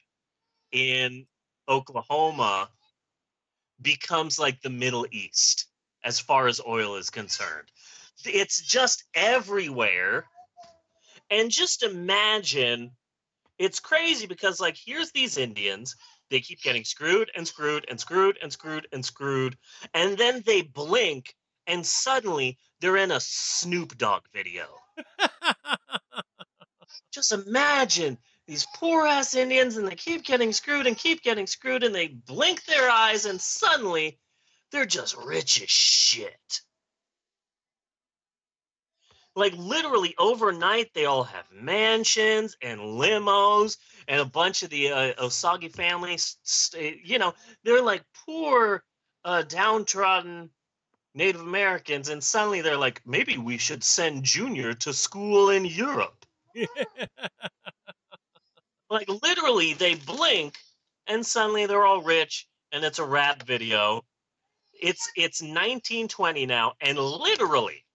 in Oklahoma becomes like the Middle East as far as oil is concerned. It's just everywhere. And just imagine, it's crazy because, like, here's these Indians. They keep getting screwed and screwed and screwed and screwed and screwed. And then they blink and suddenly they're in a Snoop Dogg video. Just imagine these poor ass Indians, and they keep getting screwed and keep getting screwed, and they blink their eyes, and suddenly they're just rich as shit. Like literally overnight, they all have mansions and limos, and a bunch of the Osage families, they're like poor, downtrodden Native Americans, and suddenly they're like, maybe we should send Junior to school in Europe. Like literally, they blink, and suddenly they're all rich, and it's a rap video. It's 1920 now, and literally,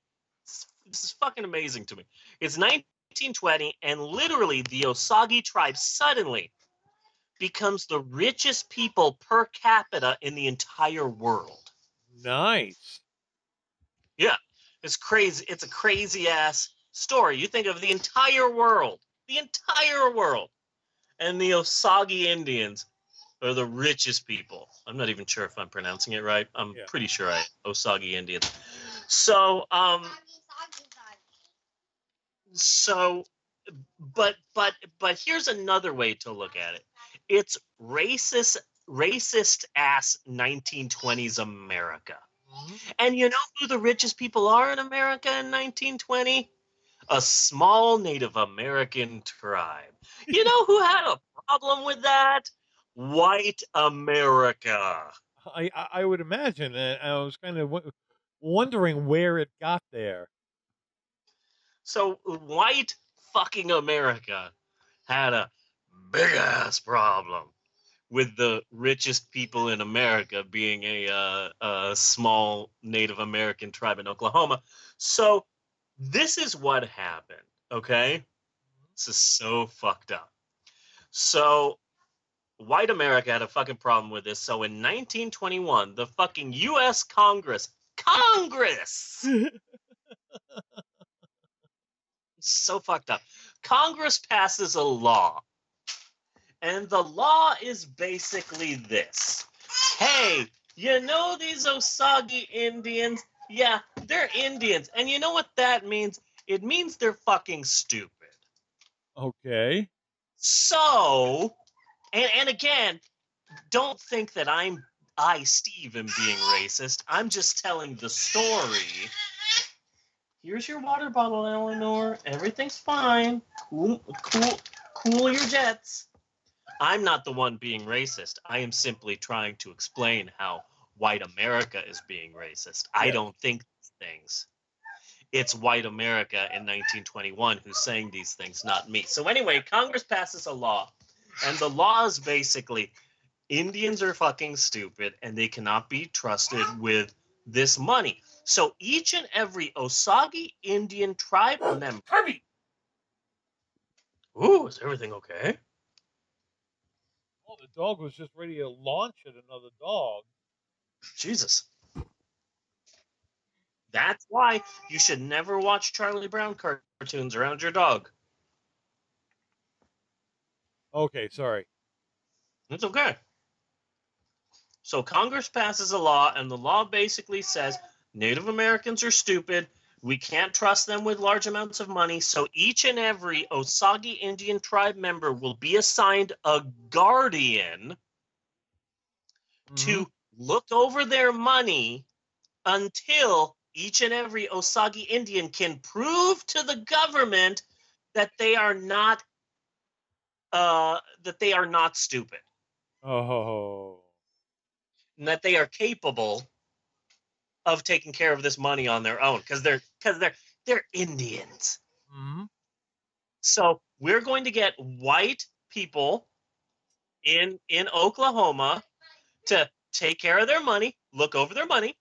this is fucking amazing to me. It's 1920, and literally, the Osage tribe suddenly becomes the richest people per capita in the entire world.
Nice.
Yeah, it's crazy. It's a crazy ass story. You think of the entire world, and the Osage Indians are the richest people. I'm not even sure if I'm pronouncing it right. I'm pretty sure Osage Indians. So, but here's another way to look at it. It's racist ass 1920s America. And you know who the richest people are in America in 1920? A small Native American tribe. You know who had a problem with that? White America.
I would imagine that. I was kind of wondering where it got there.
So white fucking America had a big ass problem with the richest people in America being a small Native American tribe in Oklahoma. So this is what happened, okay? This is so fucked up. So white America had a fucking problem with this. So in 1921, the fucking U.S. Congress, so fucked up. Congress passes a law. And the law is basically this. Hey, you know these Osage Indians? Yeah, they're Indians. And you know what that means? It means they're fucking stupid.
Okay.
So, and again, don't think that I'm I, Steve, am being racist. I'm just telling the story. Here's your water bottle, Eleanor. Everything's fine. Cool your jets. I'm not the one being racist. I am simply trying to explain how white America is being racist. I don't think these things. It's white America in 1921 who's saying these things, not me. So anyway, Congress passes a law, and the law is basically Indians are fucking stupid, and they cannot be trusted with this money. So each and every Osage Indian tribe member... Harvey! Ooh, is everything okay?
Oh, the dog was just ready to launch at another dog.
Jesus. That's why you should never watch Charlie Brown cartoons around your dog.
Okay, sorry.
It's okay. So Congress passes a law, and the law basically says Native Americans are stupid. We can't trust them with large amounts of money. So each and every Osage Indian tribe member will be assigned a guardian to look over their money until each and every Osage Indian can prove to the government that they are not stupid.
Oh.
And that they are capable of taking care of this money on their own, because they're Indians.
Mm-hmm.
So we're going to get white people in Oklahoma to take care of their money, look over their money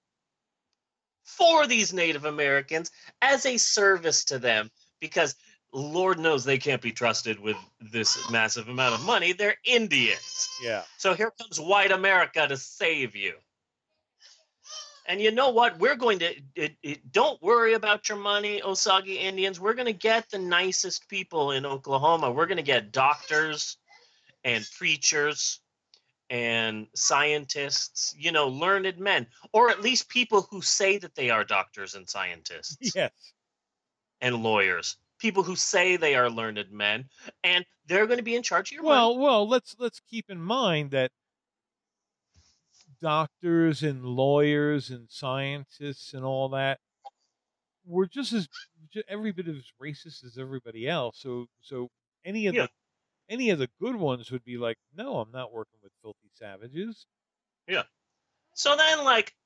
for these Native Americans as a service to them, because Lord knows they can't be trusted with this massive amount of money. They're Indians.
Yeah.
So here comes white America to save you. And you know what? We're going to don't worry about your money, Osage Indians. We're going to get the nicest people in Oklahoma. We're going to get doctors and preachers and scientists, learned men, or at least people who say that they are doctors and scientists.
Yes.
And lawyers. People who say they are learned men, and they're going to be in charge of your money.
Well, let's keep in mind that doctors and lawyers and scientists and all that were just every bit as racist as everybody else. So any of the good ones would be like, no, I'm not working with filthy savages.
Yeah. So then,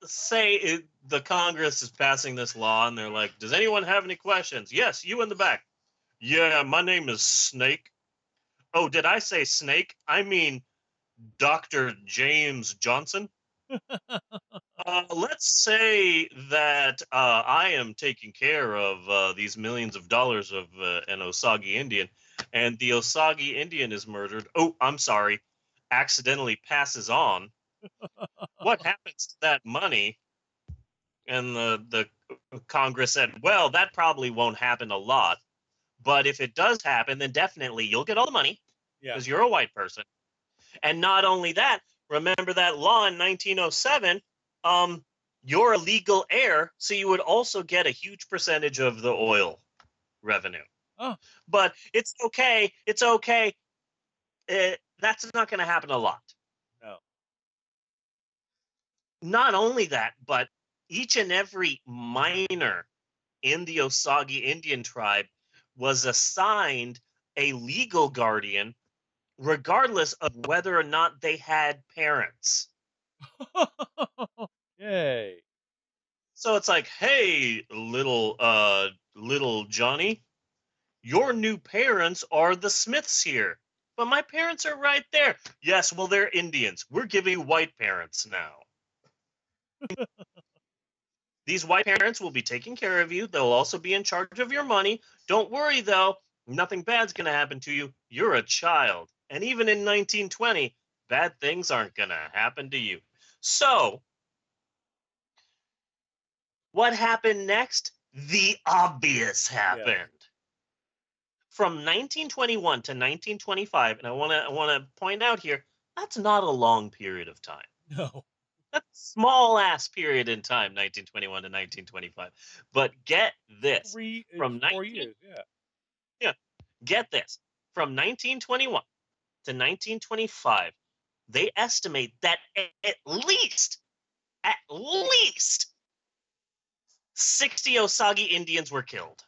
say the Congress is passing this law, and they're like, does anyone have any questions? Yes, you in the back. Yeah, my name is Snake. Oh, did I say Snake? I mean Dr. James Johnson. Let's say that I am taking care of these millions of dollars of an Osage Indian, and the Osage Indian is murdered. Oh, I'm sorry, accidentally passes on. What happens to that money? And the Congress said, well, that probably won't happen a lot. But if it does happen, then definitely you'll get all the money because you're a white person. And not only that, remember that law in 1907, you're a legal heir, so you would also get a huge percentage of the oil revenue.
Oh.
But it's okay. It's okay. That's not going to happen a lot.
No.
Not only that, but each and every miner in the Osage Indian tribe was assigned a legal guardian regardless of whether or not they had parents.
Yay.
So it's like, hey, little Johnny, your new parents are the Smiths here. But my parents are right there. Yes, well, they're Indians. We're giving you white parents now. These white parents will be taking care of you. They'll also be in charge of your money. Don't worry, though. Nothing bad's going to happen to you. You're a child. And even in 1920, bad things aren't going to happen to you. So, what happened next? The obvious happened. Yeah. From 1921 to 1925, and I want to point out here, that's not a long period of time.
No.
That's a small-ass period in time, 1921 to 1925. But get this.
4 years, yeah.
Yeah. Get this. From 1921 to 1925, they estimate that at least 60 Osage Indians were killed.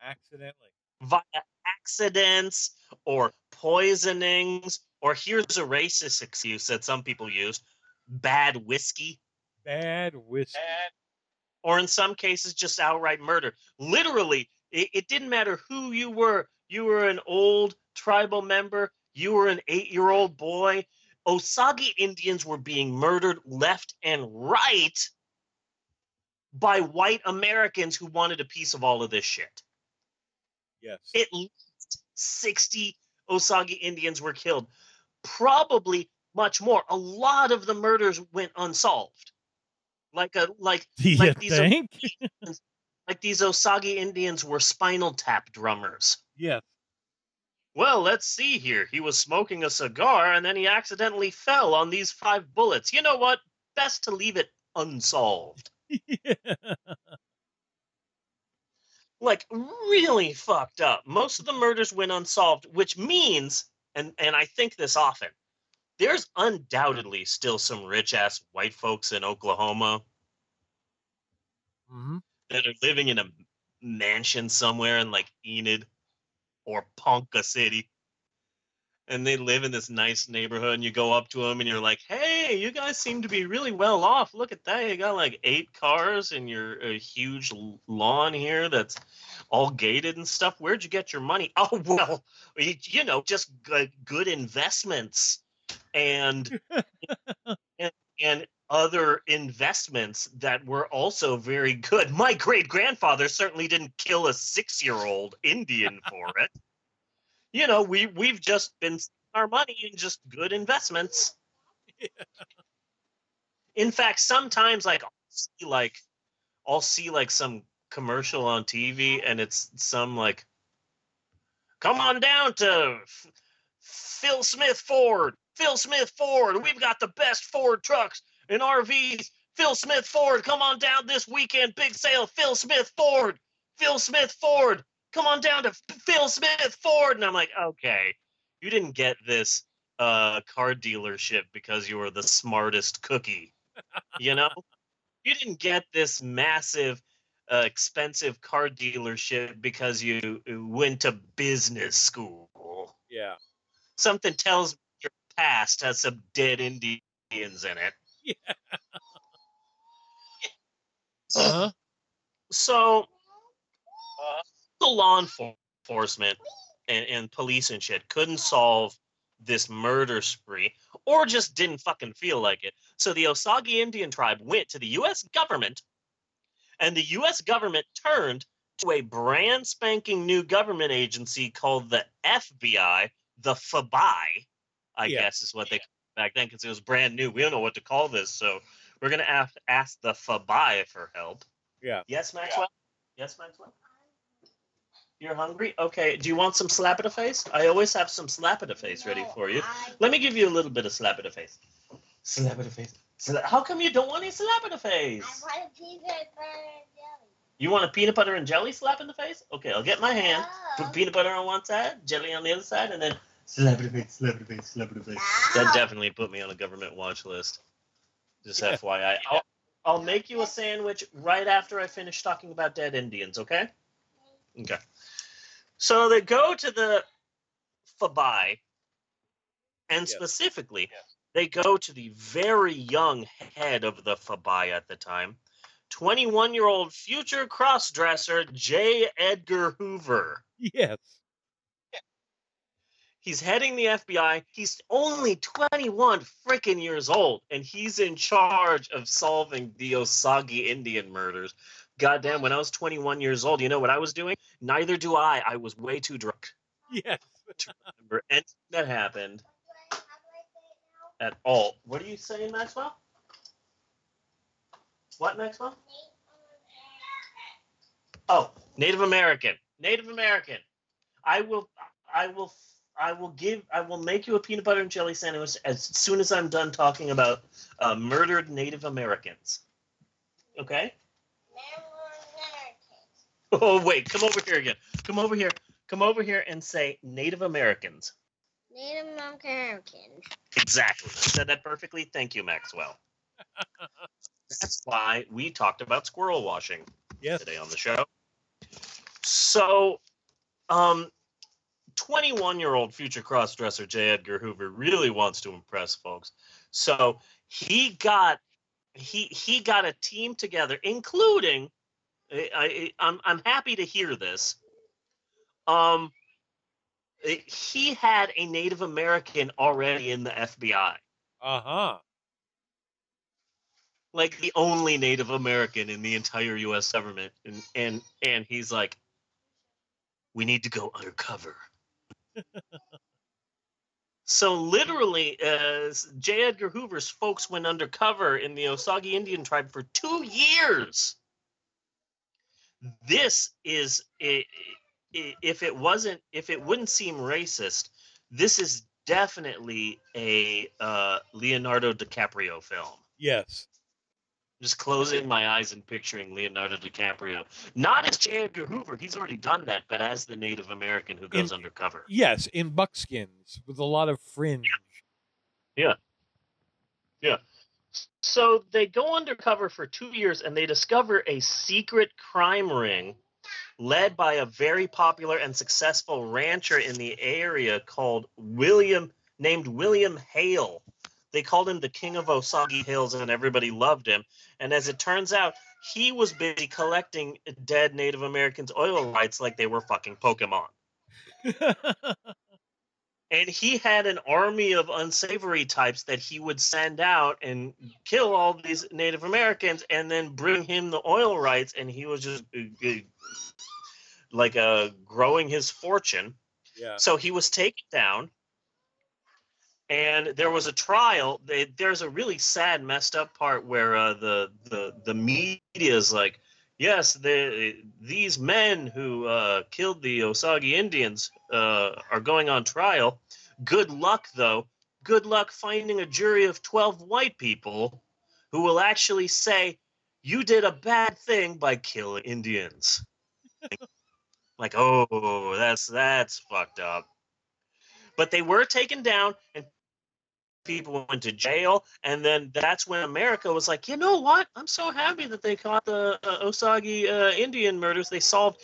Accidentally.
Via accidents or poisonings, or here's a racist excuse that some people use, bad whiskey.
Bad whiskey.
Or in some cases, just outright murder. Literally, it didn't matter who you were. You were an old tribal member. You were an 8-year-old boy. Osage Indians were being murdered left and right by white Americans who wanted a piece of all of this shit.
Yes.
At least 60 Osage Indians were killed. Probably much more. A lot of the murders went unsolved. Like these Osage Indians were Spinal Tap drummers.
Yes.
Well, let's see here. He was smoking a cigar and then he accidentally fell on these 5 bullets. You know what? Best to leave it unsolved.
Yeah.
Like, really fucked up. Most of the murders went unsolved, which means, and I think this often, there's undoubtedly still some rich-ass white folks in Oklahoma that are living in a mansion somewhere in, like, Enid or Ponca City. And they live in this nice neighborhood, and you go up to them, and you're like, hey, you guys seem to be really well off. Look at that. You got, like, 8 cars and a huge lawn here that's all gated and stuff. Where'd you get your money? Oh, well, you know, just good investments and other investments that were also very good. My great-grandfather certainly didn't kill a 6-year-old Indian for it. You know, we've just been spending our money in just good investments. Yeah. In fact, sometimes I'll see some commercial on TV, and it's some like, come on down to Phil Smith Ford. Phil Smith Ford. We've got the best Ford trucks and RVs. Phil Smith Ford. Come on down this weekend. Big sale. Phil Smith Ford. Phil Smith Ford. Come on down to Phil Smith Ford. And I'm like, okay, you didn't get this car dealership because you were the smartest cookie. You know? You didn't get this massive, expensive car dealership because you went to business school.
Yeah.
Something tells me your past has some dead Indians in it.
Yeah. Uh-huh.
So, the law enforcement and police and shit couldn't solve this murder spree, or just didn't fucking feel like it. So the Osage Indian tribe went to the U.S. government, and the U.S. government turned to a brand spanking new government agency called the FBI, the FBI, I guess is what they called it back then, because it was brand new. We don't know what to call this, so we're going to have to ask the FBI for help.
Yeah.
Yes, Maxwell? Yes, Maxwell? You're hungry? Okay. Do you want some slap in the face? I always have some slap in the face ready for you. Let me give you a little bit of slap in the face. Slap in the face. How come you don't want any slap in the face?
I want a peanut butter and jelly.
You want a peanut butter and jelly slap in the face? Okay, I'll get my hand, put peanut butter on one side, jelly on the other side, and then slap in the face, slap in the face, slap in the face. That definitely put me on a government watch list. Just FYI. I'll make you a sandwich right after I finish talking about dead Indians, okay? Okay. So they go to the Fabai, and specifically, they go to the very young head of the Fabai at the time, 21-year-old future crossdresser J. Edgar Hoover.
Yes.
He's heading the FBI. He's only 21 freaking years old, and he's in charge of solving the Osage Indian murders. Goddamn, when I was 21 years old, you know what I was doing? Neither do I. I was way too drunk
Yes.
to remember anything that happened at all. What are you saying, Maxwell? What, Maxwell? Oh, Native American. Native American. I will make you a peanut butter and jelly sandwich as soon as I'm done talking about murdered Native Americans. Okay? Oh, wait. Come over here again. Come over here and say Native Americans.
Native Americans.
Exactly. I said that perfectly. Thank you, Maxwell. That's why we talked about squirrel washing today on the show. So, 21-year-old future crossdresser J. Edgar Hoover really wants to impress folks. So he got a team together, including I'm happy to hear this. He had a Native American already in the FBI. Like the only Native American in the entire U.S. government, and he's like, we need to go undercover. So literally, J. Edgar Hoover's folks went undercover in the Osage Indian tribe for 2 years. This is, if it wouldn't seem racist, this is definitely a Leonardo DiCaprio film.
Yes.
Just closing my eyes and picturing Leonardo DiCaprio. Not as J. Edgar Hoover, he's already done that, but as the Native American who goes undercover.
Yes, in buckskins with a lot of fringe.
Yeah. Yeah. So they go undercover for 2 years and they discover a secret crime ring led by a very popular and successful rancher in the area named William Hale. They called him the King of Osage Hills, and everybody loved him. And as it turns out, he was busy collecting dead Native Americans' oil rights like they were fucking Pokemon. And he had an army of unsavory types that he would send out and kill all these Native Americans and then bring him the oil rights, and he was just growing his fortune.
Yeah.
So he was taken down. And there was a trial. There's a really sad, messed up part where the media is like, yes, these men who killed the Osage Indians are going on trial. Good luck, though. Good luck finding a jury of 12 white people who will actually say, you did a bad thing by killing Indians. Like, oh, that's fucked up. But they were taken down, and people went to jail, and then that's when America was like, you know what? I'm so happy that they caught the Osage Indian murders. They solved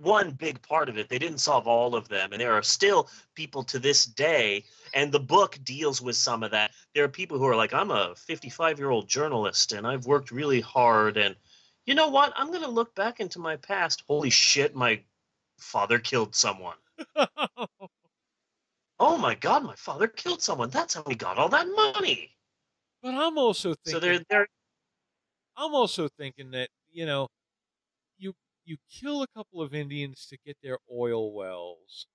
one big part of it. They didn't solve all of them, and there are still people to this day, and the book deals with some of that. There are people who are like, I'm a 55-year-old journalist, and I've worked really hard, and you know what? I'm going to look back into my past. Holy shit, my father killed someone. Oh my God, my father killed someone. That's how he got all that money.
But I'm also thinking.
So
I'm also thinking that you kill a couple of Indians to get their oil wells.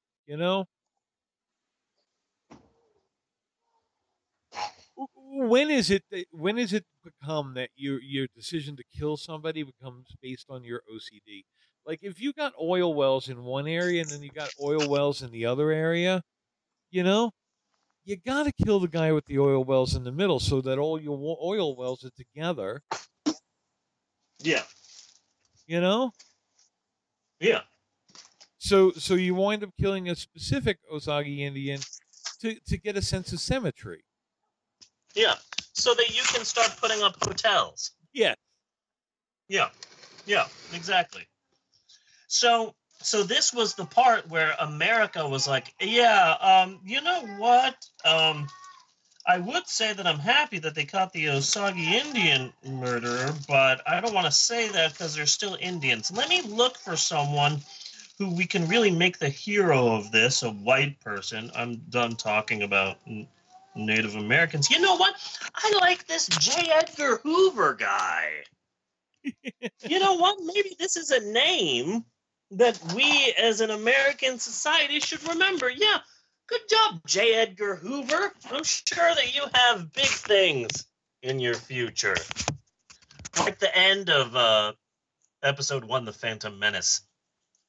When is it become that your decision to kill somebody becomes based on your OCD? Like if you got oil wells in one area and then you got oil wells in the other area. You got to kill the guy with the oil wells in the middle so that all your oil wells are together.
Yeah.
Yeah. So you wind up killing a specific Osage Indian to get a sense of symmetry.
Yeah. So that you can start putting up hotels.
Yeah.
Yeah. Yeah, exactly. So this was the part where America was like, yeah, you know what? I would say that I'm happy that they caught the Osage Indian murderer, but I don't want to say that because they're still Indians. Let me look for someone who we can really make the hero of this, a white person. I'm done talking about Native Americans. You know what? I like this J. Edgar Hoover guy. You know what? Maybe this is a name that we as an American society should remember. Yeah, good job, J. Edgar Hoover. I'm sure that you have big things in your future. Like the end of episode 1, The Phantom Menace.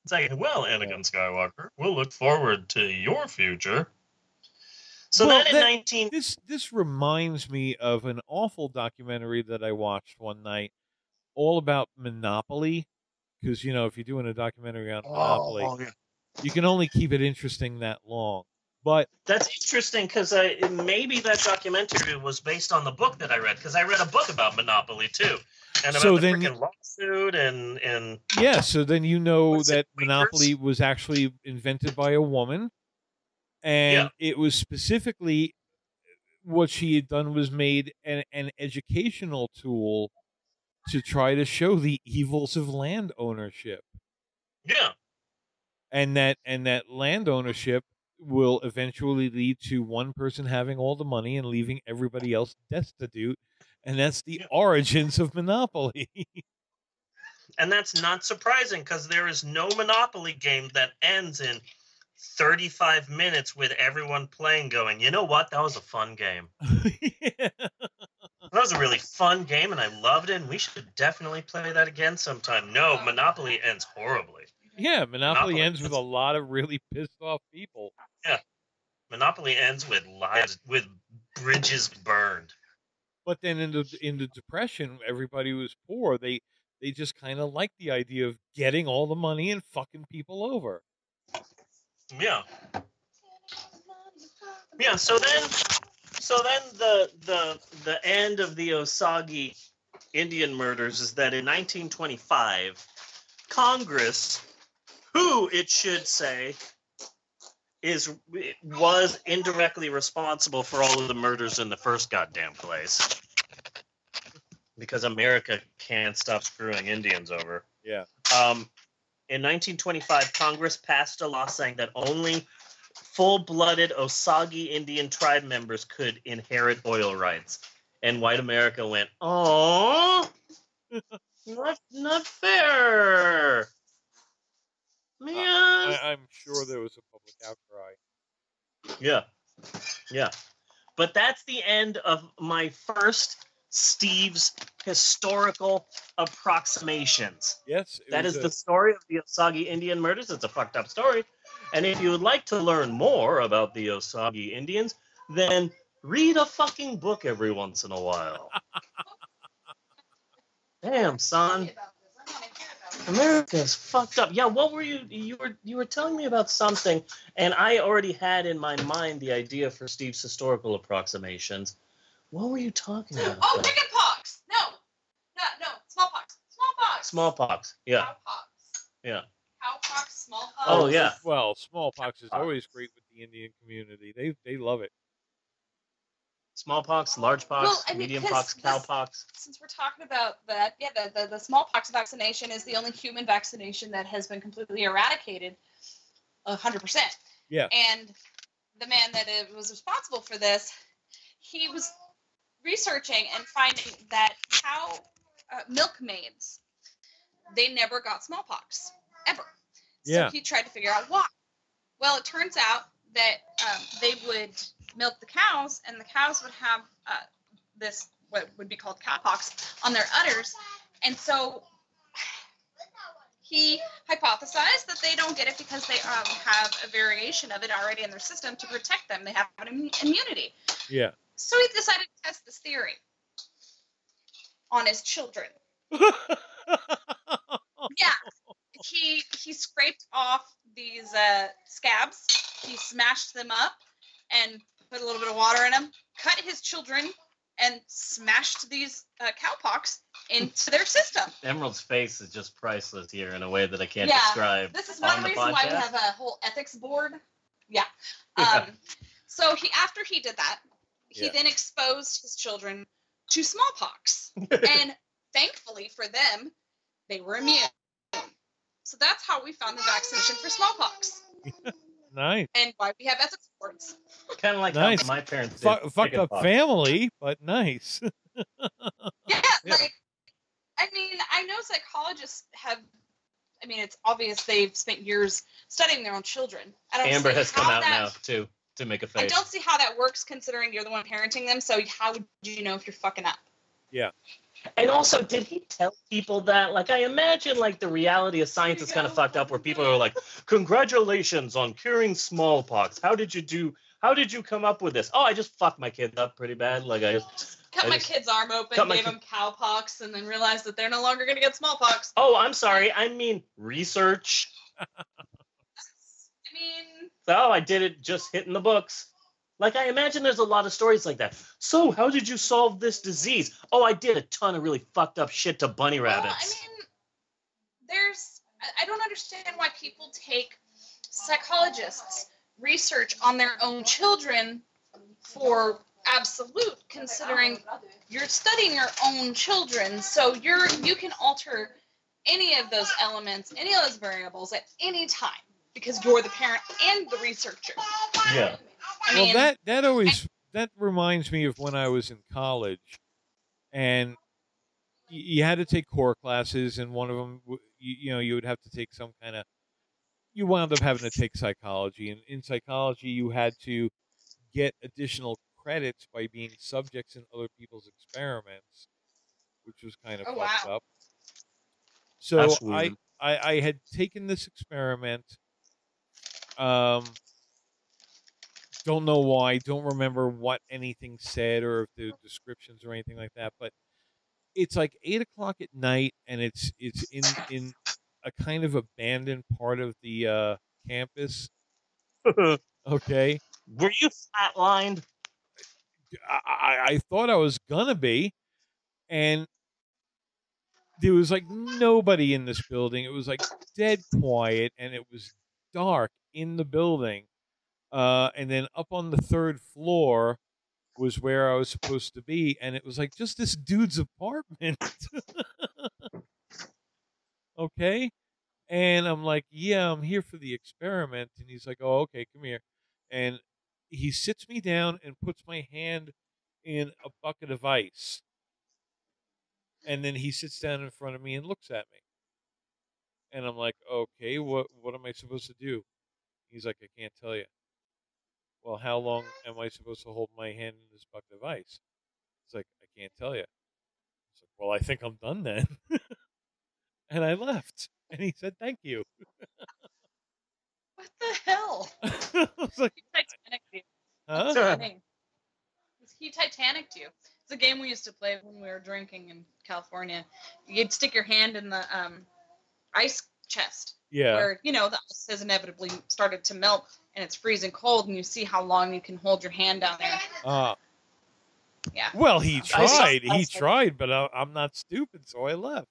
It's like, well, Anakin Skywalker, we'll look forward to your future. So
This reminds me of an awful documentary that I watched one night all about Monopoly. Because, if you're doing a documentary on Monopoly, you can only keep it interesting that long. But
that's interesting because maybe that documentary was based on the book that I read, because I read a book about Monopoly too, and about the freaking lawsuit and
yeah. So then you know that Monopoly was actually invented by a woman, and it was specifically what she had done was made an educational tool to try to show the evils of land ownership.
Yeah.
And that land ownership will eventually lead to one person having all the money and leaving everybody else destitute, and that's the origins of Monopoly.
And that's not surprising, because there is no Monopoly game that ends in 35 minutes with everyone playing going, you know what? That was a fun game. That was a really fun game, and I loved it, and we should definitely play that again sometime. No, Monopoly ends horribly.
Yeah, Monopoly ends with a lot of really pissed off people.
Yeah. Monopoly ends with lives, with bridges burned.
But then in the Depression, everybody was poor. They just kind of liked the idea of getting all the money and fucking people over.
Yeah. Yeah, so then the end of the Osage Indian murders is that in 1925, Congress, who it should say was indirectly responsible for all of the murders in the first goddamn place, because America can't stop screwing Indians over.
Yeah.
In 1925, Congress passed a law saying that only full-blooded Osage Indian tribe members could inherit oil rights. And white America went, "Oh, not fair, man."
I'm sure there was a public outcry.
Yeah. But that's the end of my first Steve's historical approximations.
Yes.
That is the story of the Osage Indian murders. It's a fucked up story. And if you would like to learn more about the Osage Indians, then read a fucking book every once in a while. Damn, son. America's fucked up. Yeah, what were you were telling me about something, and I already had in my mind the idea for Steve's historical approximations. What were you talking about?
Oh, chickenpox! No, smallpox.
Smallpox. Yeah.
Cowpox.
Yeah.
Cowpox, smallpox.
Oh yeah.
Well, smallpox is always great with the Indian community. They love it.
Smallpox, large pox, medium pox, cowpox.
Since we're talking about that, the smallpox vaccination is the only human vaccination that has been completely eradicated, 100%.
Yeah.
And the man that was responsible for this, he was researching and finding that cow milkmaids, they never got smallpox, ever.
Yeah.
So he tried to figure out why. Well, it turns out that they would milk the cows, and the cows would have this, what would be called cowpox, on their udders. And so he hypothesized that they don't get it because they have a variation of it already in their system to protect them. They have an immunity.
Yeah.
So he decided to test this theory on his children. Yeah. He scraped off these scabs. He smashed them up and put a little bit of water in them, cut his children, and smashed these cowpox into their system.
Emerald's face is just priceless here in a way that I can't describe.
This is one reason why we have a whole ethics board. Yeah. So after he did that, he then exposed his children to smallpox. And thankfully for them, they were immune. So that's how we found the vaccination for smallpox.
Nice.
And why we have ethics boards.
Kind of like how my parents did.
Fucked up family, but nice.
Yeah, like, I mean, I know psychologists have, I mean, it's obvious they've spent years studying their own children.
Amber has come out now, too, to make a face.
I don't see how that works considering you're the one parenting them, so how would you know if you're fucking up?
Yeah.
And also, did he tell people that? Like, I imagine, like, the reality of science is kind of fucked up, where people are like, "Congratulations on curing smallpox. How did you come up with this?" "Oh, I just fucked my kids up pretty bad. Like, I
cut my kid's arm open, gave him cowpox, and then realized that they're no longer going to get smallpox."
Oh, I'm sorry. I mean research.
I mean,
Oh, I did it just hitting the books. Like, I imagine there's a lot of stories like that. So, how did you solve this disease? Oh, I did a ton of really fucked up shit to bunny rabbits.
Well, I don't understand why people take psychologists' research on their own children for absolute, considering you're studying your own children, so you can alter any of those elements, any of those variables at any time because you're the parent and the researcher.
Yeah.
That reminds me of when I was in college, and you had to take core classes, and one of them, you would have to take some kind of. You wound up having to take psychology, and in psychology, you had to get additional credits by being subjects in other people's experiments, which was kind of fucked up. So
That's weird.
I had taken this experiment. Don't know why. Don't remember what anything said or if the descriptions or anything like that. But it's like 8:00 at night, and it's in a kind of abandoned part of the campus. Okay.
Were you flatlined?
I thought I was gonna be, and there was like nobody in this building. It was like dead quiet, and it was dark in the building. And then up on the 3rd floor was where I was supposed to be, and it was like just this dude's apartment. Okay. And I'm like, yeah, I'm here for the experiment. And he's like, oh, okay, come here. And he sits me down and puts my hand in a bucket of ice. And then he sits down in front of me and looks at me. And I'm like, okay, what am I supposed to do? He's like, I can't tell you. Well, how long am I supposed to hold my hand in this bucket of ice? It's like, I can't tell you. It's like, well, I think I'm done then. And I left. And he said, thank you.
What the hell?
I was like,
He Titanic you.
huh?
That's funny. He Titanic you. It's a game we used to play when we were drinking in California. You'd stick your hand in the ice chest.
Yeah.
Where, the ice has inevitably started to melt and it's freezing cold, and you see how long you can hold your hand down there. Yeah.
Well, he tried. He tried, but I'm not stupid, so I left.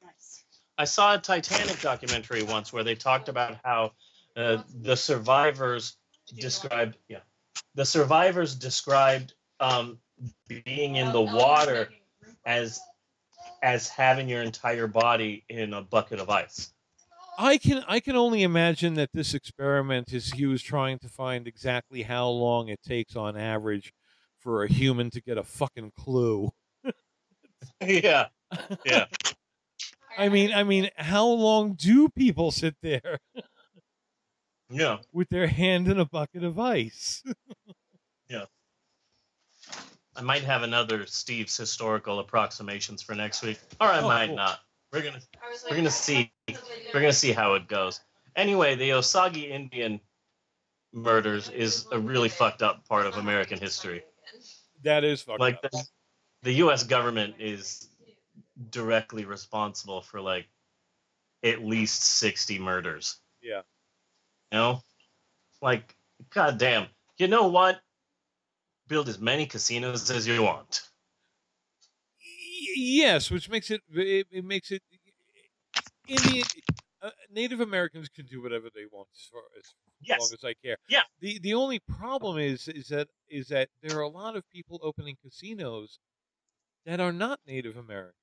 Nice.
I saw a Titanic documentary once where they talked about how the survivors described being in the water as having your entire body in a bucket of ice.
I can only imagine that this experiment he was trying to find exactly how long it takes on average for a human to get a fucking clue.
Yeah. Yeah.
I mean, how long do people sit there?
Yeah.
With their hand in a bucket of ice.
Yeah. I might have another Steve's historical approximations for next week, or I might
cool.
not. We're gonna see. We're gonna see how it goes. Anyway, the Osage Indian murders is a really fucked up part of American history.
That is fucked up.
The U.S. government is directly responsible for like at least 60 murders.
Yeah.
You know, like, goddamn. You know what? Build as many casinos as you want.
Yes, which makes it makes it Indian Native Americans can do whatever they want as long as I care.
Yeah.
The only problem is that there are a lot of people opening casinos that are not Native American,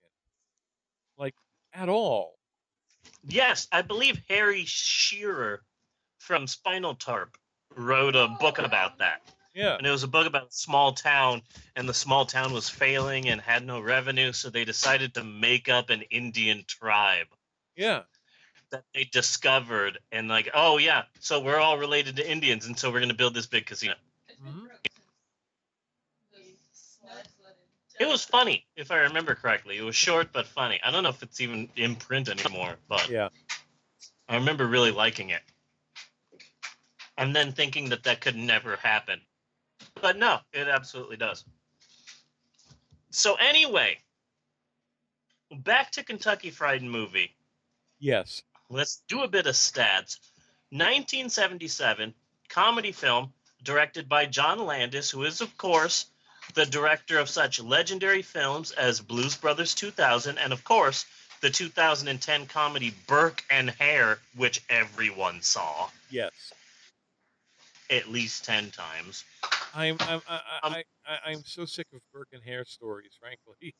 like at all.
Yes, I believe Harry Shearer from Spinal Tap wrote a book about that.
Yeah.
And it was a book about a small town, and the small town was failing and had no revenue, so they decided to make up an Indian tribe.
Yeah.
That they discovered, and like, oh yeah, so we're all related to Indians, and so we're going to build this big casino.
Mm-hmm.
It was funny, if I remember correctly. It was short but funny. I don't know if it's even in print anymore, but
yeah.
I remember really liking it. And then thinking that could never happen. But no, it absolutely does. So anyway, back to Kentucky Fried Movie.
Yes.
Let's do a bit of stats. 1977 comedy film directed by John Landis, who is, of course, the director of such legendary films as Blues Brothers 2000 and, of course, the 2010 comedy Burke and Hare, which everyone saw.
Yes.
At least 10 times.
I'm so sick of Burke and Hare stories, frankly.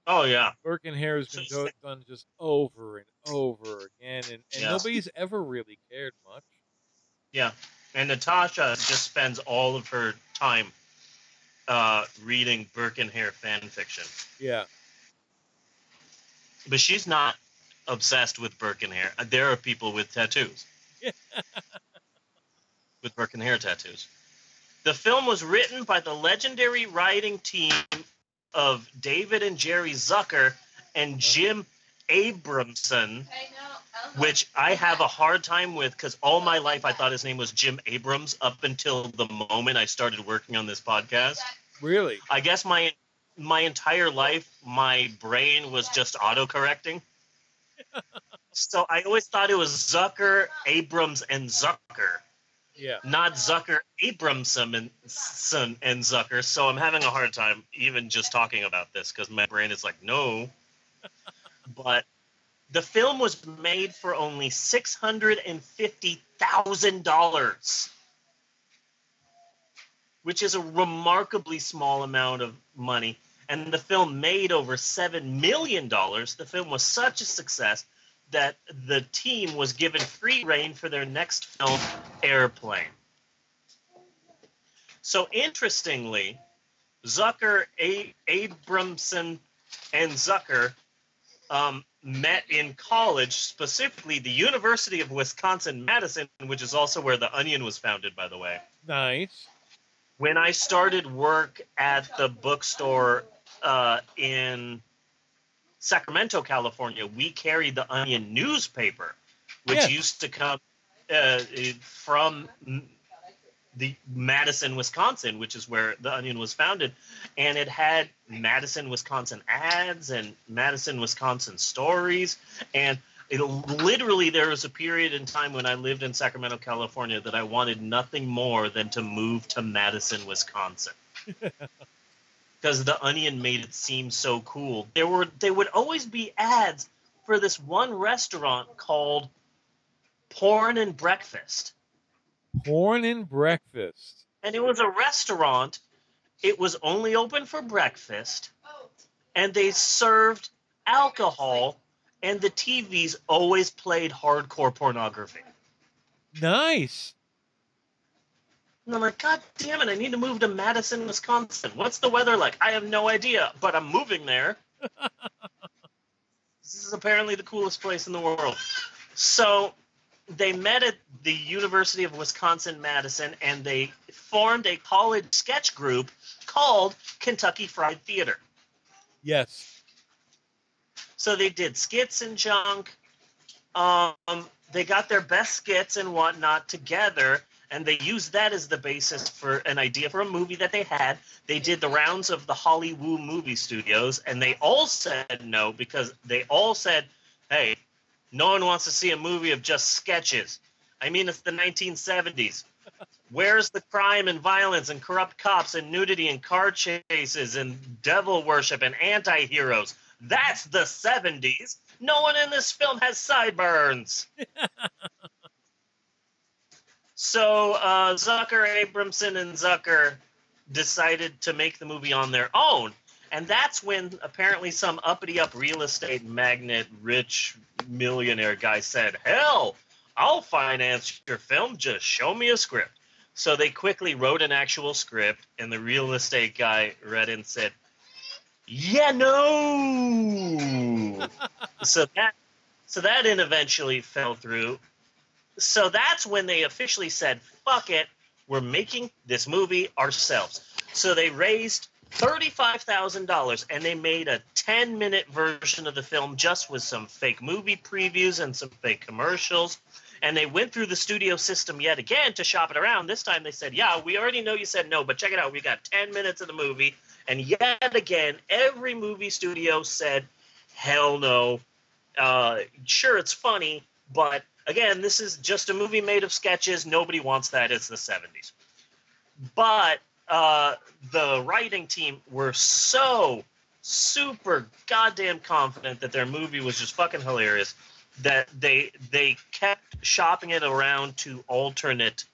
Oh, yeah.
Burke and Hare has been done just over and over again, and nobody's ever really cared much.
Yeah. And Natasha just spends all of her time reading Burke and Hare fan fiction.
Yeah.
But she's not obsessed with Burke and Hare. There are people with tattoos. With Burke and Hare tattoos. The film was written by the legendary writing team of David and Jerry Zucker and Jim Abramson, which I have a hard time with because all my life I thought his name was Jim Abrams up until the moment I started working on this podcast.
Really?
I guess my entire life, my brain was just autocorrecting. So I always thought it was Zucker, Abrams, and Zucker.
Yeah.
Not Zucker, Abramson and Zucker. So I'm having a hard time even just talking about this because my brain is like, no. But the film was made for only $650,000, which is a remarkably small amount of money. And the film made over $7 million. The film was such a success that the team was given free rein for their next film, Airplane. So interestingly, Zucker, Abramson, and Zucker met in college, specifically the University of Wisconsin-Madison, which is also where The Onion was founded, by the way.
Nice.
When I started work at the bookstore in Sacramento, California, we carried the Onion newspaper, which used to come from the Madison, Wisconsin, which is where the Onion was founded, and it had Madison, Wisconsin ads and Madison, Wisconsin stories, and literally there was a period in time when I lived in Sacramento, California, that I wanted nothing more than to move to Madison, Wisconsin. Because the Onion made it seem so cool. There would always be ads for this one restaurant called Porn and Breakfast.
Porn and Breakfast.
And it was a restaurant. It was only open for breakfast. And they served alcohol. And the TVs always played hardcore pornography.
Nice.
And I'm like, God damn it, I need to move to Madison, Wisconsin. What's the weather like? I have no idea, but I'm moving there. This is apparently the coolest place in the world. So they met at the University of Wisconsin-Madison, and they formed a college sketch group called Kentucky Fried Theater.
Yes.
So they did skits and junk. They got their best skits and whatnot together, and they used that as the basis for an idea for a movie that they had. They did the rounds of the Hollywood movie studios, and they all said no because they all said, hey, no one wants to see a movie of just sketches. I mean, it's the 1970s. Where's the crime and violence and corrupt cops and nudity and car chases and devil worship and anti-heroes? That's the 70s. No one in this film has sideburns. So Zucker, Abramson, and Zucker decided to make the movie on their own. And that's when apparently some uppity-up real estate magnate, rich millionaire guy said, hell, I'll finance your film. Just show me a script. So they quickly wrote an actual script, and the real estate guy read it and said, yeah, no. So that eventually fell through. So that's when they officially said, fuck it, we're making this movie ourselves. So they raised $35,000, and they made a 10-minute version of the film just with some fake movie previews and some fake commercials. And they went through the studio system yet again to shop it around. This time they said, yeah, we already know you said no, but check it out. We got 10 minutes of the movie. And yet again, every movie studio said, hell no. Sure, it's funny, but Again, this is just a movie made of sketches. Nobody wants that. It's the 70s. But the writing team were so super goddamn confident that their movie was just fucking hilarious that they kept shopping it around to alternate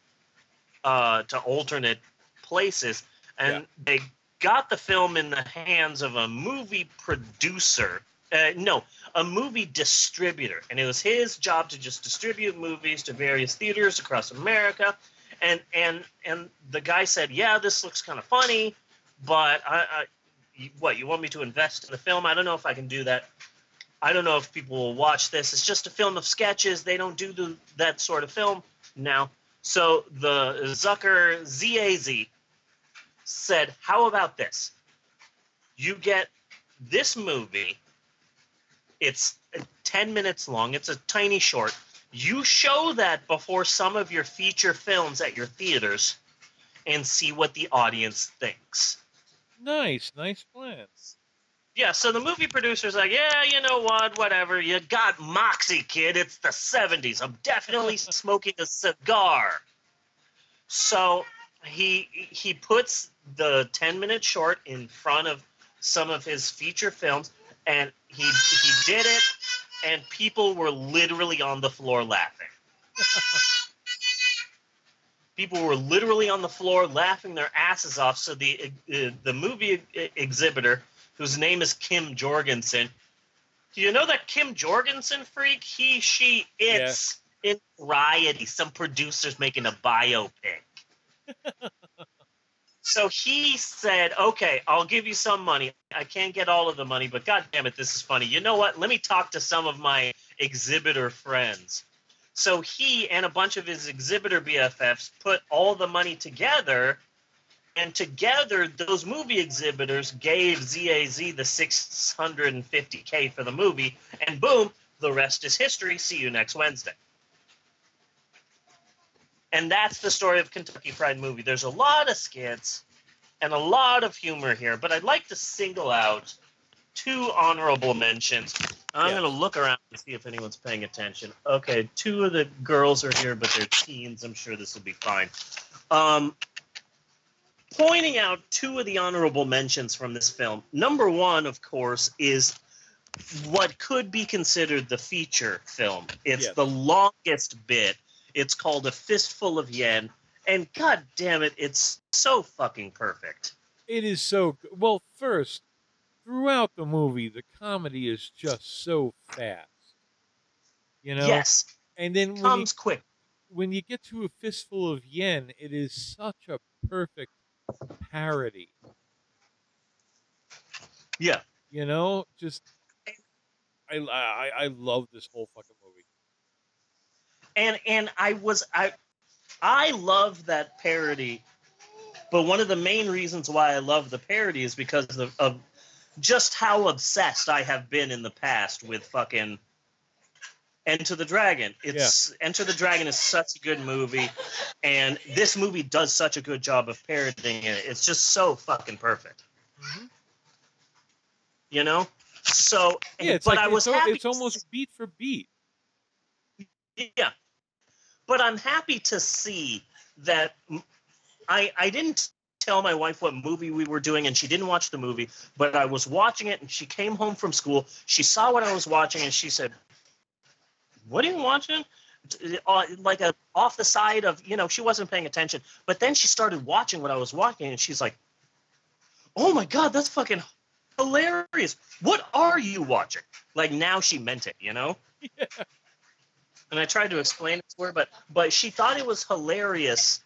places, and they got the film in the hands of a movie producer. A movie distributor, and it was his job to just distribute movies to various theaters across America. And the guy said, "Yeah, this looks kind of funny, but what, you want me to invest in the film? I don't know if I can do that. I don't know if people will watch this. It's just a film of sketches. They don't do that sort of film now." So the Zucker ZAZ said, "How about this? You get this movie. It's 10 minutes long. It's a tiny short. You show that before some of your feature films at your theaters and see what the audience thinks."
Nice plan.
Yeah, so the movie producer's like, "Yeah, you know what, whatever. You got moxie, kid. It's the 70s. I'm definitely smoking a cigar." So he puts the 10-minute short in front of some of his feature films, and he did it, and people were literally on the floor laughing. People were literally on the floor laughing their asses off. So the movie exhibitor, whose name is Kim Jorgensen, do you know that Kim Jorgensen freak? He, she, it's in Variety. Some producer's making a biopic. So he said, "Okay, I'll give you some money. I can't get all of the money, but God damn it, this is funny. You know what? Let me talk to some of my exhibitor friends." So he and a bunch of his exhibitor BFFs put all the money together, and together those movie exhibitors gave ZAZ the $650K for the movie, and boom, the rest is history. See you next Wednesday. And that's the story of Kentucky Fried Movie. There's a lot of skits and a lot of humor here, but I'd like to single out two honorable mentions. I'm going to look around to see if anyone's paying attention. Okay, two of the girls are here, but they're teens. I'm sure this will be fine. Pointing out two of the honorable mentions from this film. Number one, of course, is what could be considered the feature film. It's the longest bit. It's called A Fistful of Yen, and god damn it, it's so fucking perfect.
It is so good. Well, first, throughout the movie, the comedy is just so fast. You know?
Yes.
And then
comes quick.
When you get to A Fistful of Yen, it is such a perfect parody.
Yeah.
You know? Just I love this whole fucking movie.
And I love that parody, but one of the main reasons why I love the parody is because of just how obsessed I have been in the past with fucking Enter the Dragon. Enter the Dragon is such a good movie, and this movie does such a good job of parodying it. It's just so fucking perfect.
Mm-hmm.
You know? So,
it's
but
like,
I was happy.
It's almost beat for beat.
Yeah. But I'm happy to see that I didn't tell my wife what movie we were doing, and she didn't watch the movie, but I was watching it, and she came home from school. She saw what I was watching, and she said, "What are you watching?" Like off the side of, she wasn't paying attention. But then she started watching what I was watching, and she's like, "Oh my God, that's fucking hilarious. What are you watching?" Like, now she meant it, Yeah. And I tried to explain it to her, but she thought it was hilarious,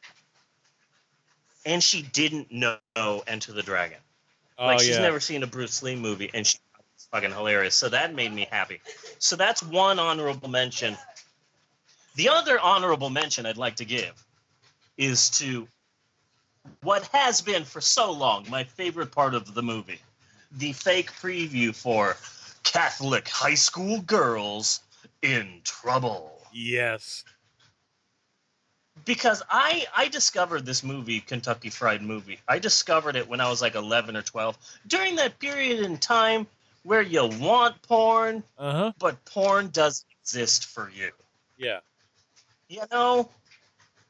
and she didn't know Enter the Dragon. She's never seen a Bruce Lee movie, and she thought it was fucking hilarious. So that made me happy. So that's one honorable mention. The other honorable mention I'd like to give is to what has been for so long my favorite part of the movie, the fake preview for Catholic high school girls in trouble.
Yes.
Because I discovered this movie, Kentucky Fried Movie. I discovered it when I was like 11 or 12. During that period in time where you want porn, but porn doesn't exist for you.
Yeah.
you know,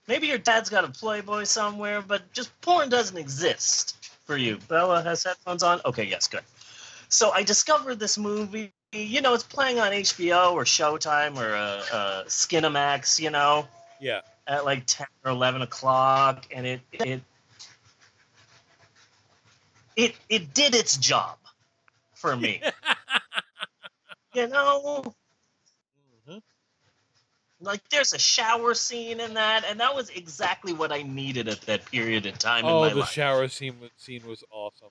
maybe your dad's got a Playboy somewhere, but just porn doesn't exist for you. Bella has headphones on? Okay, yes, good. So I discovered this movie. You know, it's playing on HBO or Showtime or Skinamax, you know,
Yeah.
at like 10 or 11 o'clock, and it did its job for me. You know, like there's a shower scene in that, and that was exactly what I needed at that period of time in my
the
life.
shower scene was awesome.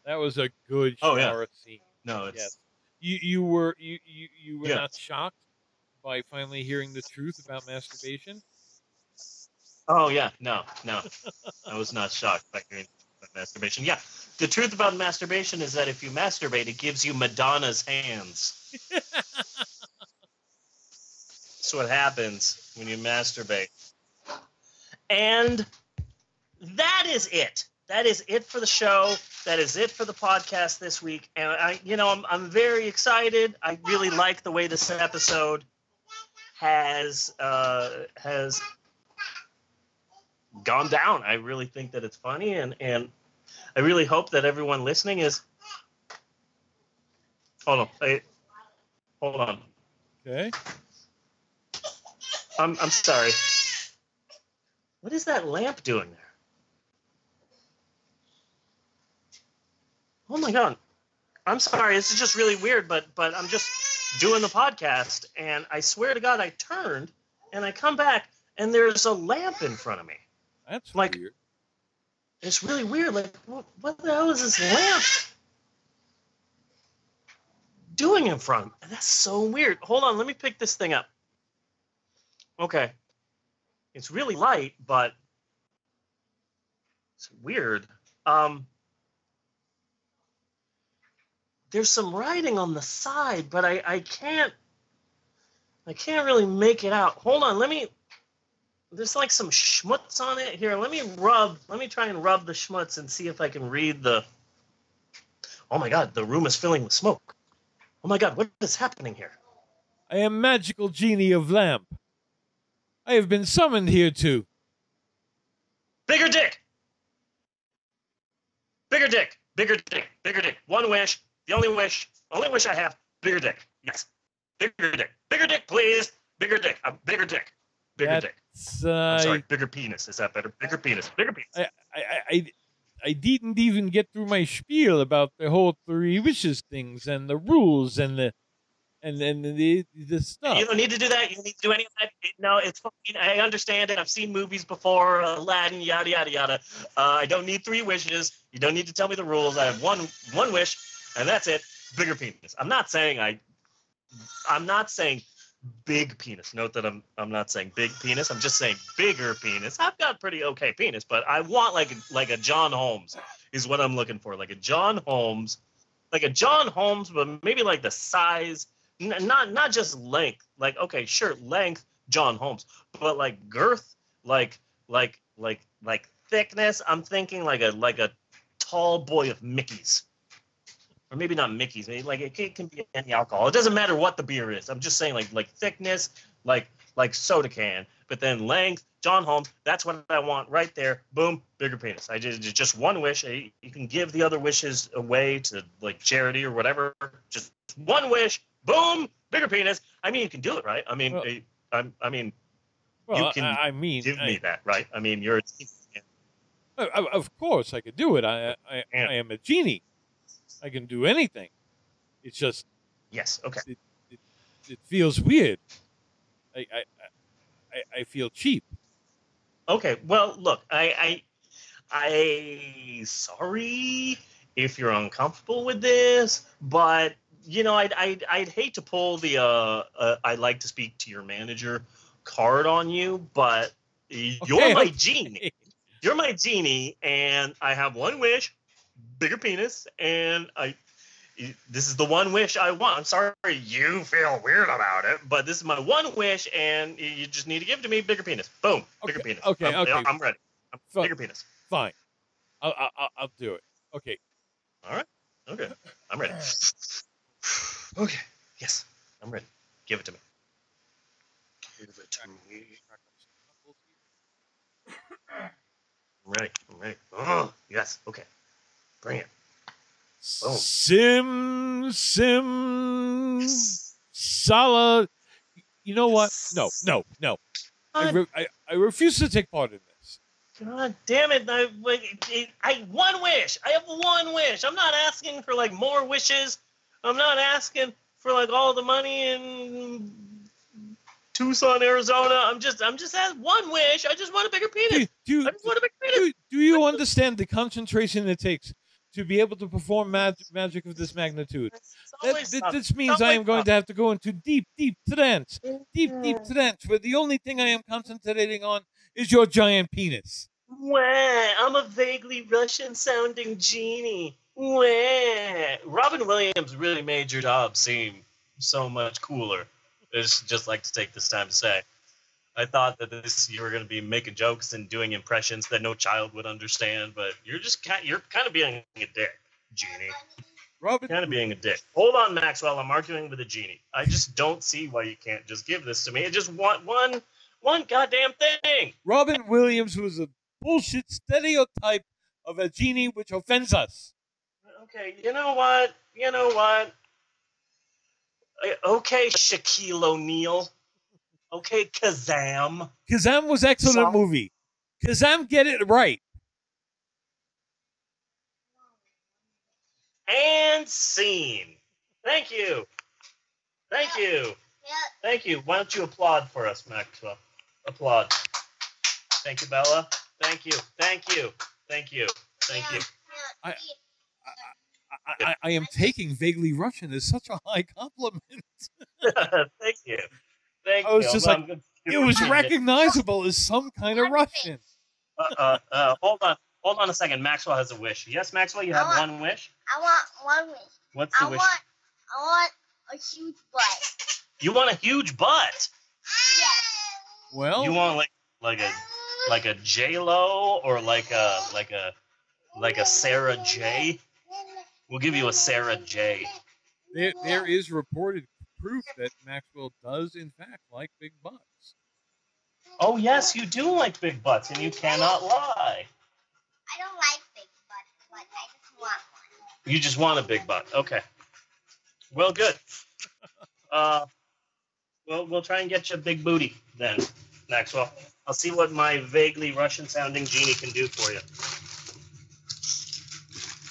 That was a good
Oh, yeah.
shower scene.
No, it's
Yes. You were
Yeah.
not shocked by finally hearing the truth about masturbation?
Oh yeah, no. I was not shocked by hearing about masturbation. Yeah, the truth about masturbation is that if you masturbate, it gives you Madonna's hands. That's what happens when you masturbate. And that is it. That is it for the show. That is it for the podcast this week. And I'm very excited. I really like the way this episode has gone down. I really think that it's funny, and I really hope that everyone listening is. Hold on.
Okay.
I'm sorry. What is that lamp doing there? Oh my god. I'm sorry. This is just really weird, but I'm just doing the podcast, and I swear to God, I turned and I come back, and there's a lamp in front of me.
That's
like
weird.
It's really weird. Like, what the hell is this lamp doing in front? That's so weird. Hold on, let me pick this thing up. Okay. It's really light, but it's weird. There's some writing on the side, but I can't really make it out. Hold on, there's like some schmutz on it. Here, let me try and rub the schmutz and see if I can read the... Oh my god, the room is filling with smoke. Oh my god, what is happening here?
I am magical genie of lamp. I have been summoned here to...
Bigger dick! Bigger dick! Bigger dick! Bigger dick! One wish. The only wish I have. Bigger dick. Yes. Bigger dick. Bigger dick, please. Bigger dick. Bigger dick. Bigger dick. I'm sorry. Bigger penis. Is that better? Bigger penis. Bigger penis.
I didn't even get through my spiel about the whole 3 wishes things and the rules and the stuff.
You don't need to do that. You don't need to do any of that. No, it's fine. I understand it. I've seen movies before, Aladdin, yada, yada, yada. I don't need 3 wishes. You don't need to tell me the rules. I have one wish, and that's it. Bigger penis. I'm not saying big penis. Note that I'm not saying big penis. I'm just saying bigger penis. I've got pretty okay penis, but I want like a John Holmes is what I'm looking for. Like a John Holmes, but maybe like the size. Not just length, like, okay, sure, length, John Holmes, but like girth, like thickness. I'm thinking like a tall boy of Mickey's, or maybe not Mickey's. Maybe like it can be any alcohol. It doesn't matter what the beer is. I'm just saying like thickness, like soda can. But then length, John Holmes. That's what I want right there. Boom, bigger penis. I just one wish. You can give the other wishes away to like charity or whatever. Just one wish. Boom, bigger penis. I mean, you can do it, right? I mean,
well,
you can give me that, right? I mean, you're.
Of course, I could do it. I am a genie. I can do anything. It's just.
Yes. Okay.
It feels weird. I feel cheap.
Okay. Well, look, I sorry if you're uncomfortable with this, but. You know, I'd hate to pull the I'd like to speak to your manager card on you, but you're my genie. You're my genie, and I have one wish, bigger penis, and this is the one wish I want. I'm sorry you feel weird about it, but this is my one wish, and you just need to give it to me, bigger penis. Boom, bigger penis.
Okay,
I'm ready. Bigger penis.
Fine. I'll do it. Okay.
All right. Okay. I'm ready. Okay. Yes, I'm ready. Give it to me. Give it to me. I'm ready. Oh, yes. Okay. Bring it. Boom.
Sala. You know what? No. I refuse to take part in this.
God damn it! I one wish. I have one wish. I'm not asking for like more wishes. I'm not asking for like all the money in Tucson, Arizona. I'm just asking one wish. I just want a bigger penis. I just want a bigger penis.
Do you understand the concentration it takes to be able to perform magic of this magnitude? This means I am going to have to go into deep trance, where the only thing I am concentrating on is your giant penis.
Wah, I'm a vaguely Russian-sounding genie. Wah. Robin Williams really made your job seem so much cooler. It's just like to take this time to say. I thought that you were going to be making jokes and doing impressions that no child would understand, but you're kind of being a dick, genie.
Robin,
kind of being a dick. Hold on, Maxwell. I'm arguing with a genie. I just don't see why you can't just give this to me. I just want one goddamn thing.
Robin Williams was a bullshit stereotype of a genie which offends us.
Okay, you know what? Okay, Shaquille O'Neal. Okay, Kazam.
Kazam was excellent movie. Kazam get it right.
And scene. Thank you. Thank you. Thank you. Why don't you applaud for us, Maxwell? Applaud. Thank you, Bella. Thank you. Thank you. Thank you. Thank you.
I am taking vaguely Russian as such a high compliment.
Thank you. Thank you.
I was just like, it was recognizable as some kind of Russian.
Hold on a second. Maxwell has a wish. Yes, Maxwell, you have one wish?
I want one wish.
What's the wish?
I want a huge butt.
You want a huge butt?
Yes.
Well,
you want like a J-Lo or like a Sarah J? We'll give you a Sarah J.
There is reported proof that Maxwell does in fact like big butts.
Oh yes, you do like big butts, and you cannot lie.
I don't like big butts, but I just want one.
You just want a big butt. Okay. Well, good. We'll try and get you a big booty then, Maxwell. I'll see what my vaguely Russian-sounding genie can do for you.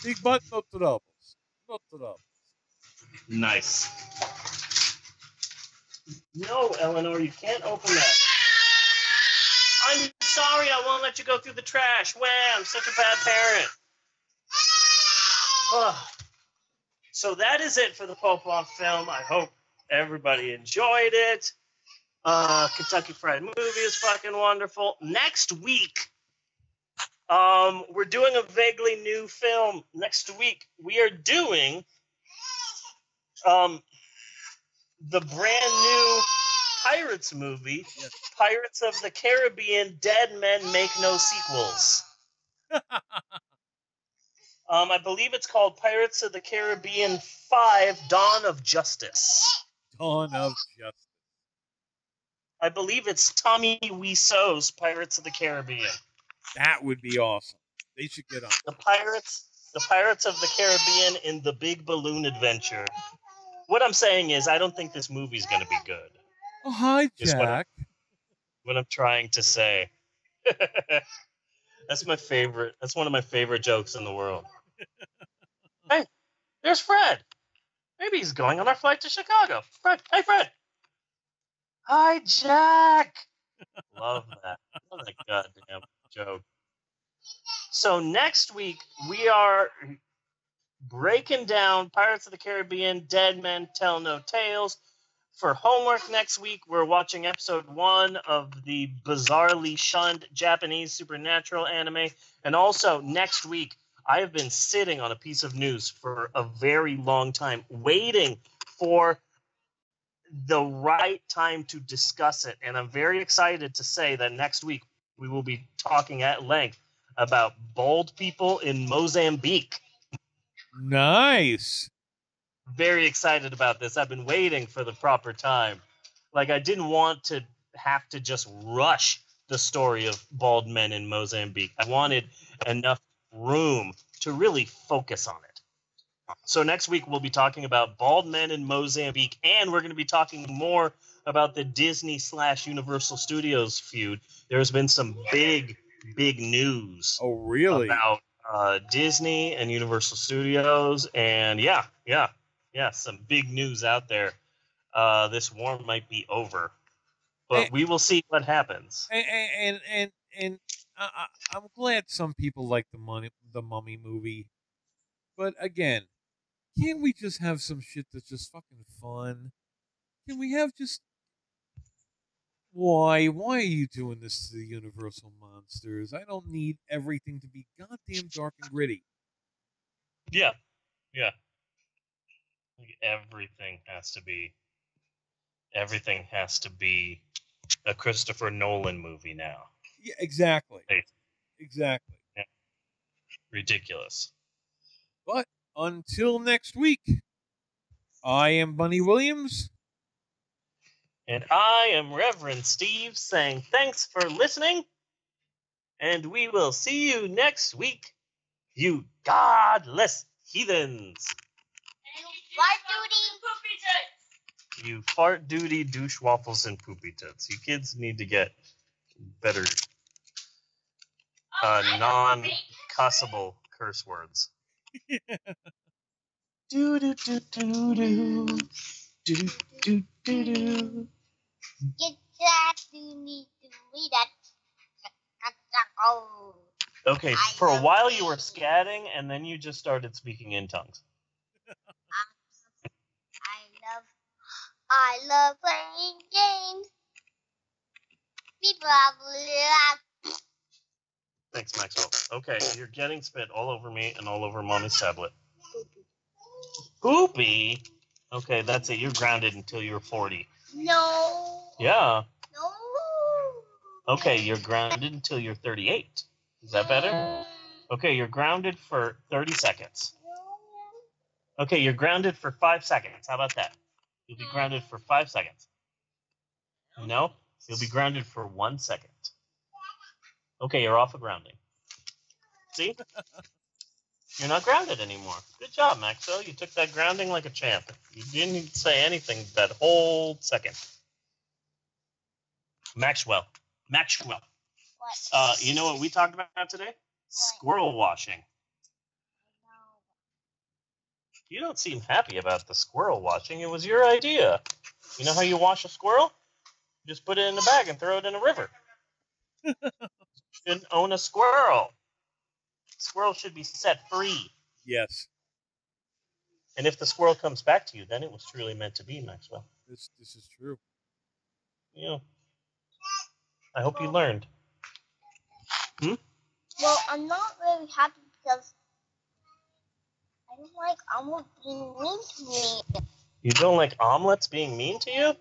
Big butt, no troubles. No troubles.
Nice. No, Eleanor, you can't open that. I'm sorry, I won't let you go through the trash. Wow, I'm such a bad parent. So that is it for the TPOF film. I hope everybody enjoyed it. Kentucky Fried Movie is fucking wonderful. Next week, we're doing a vaguely new film. Next week, we are doing the brand new Pirates movie, Pirates of the Caribbean, Dead Men Make No Sequels. I believe it's called Pirates of the Caribbean 5, Dawn of Justice.
Dawn of Justice.
I believe it's Tommy Wiseau's Pirates of the Caribbean.
That would be awesome. They should get on.
The Pirates of the Caribbean in the Big Balloon Adventure. What I'm saying is, I don't think this movie's going to be good.
Oh, hi, Jack.
What I'm trying to say. That's my favorite. That's one of my favorite jokes in the world. Hey, there's Fred. Maybe he's going on our flight to Chicago. Fred, hey, Fred. Hi, Jack. Love that. What a goddamn joke. So next week, we are breaking down Pirates of the Caribbean, Dead Men Tell No Tales. For homework next week, we're watching episode 1 of the bizarrely shunned Japanese supernatural anime. And also, next week, I have been sitting on a piece of news for a very long time, waiting for the right time to discuss it. And I'm very excited to say that next week, we will be talking at length about bald people in Mozambique.
Nice.
Very excited about this. I've been waiting for the proper time. Like, I didn't want to have to just rush the story of bald men in Mozambique. I wanted enough room to really focus on it. So next week we'll be talking about bald men in Mozambique, and we're going to be talking more about the Disney/Universal Studios feud. There's been some big news.
Oh, really?
About Disney and Universal Studios, and yeah, some big news out there. This war might be over, but we will see what happens.
And I'm glad some people like the Mummy movie, but again, can't we just have some shit that's just fucking fun? Can we have just why are you doing this to the Universal monsters? I don't need everything to be goddamn dark and gritty.
Yeah. Everything has to be a Christopher Nolan movie now.
Yeah, exactly. Exactly.
Yeah. Ridiculous.
But until next week, I am Bunny Williams.
And I am Reverend Steve saying thanks for listening. And we will see you next week, you godless heathens. You fart duty, douche waffles, and poopy tits. You kids need to get better non-cussable curse words. Do do do do do do do do do.
Get that to me to read that.
Okay, for a while you were scatting, and then you just started speaking in tongues.
I love playing games. People love.
Thanks, Maxwell. Okay, you're getting spit all over me and all over Mommy's tablet. Poopy? Okay, that's it. You're grounded until you're 40.
No.
Yeah.
No.
Okay, you're grounded until you're 38. Is that better? Okay, you're grounded for 30 seconds. Okay, you're grounded for 5 seconds. How about that? You'll be grounded for 5 seconds. No? You'll be grounded for 1 second. Okay, you're off of grounding. See? You're not grounded anymore. Good job, Maxwell. You took that grounding like a champ. You didn't say anything that whole second. Maxwell.
What?
You know what we talked about today? What? Squirrel washing. You don't seem happy about the squirrel washing. It was your idea. You know how you wash a squirrel? Just put it in a bag and throw it in a river. You shouldn't own a squirrel. Squirrel should be set free.
Yes.
And if the squirrel comes back to you, then it was truly meant to be, Maxwell.
This is true.
Yeah. I hope you learned.
Well, I'm not really happy because I don't like omelets being mean to me.
You don't like omelets being mean to you?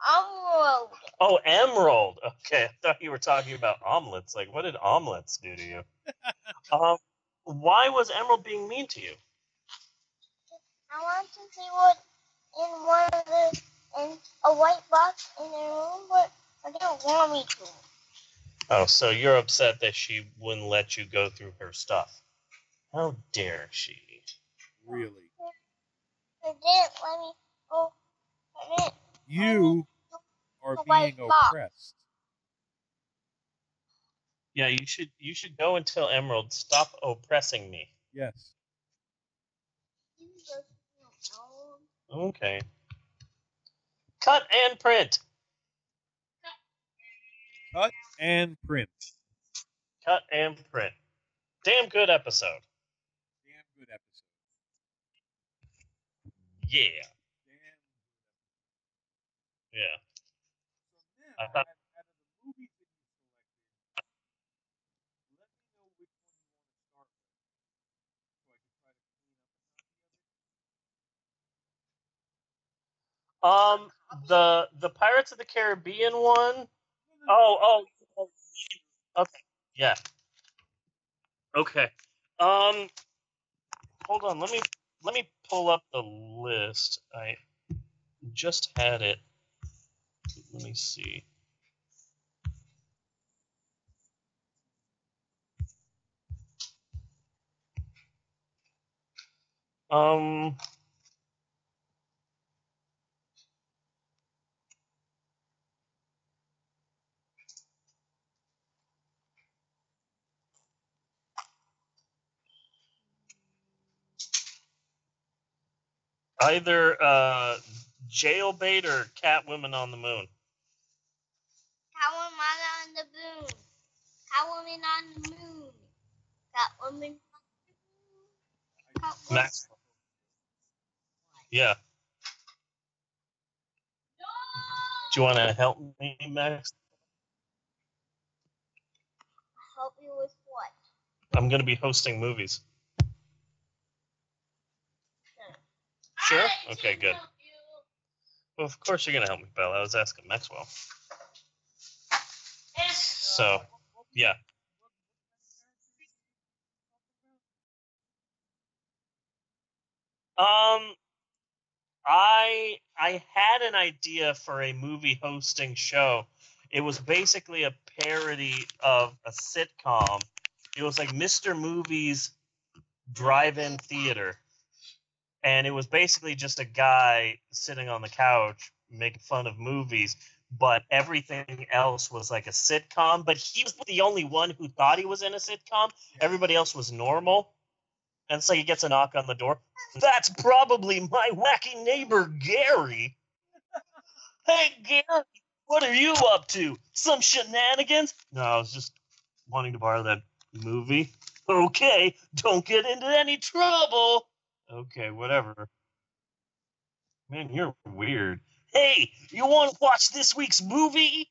Emerald.
Oh, Emerald. Okay, I thought you were talking about omelets. Like, what did omelets do to you? Why was Emerald being mean to you?
I want to see what in one of the in a white box in the room, but I don't want me to.
Oh, so you're upset that she wouldn't let you go through her stuff. How dare she?
Really?
They didn't let me go.
You are being oppressed.
Yeah, you should go and tell Emerald, stop oppressing me.
Yes.
Okay. Cut and print.
Cut and print.
Cut and print. Damn good episode.
Damn good episode.
Yeah.
Damn.
Yeah.
So now,
I thought.
Out of the movies that you selected, let me know which one you want to start with, so I can try to clean up a copy of it.
The Pirates of the Caribbean one. Oh. Okay. Yeah. Okay. Hold on. Let me pull up the list. I just had it. Let me see. Um. Either Jailbait or Catwoman on the Moon.
Catwoman on the moon. Catwoman on the moon. Catwoman. Catwoman.
Max. Yeah. Do you want to help me, Max?
Help you with what?
I'm going to be hosting movies. Sure? Okay, good. Well, of course you're going to help me, Belle. I was asking Maxwell. So, yeah. I had an idea for a movie hosting show. It was basically a parody of a sitcom. It was like Mr. Movies Drive-In Theater. And it was basically just a guy sitting on the couch making fun of movies, but everything else was like a sitcom. But he was the only one who thought he was in a sitcom. Everybody else was normal. And so he gets a knock on the door. That's probably my wacky neighbor, Gary. Hey, Gary, what are you up to? Some shenanigans? No, I was just wanting to borrow that movie. Okay, don't get into any trouble. Okay, whatever. Man, you're weird. Hey, you want to watch this week's movie?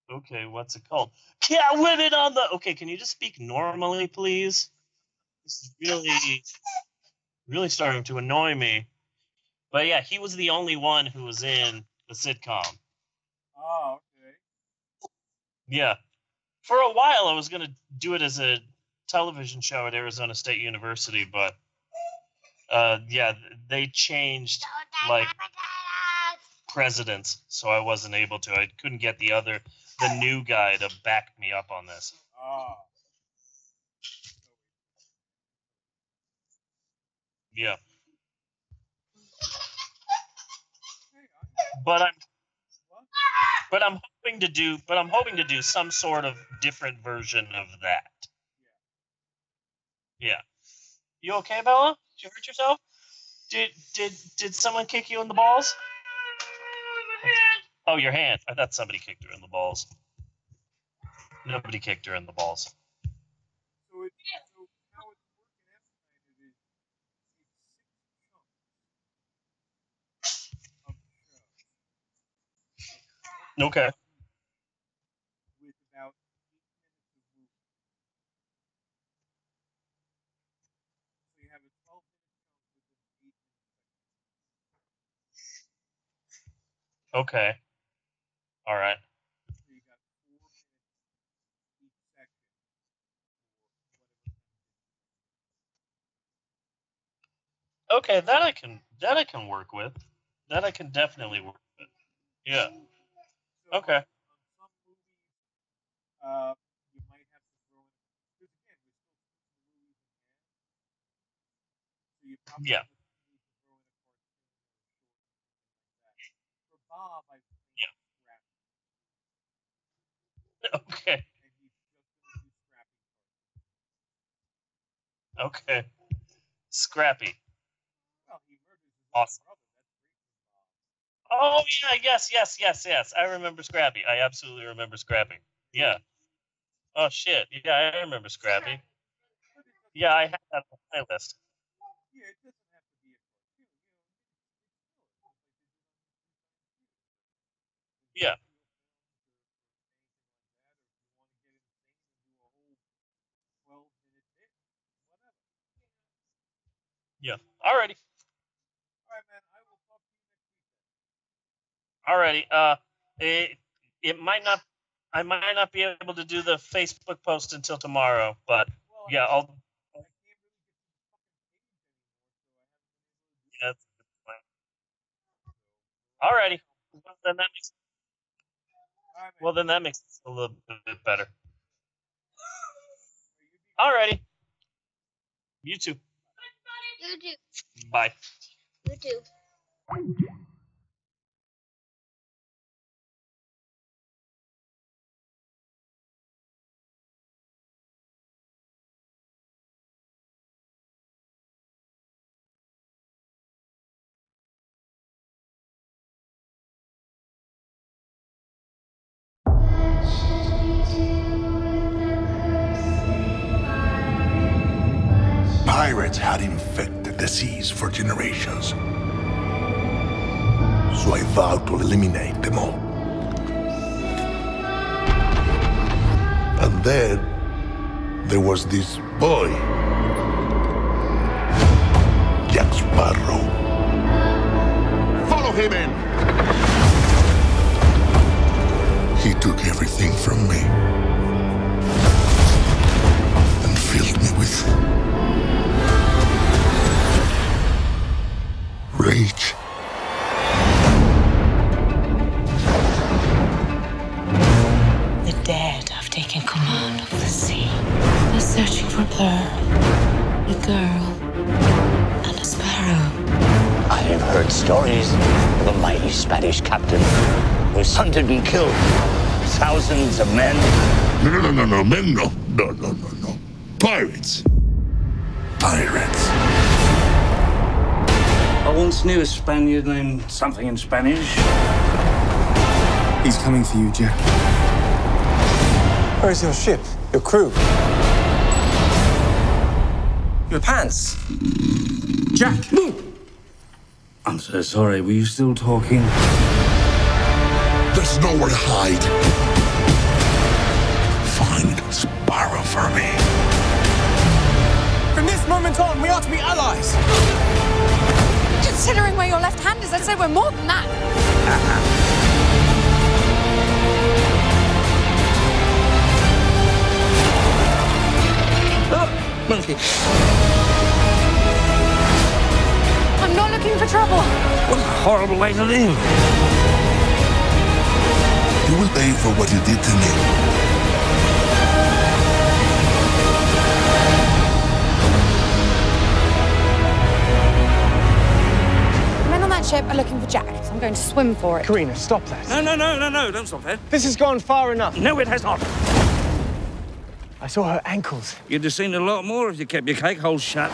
Okay, what's it called? Catwoman on the... Okay, can you just speak normally, please? This is really starting to annoy me. But yeah, he was the only one who was in the sitcom.
Oh, okay.
Yeah. For a while, I was going to do it as a television show at Arizona State University, but yeah, they changed like presidents, so I wasn't able to. I couldn't get the new guy to back me up on this.
Oh.
Yeah. But I'm hoping to do some sort of different version of that. Yeah. You okay, Bella? Did you hurt yourself? Did someone kick you in the balls? Oh, your hand. I thought somebody kicked her in the balls. Nobody kicked her in the balls.
So how it's working out tonight is
Okay.
with about 8 minutes of movie. So you have a 12-minute chunk with an 8-minute section.
Okay. All right.
So you got 4 minutes each section.
Okay, that I can work with. That I can definitely work with. Yeah.
So
okay.
On some movies, you might have to throw in, because again, we're still switching movies in hand. So you probably
Yeah.
need to throw in a cartoon or a short or something like that. For Bob, I think Scrappy.
Okay.
And he's just going to do Scrappy cartoons.
Okay. Scrappy.
Well, he murders his
awesome.
brother. That's great for Bob.
Oh yeah, yes. I remember Scrappy. I absolutely remember Scrappy. Yeah. Oh shit. Yeah, I remember Scrappy. Yeah, I have that on my list.
Yeah, it doesn't have to be a cartoon.
Yeah. Yeah. Alrighty.
Alright, man. I will talk to you next week.
Alrighty. It might not. I might not be able to do the Facebook post until tomorrow, but yeah, I'll. Yeah, that's a good plan. Alrighty. Well, then that makes it a little bit better. Alrighty. You too.
You do.
Bye.
You do.
Pirates had infected the seas for generations. So I vowed to eliminate them all. And then there was this boy, Jack Sparrow.
Follow him in!
He took everything from me and filled me with rage.
The dead have taken command of the sea. They're searching for Pearl, a girl, and a sparrow.
I have heard stories of a mighty Spanish captain who hunted and killed thousands of men.
No, men, no. Pirates. Pirates.
I once knew a Spaniard named something in Spanish.
He's coming for you, Jack.
Where's your ship? Your crew? Your pants?
Jack!
I'm so sorry, were you still talking?
There's nowhere to hide. Find Sparrow for me.
From this moment on, we are to be allies.
Considering where your left hand is, I'd say we're more than that.
Oh, monkey.
I'm not looking for trouble.
What a horrible way to live.
You will pay for what you did to me.
The men on that ship are looking for Jack, so I'm going to swim for it.
Karina, stop that.
No, don't stop that.
This has gone far enough.
No, it has not.
I saw her ankles.
You'd have seen a lot more if you kept your cake hole shut.